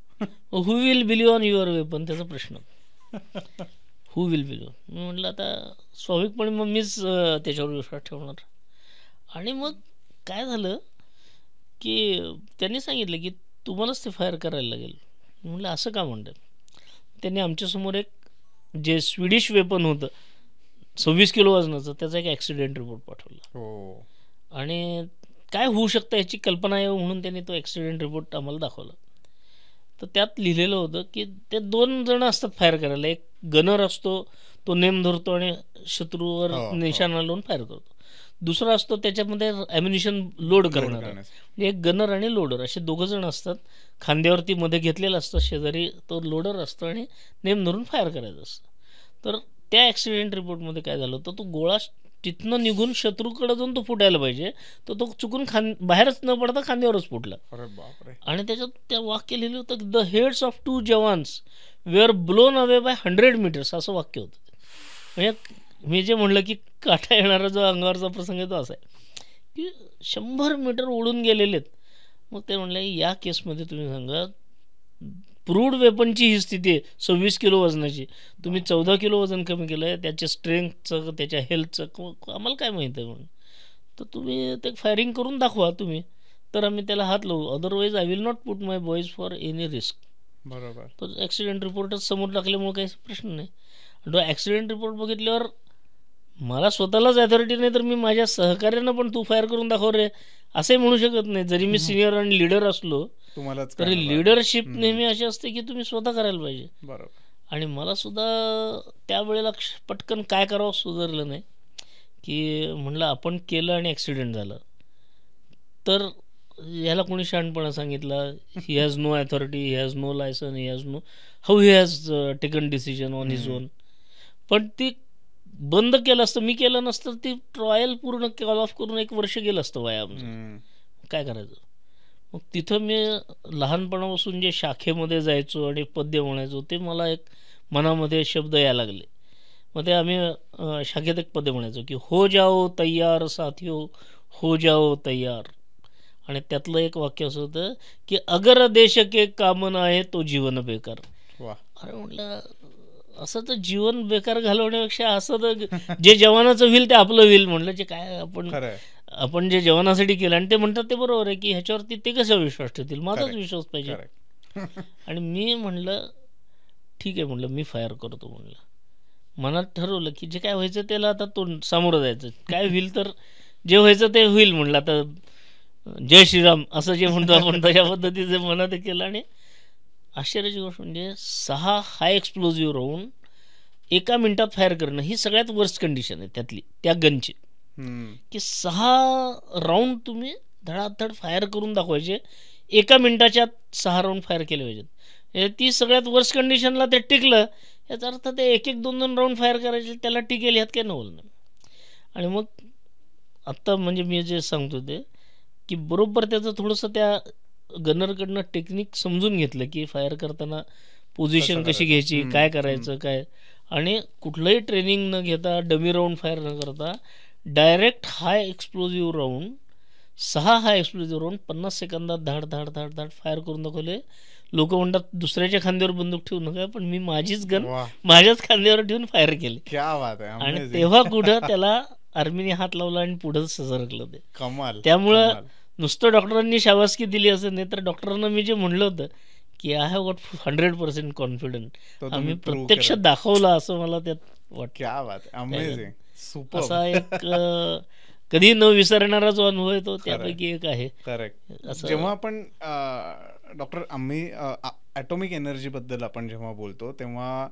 Who will believe on your weapon, त्याचा प्रश्न. हु विल बिलीव्ह. मी म्हटलं आता स्वाभाविकपणे मग मीच त्याच्यावर विश्वास ठेवणार. आणि मग काय झालं की त्यांनी सांगितलं की तुम्हालाच ते फायर करायला लागेल. म्हटलं असं का म्हणतात. त्यांनी आमच्यासमोर एक जे स्वीडिश वेपन होतं 26 किलो वजनाचं त्याचा एक ॲक्सिडेंट रिपोर्ट पाठवला. आणि काय होऊ शकतं याची कल्पना यावं म्हणून त्यांनी तो ॲक्सिडेंट रिपोर्ट आम्हाला दाखवला. तर त्यात लिहिलेलं होतं की ते 2 जण असतात फायर करायला, एक गनर असतो तो नेम धरतो आणि शत्रूवर निशाणा लावून फायर करतो, दुसरा असतो त्याच्यामध्ये ॲम्युनिशन लोड करणार. म्हणजे एक गनर आणि लोडर असे 2 जण असतात, खांद्यावरती मध्ये घेतलेलं असतं, शेजारी तो लोडर असतो आणि नेम धरून फायर करायचं असतं. तर त्या ॲक्सिडेंट रिपोर्टमध्ये काय झालं होतं, तो गोळा तिथनं निघून शत्रूकडे जाऊन तो फुटायला पाहिजे, तर तो चुकून बाहेरच न पडता खांद्यावरच फुटला. अरे बापरे. आणि त्याच्यात त्या वाक्य लिहिलं होतं, the heads of 2 jawans were blown away by 100 meters, असं वाक्य होतं. म्हणजे मी जे म्हणलं की काटा येणारा जो अंगावरचा प्रसंग आहे तो असा आहे की 100 मीटर उडून गेलेले आहेत. मग ते म्हणले या केसमध्ये तुम्ही सांगा, प्रूव्ड वेपनची ही स्थिती आहे, 26 किलो वजनाची, तुम्ही 14 किलो वजन कमी केलं आहे, त्याच्या स्ट्रेंथचं त्याच्या हेल्थचं आम्हाला काय माहीत आहे म्हणून, तर तुम्ही ते फायरिंग करून दाखवा तुम्ही, तर आम्ही त्याला हात लावू, otherwise I will not put my boys for any risk. बरोबर. तो ॲक्सिडेंट रिपोर्टच समोर टाकल्यामुळे काही प्रश्न नाही. तो ॲक्सिडेंट रिपोर्ट बघितल्यावर मला स्वतःलाच अथॉरिटी नाही, तर मी माझ्या सहकार्यांना पण तू फायर करून दाखव रे असंही म्हणू शकत नाही. जरी मी सिनियर आणि लीडर असलो तुम्हालाच तरी लिडरशिप नेहमी अशी असते की तुम्ही स्वतः करायला पाहिजे. बरोबर. आणि मला सुद्धा त्यावेळेला पटकन काय करावं सुधारलं नाही, की म्हणलं आपण केलं आणि ॲक्सिडेंट झालं तर ह्याला कोणी शहाणपणा सांगितला, he has no authority, he has no licence, he has no how he has taken decision on his own. पण ती बंद केलं असतं, मी केलं नसतं, ती ट्रायल पूर्ण कॉल ऑफ करून 1 वर्ष गेलं असतं वया आमचं. काय करायचं. मग तिथं मी लहानपणापासून जे शाखेमध्ये जायचो आणि पद्य म्हणायचो ते मला एक मनामध्ये शब्द यायला लागले. मग ते आम्ही शाखेत एक पद्य म्हणायचो की हो जाओ तय्यार साथियो, हो जाओ तय्यार. आणि त्यातलं एक वाक्य असं होतं की अगर देश के कामन आहे तो जीवन बेकार. अरे म्हटलं असं तर जीवन बेकार घालवण्यापेक्षा असं तर जे जवानाचं होईल ते आपलं होईल. म्हटलं जे काय आपण जे जवानासाठी केलं, आणि ते म्हणतात ते बरोबर आहे की ह्याच्यावरती ते कसा विश्वास ठेवतील, माझाच विश्वास पाहिजे. आणि मी म्हणलं ठीक आहे, म्हणलं मी फायर करतो. म्हणलं मनात ठरवलं की जे काय व्हायचं त्याला आता तोंड सामोरं जायचं, काय होईल तर जे व्हायचं ते होईल. म्हणलं आता जय श्रीराम असं जे म्हणतो आपण तशा पद्धतीचं मनात केलं. आणि आश्चर्याची गोष्ट म्हणजे 6 हाय एक्सप्लोजिव्ह राऊंड 1 मिनिटात फायर करणं ही सगळ्यात वर्स्ट कंडिशन आहे त्यातली, त्या गनची, की 6 राऊंड तुम्ही धडाधड फायर करून दाखवायचे, 1 मिनिटाच्या 6 राऊंड फायर केले पाहिजेत. ती सगळ्यात वर्स्ट कंडिशनला ते टिकलं, याचा अर्थ ते 1-1, 2-2 राऊंड फायर करायचे, त्याला टिकेल ह्यात काही नवल नाही. आणि मग आत्ता म्हणजे मी जे सांगतो ते की बरोबर त्याचं थोडंसं त्या गनरकडनं टेक्निक समजून घेतलं की फायर करताना पोझिशन कशी घ्यायची, काय करायचं काय. आणि कुठलंही ट्रेनिंग न घेता, डमी राऊंड फायर न करता डायरेक्ट हाय एक्सप्लोजिव्ह राऊंड 6 हाय एक्सप्लोजिव्ह राऊंड 50 सेकंदात धाड धाड धाड धाड फायर करून दाखवले. लोक म्हणतात दुसऱ्याच्या खांद्यावर बंदूक ठेवू नका, पण मी माझीच गन माझ्याच खांद्यावर ठेवून फायर केली. आणि तेव्हा कुठं त्याला आर्मीने हात लावला आणि पुढं सरकलं ते. कमाल. त्यामुळं नुसतं डॉक्टरांनी शाबासकी दिली असं नाही, तर डॉक्टरांना मी जे म्हणलं होतं की आय हॅव गॉट 100% कॉन्फिडंट, आम्ही प्रत्यक्षात दाखवला असं मला त्यात वाटतं. असा एक कधी न विसरणारा जो अनुभव आहे तो त्यापैकी एक आहे. करेक्ट. जेव्हा आपण डॉक्टर आम्ही ॲटॉमिक एनर्जी बद्दल आपण जेव्हा बोलतो तेव्हा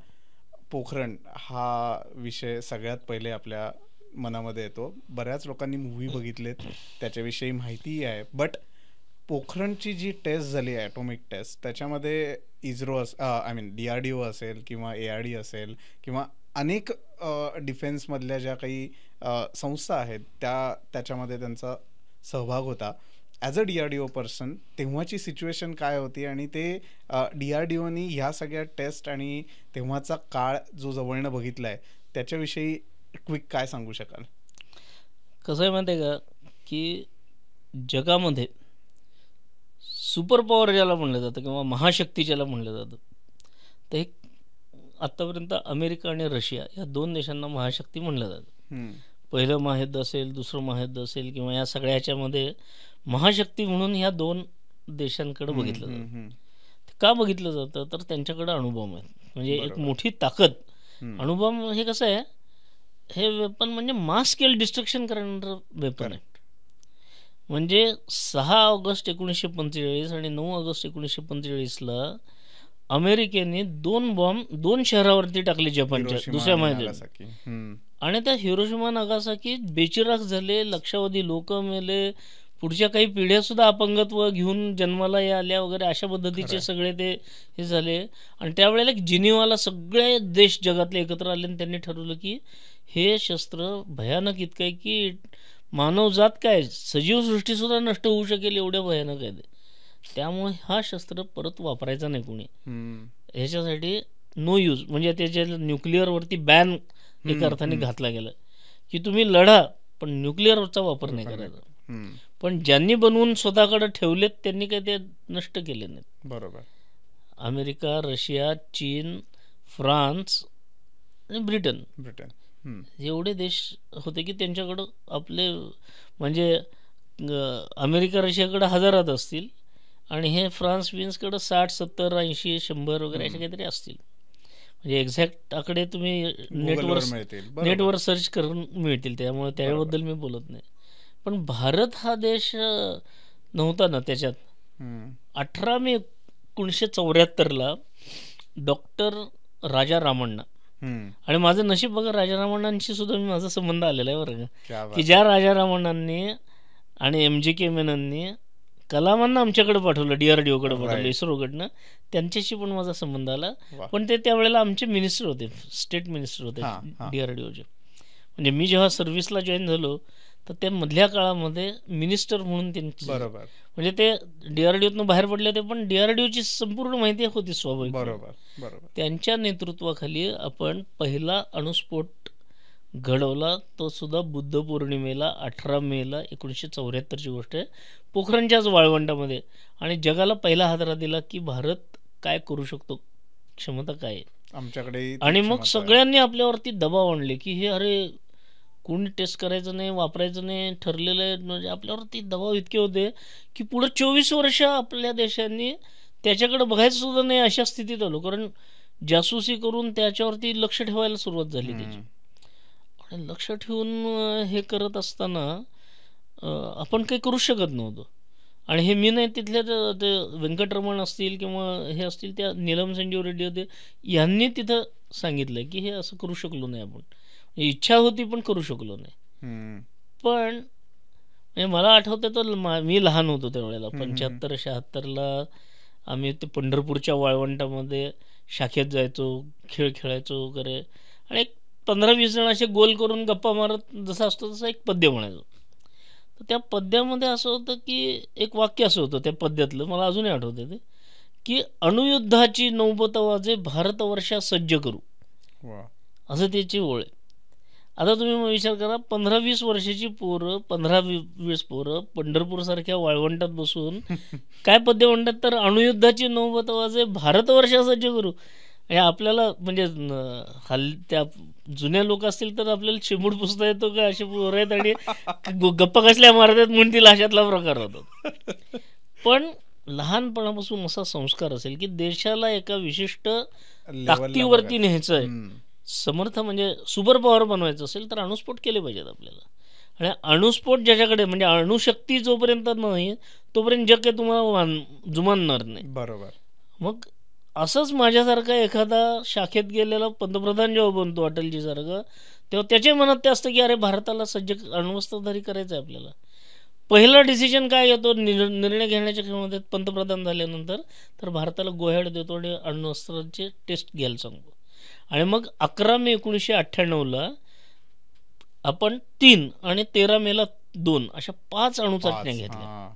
पोखरण हा विषय सगळ्यात पहिले आपल्या मनामध्ये येतो. बऱ्याच लोकांनी मूव्ही बघितलेत, त्याच्याविषयी माहितीही आहे. बट पोखरणची जी टेस्ट झाली आहे ॲटॉमिक टेस्ट, त्याच्यामध्ये इस्रो DRDO असेल किंवा ARD असेल किंवा अनेक डिफेन्समधल्या ज्या काही संस्था आहेत त्याच्यामध्ये त्यांचा सहभाग होता. ॲज अ DRDO पर्सन तेव्हाची सिच्युएशन काय होती आणि ते DRDOनी ह्या सगळ्या टेस्ट आणि तेव्हाचा काळ जो जवळनं बघितला आहे त्याच्याविषयी क्विक काय सांगू शकाल? कसं आहे माहिती आहे का की जगामध्ये सुपर पॉवर ज्याला म्हणलं जातं किंवा महाशक्ती ज्याला म्हणलं जातं, तर एक आत्तापर्यंत अमेरिका आणि रशिया या 2 देशांना महाशक्ती म्हणलं जातं. पहिलं महायुद्ध असेल, दुसरं महायुद्ध असेल किंवा या सगळ्या ह्याच्यामध्ये महाशक्ती म्हणून ह्या 2 देशांकडे बघितलं जातं. का बघितलं जातं तर त्यांच्याकडे अणुबॉम्ब आहेत, म्हणजे एक मोठी ताकद. अणुबॉम्ब हे कसं आहे, हे वेपन म्हणजे मास स्केल डिस्ट्रक्शन करणारं वेपन आहे. म्हणजे 6 ऑगस्ट 1945 आणि 9 ऑगस्ट 1945ला अमेरिकेने 2 बॉम्ब 2 शहरावरती टाकले जपानच्या दुसऱ्या महायुद्धात. आणि त्या हिरोशिमा नागासाकी बेचिराख झाले, लक्षावधी लोक मेले, पुढच्या काही पिढ्या सुद्धा अपंगत्व घेऊन जन्माला आल्या वगैरे अशा पद्धतीचे सगळे ते हे झाले. आणि त्यावेळेला जिनिवाला सगळे देश जगातले एकत्र आले आणि त्यांनी ठरवलं की हे शस्त्र भयानक इतकं आहे की मानवजात काय सजीव सृष्टीसुद्धा नष्ट होऊ शकेल एवढ्या भयानक आहे ते. त्यामुळे हा शस्त्र परत वापरायचा नाही कोणी. ह्याच्यासाठी नो यूज म्हणजे त्याच्या न्यूक्लिअरवरती बॅन एका अर्थाने घातला गेला की तुम्ही लढा पण न्यूक्लिअरचा वापर नाही करायचा. पण ज्यांनी बनवून स्वतःकडे ठेवलेत त्यांनी काही ते नष्ट केले नाहीत. बरोबर. अमेरिका, रशिया, चीन, फ्रान्स आणि ब्रिटन एवढे देश होते की त्यांच्याकडं आपले म्हणजे अमेरिका रशियाकडं हजारात असतील आणि हे फ्रान्स बिन्सकडं 60, 70, 80, 100 वगैरे असे काहीतरी असतील. म्हणजे एक्झॅक्ट आकडे तुम्ही नेटवर सर्च करून मिळतील, त्यामुळे त्याबद्दल मी बोलत नाही. पण भारत हा देश नव्हता ना त्याच्यात. 18 मे 1974 डॉक्टर राजा रामण्णा आणि माझं नशीब बघा राजा रामण्णांशी सुद्धा माझा संबंध आलेला आहे बरं का, की ज्या राजा रामण्णांनी आणि MGK मेनननी कलामांना आमच्याकडे पाठवलं, DRDOकडे पाठवलं, इस्रोकडनं, त्यांच्याशी पण माझा संबंध आला. पण ते त्यावेळेला आमचे मिनिस्टर होते, स्टेट मिनिस्टर होते DRDOचे. म्हणजे मी जेव्हा सर्व्हिसला जॉईन झालो तर त्या मधल्या काळामध्ये मिनिस्टर म्हणून त्यांची म्हणजे ते DRDOतनं बाहेर पडले होते पण DRDOची संपूर्ण माहिती होती स्वाभाविक. त्यांच्या नेतृत्वाखाली आपण पहिला अणुस्फोट घडवला, तो सुद्धा बुद्ध पौर्णिमेला 18 मेला 1974ची गोष्ट आहे, पोखरणच्याच वाळवंटामध्ये. आणि जगाला पहिला हादरा दिला की भारत काय करू शकतो, क्षमता काय आमच्याकडे. आणि मग सगळ्यांनी आपल्यावरती दबाव आणले की हे अरे कोणी टेस्ट करायचं नाही, वापरायचं नाही, ठरलेलं आहे. म्हणजे आपल्यावरती दबाव इतके होते की पुढे 24 वर्ष आपल्या देशांनी त्याच्याकडे बघायचं सुद्धा नाही अशा स्थितीत आलो. कारण जासूसी करून त्याच्यावरती लक्ष ठेवायला सुरुवात झाली त्याची. आणि लक्ष ठेवून हे करत असताना आपण काही करू शकत नव्हतो. आणि हे मी नाही, तिथल्या ते व्यंकटरमण असतील किंवा हे असतील, त्या नीलम संजीव रेड्डी होते, यांनी तिथं सांगितलं की हे असं करू शकलो नाही आपण. इच्छा होती पण करू शकलो नाही. पण मला आठवतं तर मी लहान होतो त्यावेळेला 75-76 आम्ही ते पंढरपूरच्या वाळवंटामध्ये शाखेत जायचो, खेळ खेळायचो वगैरे. आणि एक 15-20 जण असे गोल करून गप्पा मारत जसं असतो तसं एक पद्य म्हणायचो. तर त्या पद्यामध्ये असं होतं की एक वाक्य असं होतं त्या पद्यातलं, मला अजूनही आठवतं ते, की अणुयुद्धाची नौबत वाजे भारतवर्षा सज्ज करू, असं त्याची ओळ आहे. आता तुम्ही मग विचार करा, 15-20 वर्षाची पोरं, 15-20 पोरं पंढरपूरसारख्या वाळवंटात बसून काय पद्य म्हणतात, तर अणुयुद्धाची नौबत वाजे भारतवर्षा सज्ज करू. हे आपल्याला म्हणजे त्या जुन्या लोक असतील तर आपल्याला चिमूड पुसता येतो का असे पोरं आहेत आणि गप्पा कसल्या मारतात म्हणतील, अशातला प्रकार होतो. पण लहानपणापासून असा संस्कार असेल की देशाला एका विशिष्ट ताकदीवरती न्यायचं आहे, समर्थ म्हणजे सुपर पॉवर बनवायचं असेल तर अणुस्फोट केले पाहिजेत आपल्याला. आणि अणुस्फोट ज्याच्याकडे म्हणजे अणुशक्ती जोपर्यंत नाही तोपर्यंत जग काही तुम्हाला जुमानणार नाही. बरोबर. मग असंच माझ्यासारखा एखादा शाखेत गेलेला पंतप्रधान जेव्हा बनतो अटलजी सारखं, तेव्हा त्याच्या मनात ते असतं की अरे भारताला सज्ज अण्वस्त्रधारी करायचं आहे आपल्याला. पहिला डिसिजन काय येतो निर्णय घेण्याच्या क्षमतेत पंतप्रधान झाल्यानंतर, तर भारताला गोहेड देतो आणि अण्वस्त्रांचे टेस्ट घ्यायला सांगतो. आणि मग 11 मे 1998 आपण 3 आणि 13 मेला 2 अशा 5 अणुचाचण्या घेतल्या.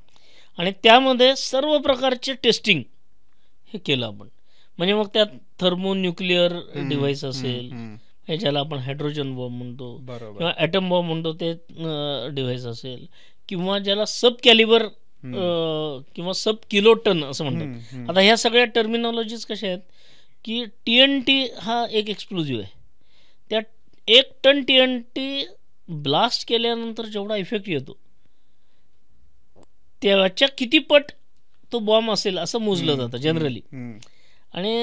आणि त्यामध्ये सर्व प्रकारचे टेस्टिंग हे केलं आपण. म्हणजे मग त्यात थर्मोन्यूक्लिअर डिव्हाइस असेल, ज्याला आपण हायड्रोजन बॉम्ब म्हणतो किंवा ॲटम बॉम्ब म्हणतो, ते डिव्हाइस असेल, किंवा ज्याला सब कॅलिबर किंवा सब किलोटन असं म्हणतात. आता ह्या सगळ्या टर्मिनॉलॉजीज कशा आहेत की TNT हा एक एक्सप्लोजिव्ह आहे. त्या 1 टन TNT ब्लास्ट केल्यानंतर जेवढा इफेक्ट येतो त्याच्या किती पट तो बॉम्ब असेल असं मोजलं जातं जनरली. आणि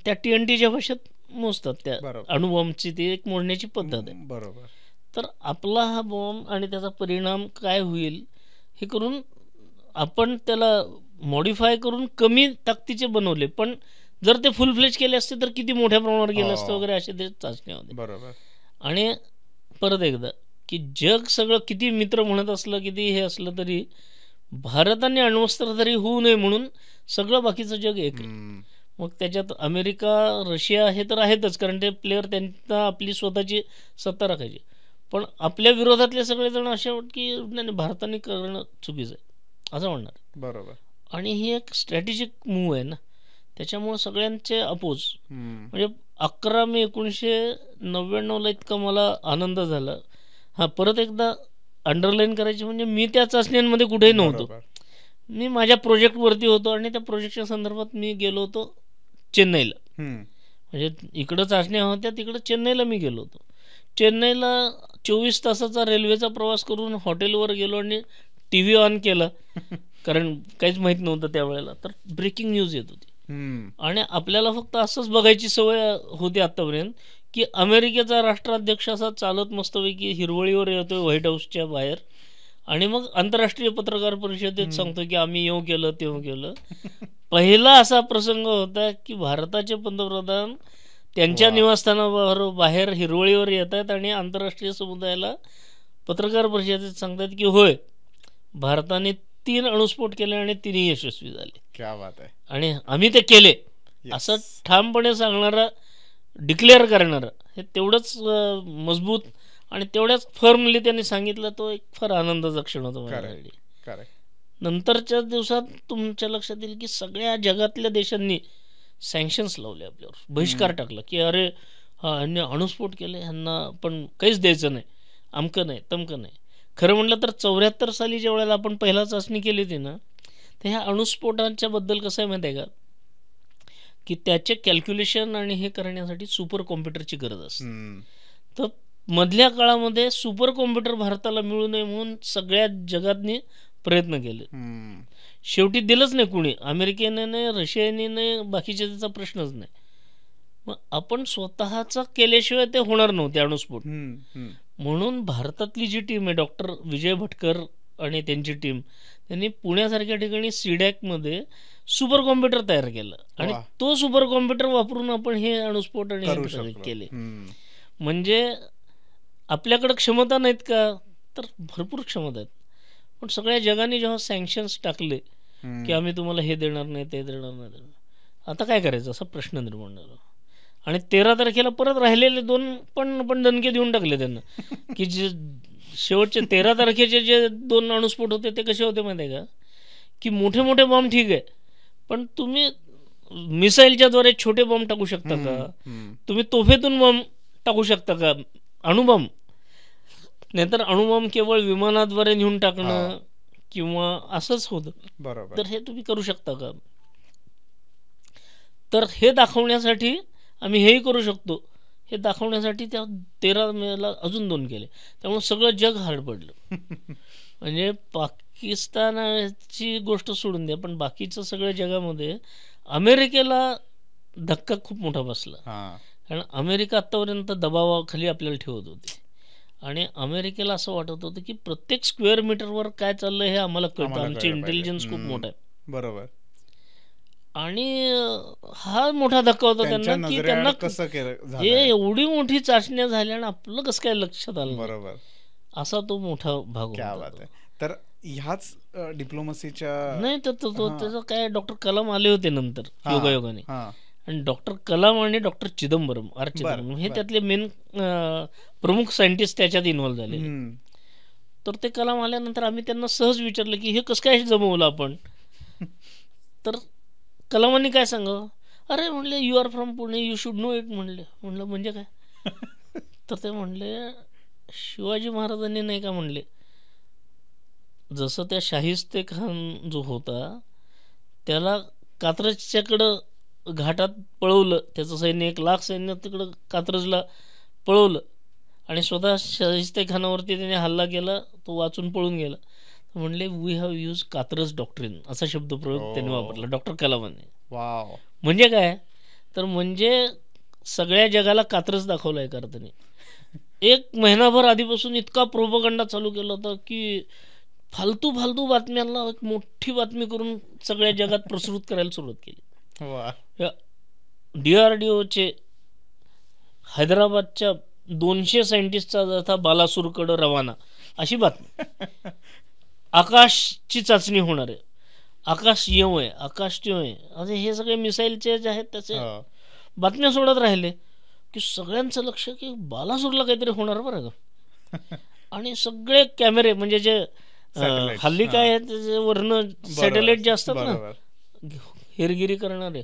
त्या TNTच्या भाषेत मोजतात, त्या अणुबॉम्बची ती एक मोजण्याची पद्धत आहे. बरोबर. तर आपला हा बॉम्ब आणि त्याचा परिणाम काय होईल हे करून आपण त्याला मॉडिफाय करून कमी ताकदीचे बनवले. पण जर ते फुल फ्लेज केले असते तर किती मोठ्या प्रमाणावर गेलं असतं वगैरे, असे ते चाचण्या होते. बरोबर. आणि परत एकदा की जग सगळं किती मित्र म्हणत असलं, किती हे असलं तरी भारताने अण्वस्त्रधारी होऊ नये म्हणून सगळं बाकीचं जग एक आहे. मग त्याच्यात अमेरिका, रशिया हे तर आहेतच, कारण ते प्लेयर त्यांना आपली स्वतःची सत्ता राखायची. पण आपल्या विरोधातले सगळेजण असे वाटत की नाही, भारताने करणं चुकीचं आहे असं म्हणणार. बरोबर. आणि ही एक स्ट्रॅटेजिक मूव्ह आहे ना, त्याच्यामुळं सगळ्यांचे अपोज. म्हणजे 11 मे 1999 इतका मला आनंद झाला. परत एकदा अंडरलाईन करायची म्हणजे मी त्या चाचण्यांमध्ये कुठेही नव्हतो. मी माझ्या प्रोजेक्टवरती होतो आणि त्या प्रोजेक्टच्या संदर्भात मी गेलो होतो चेन्नईला. म्हणजे इकडं चाचण्या होत्या, तिकडं चेन्नईला मी गेलो होतो. चेन्नईला 24 तासाचा रेल्वेचा प्रवास करून हॉटेलवर गेलो आणि टी व्ही ऑन केला, कारण काहीच माहीत नव्हतं त्यावेळेला. तर ब्रेकिंग न्यूज येत होती आणि आपल्याला फक्त असंच बघायची सवय होती आत्तापर्यंत की अमेरिकेचा राष्ट्राध्यक्ष असा चालत मस्तपैकी हिरवळीवर येतोय व्हाईट हाऊसच्या बाहेर आणि मग आंतरराष्ट्रीय पत्रकार परिषदेत सांगतो की आम्ही येऊ केलं तेव्हा केलं. पहिला असा प्रसंग होता की भारताचे पंतप्रधान त्यांच्या निवासस्थानावर बाहेर हिरवळीवर येत आहेत आणि आंतरराष्ट्रीय समुदायाला पत्रकार परिषदेत सांगतात की होय, भारताने 3 अणुस्फोट केले आणि 3ही यशस्वी झाले. क्या बात आहे. आणि आम्ही ते केले असं ठामपणे सांगणारा, डिक्लेअर करणारा, हे तेवढंच मजबूत आणि तेवढ्याच फर्मली त्यांनी सांगितलं. तो एक फार आनंदाचा क्षण होता माझ्यासाठी. नंतरच्या दिवसात तुमच्या लक्षात येईल की सगळ्या जगातल्या देशांनी सँक्शन्स लावले आपल्यावर, बहिष्कार टाकला की अरे ह्यांनी अणुस्फोट केले, ह्यांना पण काहीच द्यायचं नाही, अमकं नाही तमकं नाही. खरं म्हटलं तर 74 साली ज्या वेळेला आपण पहिला चाचणी केली होती ना, तर ह्या अणुस्फोटांच्या बद्दल कसं आहे माहिती आहे का, की त्याचे कॅल्क्युलेशन आणि हे करण्यासाठी सुपर कॉम्प्युटरची गरज असते. तर मधल्या काळामध्ये सुपर कॉम्प्युटर भारताला मिळू नये म्हणून सगळ्या जगातनी प्रयत्न केले. शेवटी दिलंच नाही कुणी, अमेरिकेने नाही, रशियाने नाही, बाकीच्या त्याचा प्रश्नच नाही. मग आपण स्वतःचा केल्याशिवाय ते होणार नव्हते अणुस्फोट. म्हणून भारतातली जी टीम आहे, डॉक्टर विजय भटकर आणि त्यांची टीम, त्यांनी पुण्यासारख्या ठिकाणी सीडॅकमध्ये सुपर कॉम्प्युटर तयार केलं आणि तो सुपर कॉम्प्युटर वापरून आपण हे अणुस्फोट आणि केले. म्हणजे आपल्याकडे क्षमता नाहीत का, तर भरपूर क्षमता आहेत. पण सगळ्या जगाने जेव्हा सँक्शन्स टाकले की आम्ही तुम्हाला हे देणार नाही, ते देणार नाही, आता काय करायचं असा प्रश्न निर्माण झाला. आणि 13 तारखेला परत राहिलेले 2 पण दणके देऊन टाकले त्यांना की जे शेवटचे 13 तारखेचे जे 2 अणुस्फोट होते ते कसे होते माहिती आहे का, की मोठे मोठे बॉम्ब ठीक आहे, पण तुम्ही मिसाईलच्या द्वारे छोटे बॉम्ब टाकू शकता का, तुम्ही तोफेतून बॉम्ब टाकू शकता का, अणुबॉम्ब. नाहीतर अणुबॉम्ब केवळ विमानाद्वारे नेऊन टाकणं किंवा असंच होतं. बरोबर. तर हे तुम्ही करू शकता का. तर हे दाखवण्यासाठी आम्ही हेही करू शकतो, हे दाखवण्यासाठी त्या 13 मेला अजून 2 केले. त्यामुळे सगळं जग हार्ड पडलं. म्हणजे पाकिस्तानाची गोष्ट सोडून द्या, पण बाकीचं सगळ्या जगामध्ये अमेरिकेला धक्का खूप मोठा बसला. कारण अमेरिका आत्तापर्यंत दबावाखाली आपल्याला ठेवत होती आणि अमेरिकेला असं वाटत होतं की प्रत्येक स्क्वेअर मीटरवर काय चाललं हे आम्हाला कळतं, आमची इंटेलिजन्स खूप मोठा आहे. बरोबर. आणि हा मोठा धक्का होता त्यांना की त्यांना कसं केलं, हे एवढी मोठी चाचण्या झाल्या आणि आपलं कसं काय लक्षात आलं. बरोबर. असा तो मोठा भाग होता. तर ह्याच डिप्लोमसीच्या नाही तर त्याचं काय, डॉक्टर कलाम आले होते नंतर योगायोगाने, आणि डॉक्टर कलाम आणि डॉक्टर चिदंबरम, आर चिदंबरम हे त्यातले मेन प्रमुख सायंटिस्ट त्याच्यात इन्व्हॉल्व झाले. तर ते कलाम आल्यानंतर आम्ही त्यांना सहज विचारलं की हे कसं काय जमवलं आपण. तर कलामांनी काय सांगावं, अरे म्हणले you are from Pune, you should know it. म्हणलं म्हणजे काय. तर ते म्हणले शिवाजी महाराजांनी नाही का म्हणले, जसं त्या शाहिस्ते खान जो होता त्याला कात्रजच्याकडं घाटात पळवलं, त्याचं सैन्य 1,00,000 सैन्य तिकडं कात्रजला पळवलं आणि स्वतः शाहिस्ते खानावरती त्याने हल्ला केला, तो वाचून पळून गेला. म्हणले we have use Katraj doctrine असा शब्दप्रयोग त्यांनी वापरला डॉक्टर कलामांनी. म्हणजे काय, तर म्हणजे सगळ्या जगाला कात्रज दाखवलं आहे अर्थाने. 1 महिनाभर आधीपासून इतका प्रोपगंडा चालू केला होता की फालतू बातम्यांना एक मोठी बातमी करून सगळ्या जगात प्रसृत करायला सुरुवात केली. DRDOचे हैदराबादच्या 200 सायंटिस्टचा जथा बालासूरकडं रवाना अशी बातमी. आकाशची चाचणी होणार आहे, आकाश येऊ आहे, आकाश ट्यो आहे, असे हे सगळे मिसाईलचे जे आहेत त्याचे हो. बातम्या सोडत राहिले की सगळ्यांचं लक्ष की बालासूरला काहीतरी होणार बरं का. आणि सगळे कॅमेरे म्हणजे जे Satellites, हल्ली हा. काय आहे त्याचे वरनं सॅटेलाइट जे असतात ना बरोबर. हेरगिरी करणारे,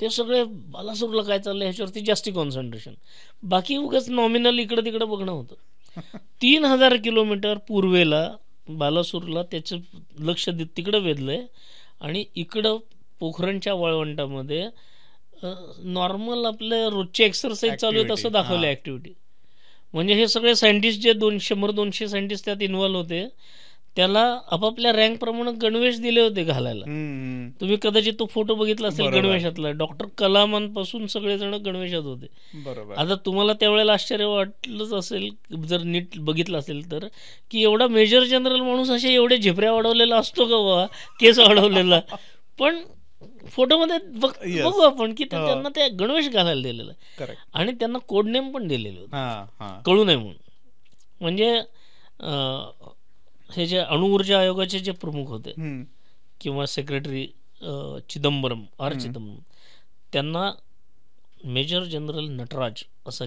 ते सगळे बालासूरला काय चाललंय ह्याच्यावरती जास्ती कॉन्सन्ट्रेशन. बाकी उगाच नॉमिनल इकडं तिकडं बघणं होतं. 3000 किलोमीटर पूर्वेला बालासूरला त्याचं लक्ष तिकडं वेधलंय. आणि इकडं पोखरणच्या वाळवंटामध्ये नॉर्मल आपल्या रोजची एक्सरसाइज चालू आहे तसं Activity, दाखवलं हा. ॲक्टिव्हिटी. म्हणजे हे सगळे सायंटिस्ट जे 100-200 सायंटिस्ट त्यात इन्व्हॉल्व होते, त्याला आपापल्या रँक प्रमाणे गणवेश दिले होते घालायला. हम्म. तुम्ही कदाचित तो फोटो बघितला असेल बरोबर. गणवेशातला. डॉक्टर कलामांपासून सगळेजण गणवेशात होते. बरोबर. आता तुम्हाला त्यावेळेला आश्चर्य वाटलंच असेल जर नीट बघितलं असेल तर, की एवढा मेजर जनरल माणूस असे एवढे झेपऱ्या वाढवलेला असतो का बाबा, केस वाढवलेला. पण फोटोमध्ये Yes. बघू आपण की हो. त्यांना ते गणवेश घालायला दिलेला आहे. करेक्ट. आणि त्यांना कोड नेम पण दिलेले होते हा हा. कळू नये म्हणून. म्हणजे हे जे अणुऊर्जा आयोगाचे जे प्रमुख होते हम्म. किंवा सेक्रेटरी चिदंबरम चिदंबरम, त्यांना मेजर जनरल नटराज असा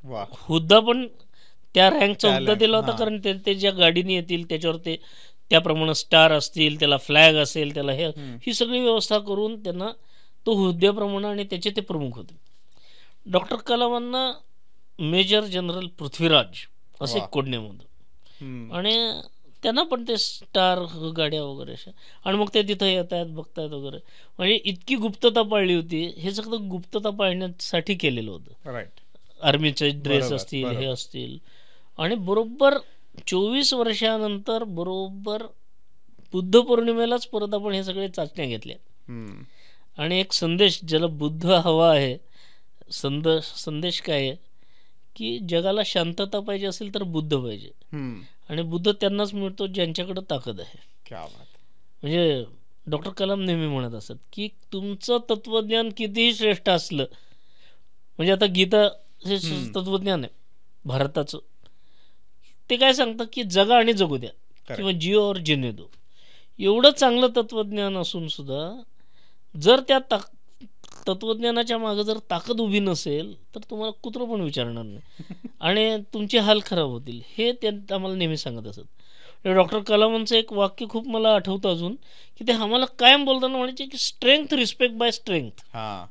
वा. हुद्दा पण त्या रँकचा त्या हुद्दा rank, दिला होता. हा. कारण ते ज्या गाडीने येतील त्याच्यावर ते त्याप्रमाणे स्टार असतील, त्याला फ्लॅग असेल, त्याला हे ही सगळी व्यवस्था करून त्यांना तो हुद्द्याप्रमाणे, आणि त्याचे ते प्रमुख होते. डॉक्टर कलामांना मेजर जनरल पृथ्वीराज असे वा. कोडनेम होतं. हम्म. आणि त्यांना पण ते स्टार गाड्या वगैरे अशा, आणि मग ते तिथं येत आहेत बघतायत वगैरे. म्हणजे इतकी गुप्तता पाळली होती. हे सगळं गुप्तता पाळण्यासाठी केलेलं होतं. राईट. आर्मीचे ड्रेस बरोबर, असतील, बरोबर. हे असतील. आणि बरोबर 24 वर्षानंतर बरोबर बुद्ध पौर्णिमेलाच परत आपण हे सगळे चाचण्या घेतल्या. हम्म. आणि एक संदेश, ज्याला बुद्ध हवा आहे, संदेश काय आहे की जगाला शांतता पाहिजे असेल तर बुद्ध पाहिजे. हम्म. आणि बुद्ध त्यांनाच मिळतो ज्यांच्याकडे ताकद आहे. क्या बात. म्हणजे डॉक्टर कलाम नेहमी म्हणत असत की तुमचं तत्वज्ञान कितीही श्रेष्ठ असलं, म्हणजे आता गीता हे तत्वज्ञान आहे भारताचं, ते काय सांगतं की जगा आणि जगू द्या, किंवा जिओ और जिने दो. एवढं चांगलं तत्वज्ञान असून सुद्धा जर त्या तत्वज्ञानाच्या मागे जर ताकद उभी नसेल तर तुम्हाला कुत्रं पण विचारणार नाही आणि तुमचे हाल खराब होतील. हे ते आम्हाला नेहमी सांगत असत. डॉक्टर कलामांचं एक वाक्य खूप मला आठवतं अजून, की ते आम्हाला कायम बोलताना म्हणायचे की स्ट्रेंथ रिस्पेक्ट बाय स्ट्रेंथ. हा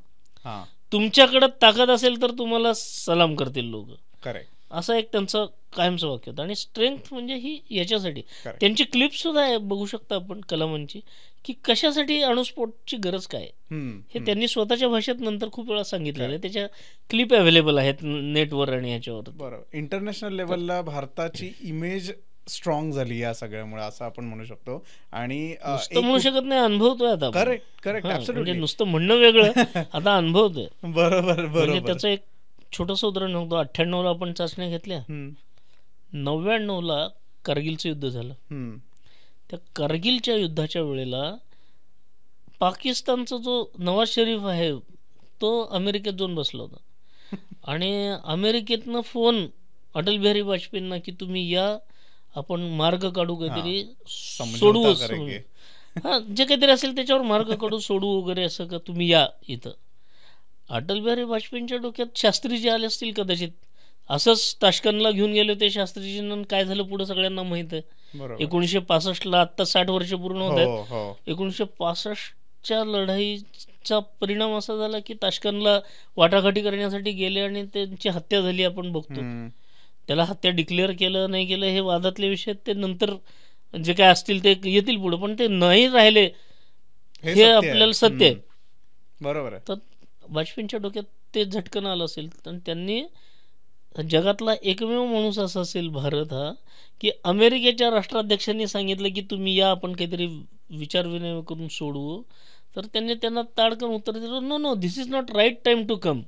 हा. तुमच्याकडे ताकद असेल तर तुम्हाला सलाम करतील लोक. करेक्ट. असं एक त्यांचं कायमचं वाक्य होतं. आणि स्ट्रेंथ म्हणजे ही याच्यासाठी Correct. त्यांची क्लिप सुद्धा आहे, बघू शकता आपण कलामांची, की कशासाठी अणुस्फोटची गरज काय आहे. हे त्यांनी स्वतःच्या भाषेत नंतर खूप वेळा सांगितलेलं आहे. त्याच्या क्लिप अवेलेबल आहेत नेटवर आणि ह्याच्यावर. बरोबर. इंटरनॅशनल लेवलला भारताची इमेज स्ट्रॉंग झाली या सगळ्यामुळे असं आपण म्हणू शकतो. आणि नुसतं म्हणू शकत नाही, अनुभवतोय आता आपण. Correct correct. म्हणजे ॲब्सोल्युटली. नुसतं म्हणणं वेगळं, आता अनुभवतोय. बरोबर म्हणजे बरोबर. त्याचं एक छोटंसं उदाहरण होतं. 98ला आपण चाचण्या घेतल्या. 99ला कारगिलचं युद्ध झालं. त्या कारगिलच्या युद्धाच्या वेळेला पाकिस्तानचा जो नवाज शरीफ आहे तो अमेरिकेत जाऊन बसला होता. आणि अमेरिकेतनं फोन अटल बिहारी वाजपेयींना की तुम्ही या, आपण मार्ग काढू, काहीतरी सोडवू, हा जे काहीतरी असेल त्याच्यावर मार्ग काढू, सोडवू वगैरे, असं का तुम्ही या इथं. अटल बिहारी वाजपेयींच्या डोक्यात शास्त्रीजी आले असतील कदाचित. असंच ताश्कंदला घेऊन गेले होते शास्त्रीजींना. काय झालं पुढे सगळ्यांना माहित आहे. 1965ला, आत्ता 60 वर्ष पूर्ण होत आहेत. 1965च्या लढाईचा परिणाम असा झाला की ताश्कंदला वाटाघाटी करण्यासाठी गेले आणि त्यांची हत्या झाली. आपण बघतो त्याला हत्या डिक्लेअर केलं नाही केलं हे वादातले विषय, ते नंतर जे काय असतील ते येतील पुढे, पण ते नाही राहिले हे आपल्याला सत्य आहे. बरोबर आहे. तर वाजपेयींच्या डोक्यात ते झटकन आलं असेल. तर त्यांनी जगातला एकमेव माणूस असा असेल भारत हा, की अमेरिकेच्या राष्ट्राध्यक्षांनी सांगितलं की तुम्ही या, आपण काहीतरी विचारविनिमय करून सोडवू. तर त्यांनी त्यांना ताडकन उत्तर दिलं, no no, this is not right time to come.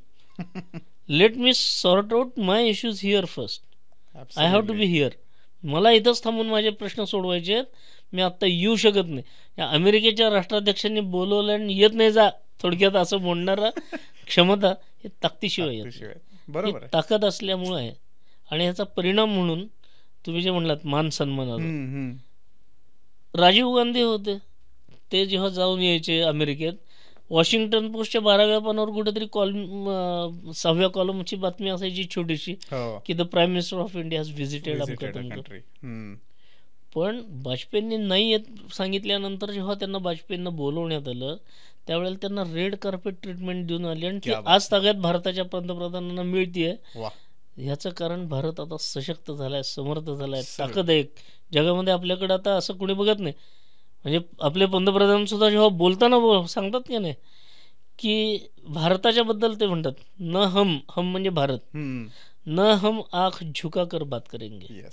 Let me sort out my issues here first. I have to be here. मला इथंच थांबून माझे प्रश्न सोडवायचे आहेत. मी आत्ता येऊ शकत नाही. या अमेरिकेच्या राष्ट्राध्यक्षांनी बोलवलं आणि येत नाही जा, थोडक्यात असं म्हणणारा क्षमता हे ताकदीशिवाय येत. बरोबर. ताकद असल्यामुळे आहे. आणि ह्याचा परिणाम म्हणून तुम्ही जे म्हणलात मान सन्मान, राजीव गांधी होते ते जेव्हा जाऊन यायचे अमेरिकेत, वॉशिंग्टन पोस्टच्या 12व्या पानावर कुठेतरी 6व्या कॉलमची बातमी असायची छोटीशी, की the prime minister of India has visited अमकं. पण वाजपेयींनी नाही येत सांगितल्यानंतर जेव्हा त्यांना वाजपेयींना बोलवण्यात आलं त्यावेळेला त्यांना रेड कार्पेट ट्रीटमेंट देऊन आली, आणि ती आज तागात भारताच्या पंतप्रधानांना मिळतीये. ह्याचं कारण भारत आता सशक्त झालाय, समर्थ झालाय, ताकद आहे जगामध्ये. आपल्याकडे आता असं कोणी बघत नाही. म्हणजे आपले पंतप्रधान सुद्धा जेव्हा बोलताना सांगतात की नाही, की भारताच्या बद्दल ते म्हणतात न हम म्हणजे भारत, न हम आँख झुका कर बात करेंगे,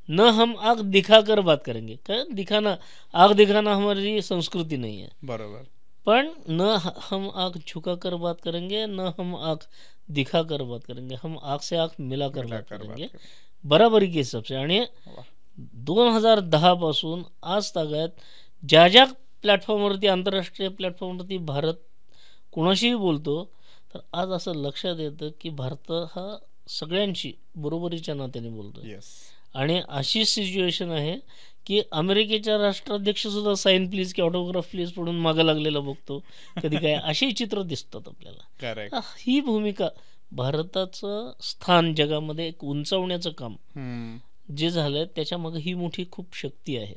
न हम आँख दिखा कर बात करेंगे. काय दिखाना, आँख दिखाना हमारी संस्कृती नाही आहे. बरोबर. पण न हम आँख झुका कर बात करेंगे, न हम आँख दिखा कर बात करेंगे, हम आँख से आँख मिला कर बात करेंगे, बराबरी के हिसाब से. आणि 2010 पासून आज तागायत ज्या ज्या प्लॅटफॉर्मवरती, आंतरराष्ट्रीय प्लॅटफॉर्मवरती भारत कोणाशीही बोलतो, तर आज असं लक्षात येतं की भारत हा सगळ्यांशी बरोबरीच्या नात्याने बोलतो. आणि अशी सिच्युएशन आहे की अमेरिकेच्या राष्ट्राध्यक्ष सुद्धा साईन प्लीज की ऑटोग्राफ प्लीज पडून मागं लागलेला बघतो कधी काय, अशी चित्र दिसतात आपल्याला. ही भूमिका, भारताचं स्थान जगामध्ये एक उंचावण्याचं काम जे झालंय त्याच्यामागे ही मोठी खूप शक्ती आहे.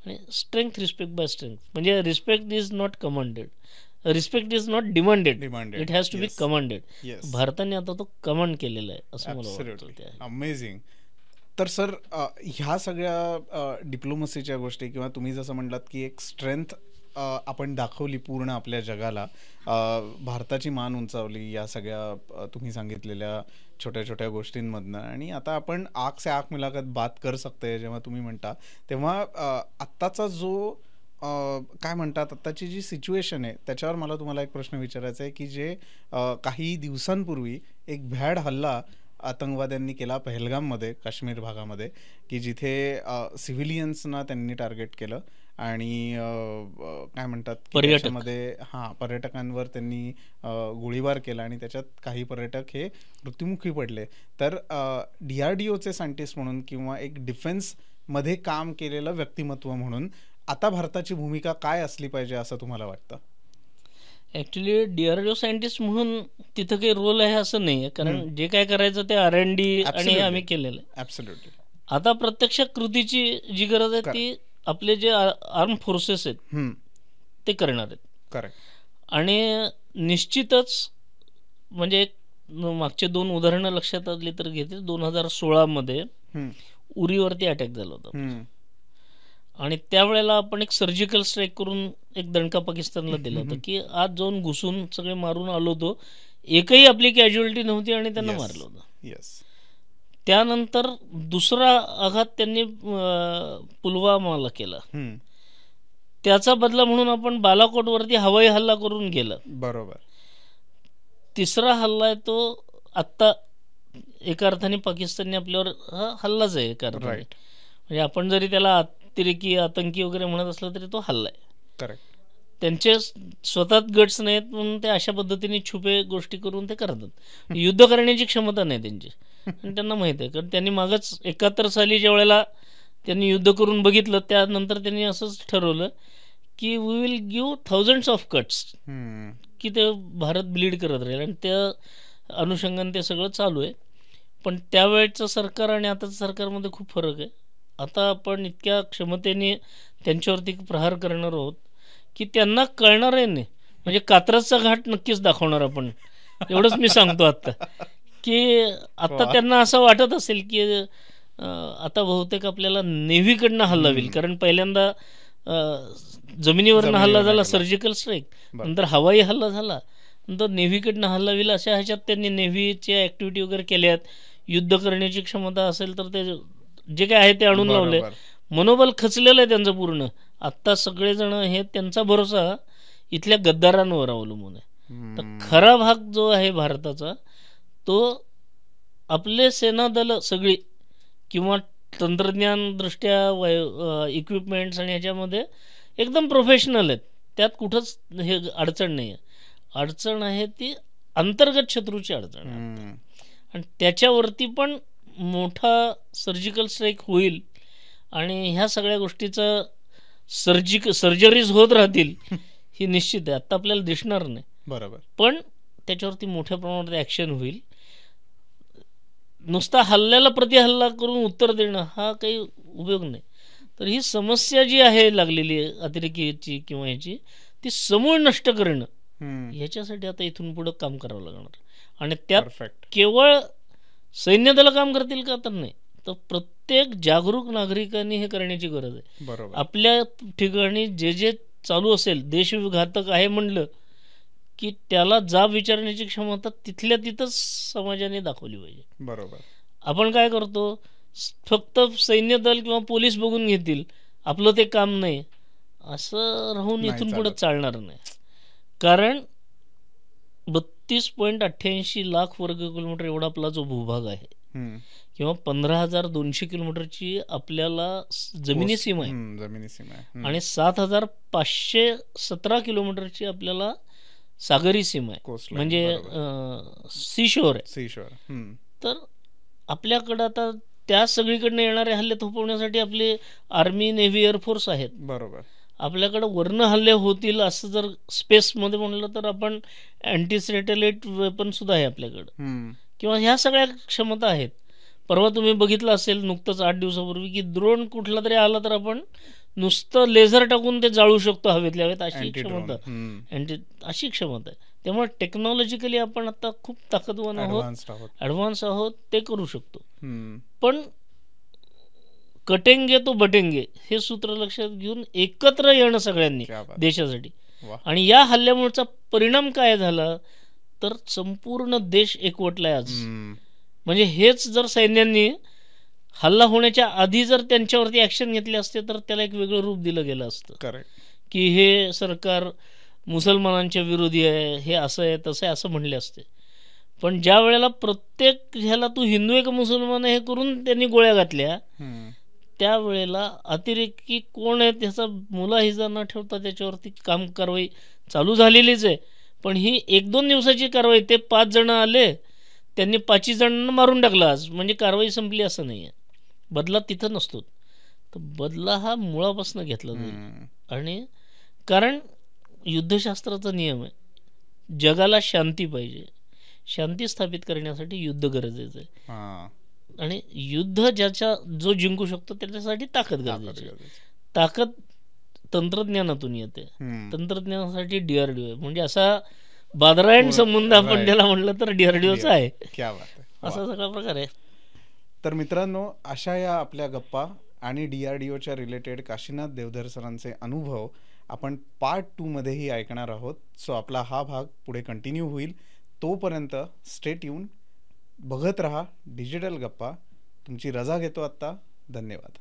आणि स्ट्रेंथ, रिस्पेक्ट बाय स्ट्रेंथ, म्हणजे respect is not commanded, respect is not demanded, it has to be commanded. भारताने आता तो कमांड केलेला आहे असं मला वाटतं. अमेझिंग. तर सर, ह्या सगळ्या डिप्लोमसीच्या गोष्टी किंवा तुम्ही जसं म्हटलात की एक स्ट्रेंथ आपण दाखवली पूर्ण आपल्या जगाला, भारताची मान उंचावली या सगळ्या तुम्ही सांगितलेल्या छोट्या छोट्या गोष्टींमधनं. आणि आता आपण आँख से आँख मिलाकर बात कर सकते जेव्हा तुम्ही म्हणता, तेव्हा आत्ताचा जो काय म्हणतात, आत्ताची जी सिच्युएशन आहे त्याच्यावर मला तुम्हाला एक प्रश्न विचारायचा आहे की जे काही दिवसांपूर्वी एक भ्याड हल्ला आतंकवाद्यांनी केला पहलगाममध्ये, काश्मीर भागामध्ये, की जिथे सिव्हिलियन्सना त्यांनी टार्गेट केलं आणि काय म्हणतात त्याच्यामध्ये पर्यटकांवर त्यांनी गोळीबार केला आणि त्याच्यात काही पर्यटक हे मृत्युमुखी पडले. तर DRDOचे सायंटिस्ट म्हणून किंवा एक डिफेन्समध्ये काम केलेलं व्यक्तिमत्व म्हणून आता भारताची भूमिका काय असली पाहिजे असं तुम्हाला वाटतं? ॲक्च्युली DRDO सायंटिस्ट म्हणून तिथं काही रोल आहे असं नाही आहे, कारण जे काय करायचं ते R&D आणि हे आम्ही केलेलं आहे. ॲब्सोल्युटली. आता प्रत्यक्ष कृतीची जी गरज आहे ती आपले जे आर्म फोर्सेस आहेत ते करणार आहेत. करेक्ट. आणि निश्चितच म्हणजे मागचे 2 उदाहरणं लक्षात आली तर घेते. 2016 उरीवरती अटॅक झाला होता आणि त्यावेळेला आपण एक सर्जिकल स्ट्राईक करून एक दणका पाकिस्तानला दिला होता की आज जाऊन घुसून सगळे मारून आलो होतो, एकही आपली कॅज्युअलिटी नव्हती आणि त्यांना मारलं होतं. त्यानंतर दुसरा आघात त्यांनी पुलवामाला केला, त्याचा बदला म्हणून आपण बालाकोटवरती हवाई हल्ला करून गेला. बरोबर. तिसरा हल्ला आहे तो आत्ता एका अर्थाने पाकिस्तानने आपल्यावर हा हल्लाच आहे एका अर्थाने. म्हणजे आपण जरी त्याला अतिरेकी आतंकी वगैरे म्हणत असलं तरी तो हल्ला आहे. करेक्ट. त्यांचे स्वतःच गट्स नाहीत म्हणून ते अशा पद्धतीने छुपे गोष्टी करून ते करतात. युद्ध करण्याची क्षमता नाही त्यांची आणि त्यांना माहित आहे, कारण त्यांनी मागच 71 साली ज्या वेळेला त्यांनी युद्ध करून बघितलं त्यानंतर त्यांनी असंच ठरवलं की we will give thousands of cuts, की ते भारत ब्लीड करत राहील. आणि त्या अनुषंगाने ते सगळं चालू आहे. पण त्यावेळेचं सरकार आणि आताच्या सरकारमध्ये खूप फरक आहे. आता आपण इतक्या क्षमतेने त्यांच्यावरती प्रहार करणार आहोत की त्यांना कळणार आहे नाही, म्हणजे कात्रजचा घाट नक्कीच दाखवणार आपण, एवढंच मी सांगतो आता. की आता त्यांना असं वाटत असेल की आता बहुतेक आपल्याला नेव्हीकडनं हल्ला होईल, कारण पहिल्यांदा जमिनीवरनं हल्ला झाला सर्जिकल स्ट्राईक, नंतर हवाई हल्ला झाला, नंतर नेव्हीकडनं हल्ला होईल. अशा ह्याच्यात त्यांनी नेव्हीच्या ॲक्टिव्हिटी वगैरे केल्यात. युद्ध करण्याची क्षमता असेल तर ते जे काय आहे ते आणून लावले. मनोबल खचलेलं आहे त्यांचं पूर्ण. आत्ता सगळेजण हे त्यांचा भरोसा इथल्या गद्दारांवर अवलंबून आहे. तर खरा भाग जो आहे भारताचा तो आपले सेनादल सगळी किंवा तंत्रज्ञानदृष्ट्या इक्विपमेंट्स आणि ह्याच्यामध्ये एकदम प्रोफेशनल आहेत, त्यात कुठंच हे अडचण नाही आहे. अडचण आहे ती अंतर्गत शत्रूची अडचण आहे आणि त्याच्यावरती पण मोठा सर्जिकल स्ट्राईक होईल आणि ह्या सगळ्या गोष्टीचं सर्जरीज होत राहतील ही निश्चित आहे. आत्ता आपल्याला दिसणार नाही, बरोबर, पण त्याच्यावरती मोठ्या प्रमाणात ॲक्शन होईल. नुसता हल्ल्याला प्रतिहल्ला करून उत्तर देणं हा काही उपयोग नाही. तर ही समस्या जी आहे लागलेली आहे अतिरेकीची किंवा ह्याची, ती समूळ नष्ट करणं, ह्याच्यासाठी आता इथून पुढं काम करावं लागणार. आणि त्यात परफेक्ट. केवळ सैन्य दलं काम करतील का, तर नाही, तर प्रत्येक जागरूक नागरिकांनी हे करण्याची गरज आहे. बरोबर, आपल्या ठिकाणी जे जे चालू असेल, देशविघातक आहे म्हणलं की त्याला जाब विचारण्याची क्षमता तिथल्या तिथंच समाजाने दाखवली पाहिजे. बरोबर. आपण काय करतो, फक्त सैन्य दल किंवा पोलीस बघून घेतील, आपलं ते काम नाही, असं राहून नाही इथून पुढे चालत. चालणार नाही. कारण 32.88 लाख वर्ग किलोमीटर एवढा आपला जो भूभाग आहे, किंवा 15,200 किलोमीटरची आपल्याला जमिनी सीमा आहे, जमिनी सीमा आहे, आणि 7,517 किलोमीटरची आपल्याला सागरी सीमा आहे, Coastline, म्हणजे सीशोर आहे. सीशोर. तर आपल्याकडं आता त्या सगळीकडनं येणारे हल्ले थोपवण्यासाठी आपले आर्मी, नेव्ही, एअरफोर्स आहेत. बरोबर. आपल्याकडं वर्ण हल्ले होतील असं जर स्पेसमध्ये म्हणलं तर आपण अँटी सॅटेलाइट वेपन सुद्धा आहे आपल्याकडं, किंवा ह्या सगळ्या क्षमता आहेत. परवा तुम्ही बघितलं असेल नुकतंच 8 दिवसापूर्वी की ड्रोन कुठला तरी आला तर आपण नुसतं लेझर टाकून ते जाळू शकतो हवेतल्या हवेत, अशी क्षमता, अशी क्षमता आहे. त्यामुळे टेक्नॉलॉजिकली आपण आता खूप ताकदवान आहोत, ॲडव्हान्स आहोत, ते करू शकतो. पण कटेंगे तो बटेंगे हे सूत्र लक्षात घेऊन एकत्र येणं सगळ्यांनी देशासाठी. आणि या हल्ल्यामुळेचा परिणाम काय झाला तर संपूर्ण देश एकवटलाय आज. म्हणजे हेच जर सैन्यांनी हल्ला होण्याच्या आधी जर त्यांच्यावरती ॲक्शन घेतली असते तर त्याला एक वेगळं रूप दिलं गेलं असतं, की हे सरकार मुसलमानांच्या विरोधी आहे, हे असं आहे तसं आहे असं म्हणले असते. पण ज्या वेळेला प्रत्येक ह्याला तू हिंदू आहे का मुसलमान आहे हे करून त्यांनी गोळ्या घातल्या, त्यावेळेला अतिरेकी कोण आहे त्याचा मुलाहिजा न ठेवता त्याच्यावरती कारवाई चालू झालेलीच आहे. पण ही 1-2 दिवसाची कारवाई, ते 5 जण आले, त्यांनी 5 जणांना मारून टाकलं आज, म्हणजे कारवाई संपली असं नाही आहे. बदला तिथं नसतो, तर बदला हा मुळापासून घेतला जाईल. आणि कारण युद्धशास्त्राचा नियम आहे, जगाला शांती पाहिजे, शांती स्थापित करण्यासाठी युद्ध गरजेचं आहे. आणि युद्ध ज्याचा जो जिंकू शकतो त्याच्यासाठी ताकद गरजेची आहे. ताकद तंत्रज्ञानातून येते, तंत्रज्ञानासाठी DRDO आहे. म्हणजे असा बादरायण संबंध आपण त्याला म्हणलं तर DRDOचा आहे. असा सगळा प्रकार आहे. तर मित्रांनो, अशा या आपल्या गप्पा आणि DRDOच्या रिलेटेड काशीनाथ देवधर सरांचे अनुभव आपण पार्ट 2 मध्येही ऐकणार आहोत. सो आपला हा भाग पुढे कंटिन्यू होईल. तोपर्यंत स्टे ट्यून, बघत रहा डिजिटल गप्पा. तुमची रजा घेतो आत्ता. धन्यवाद.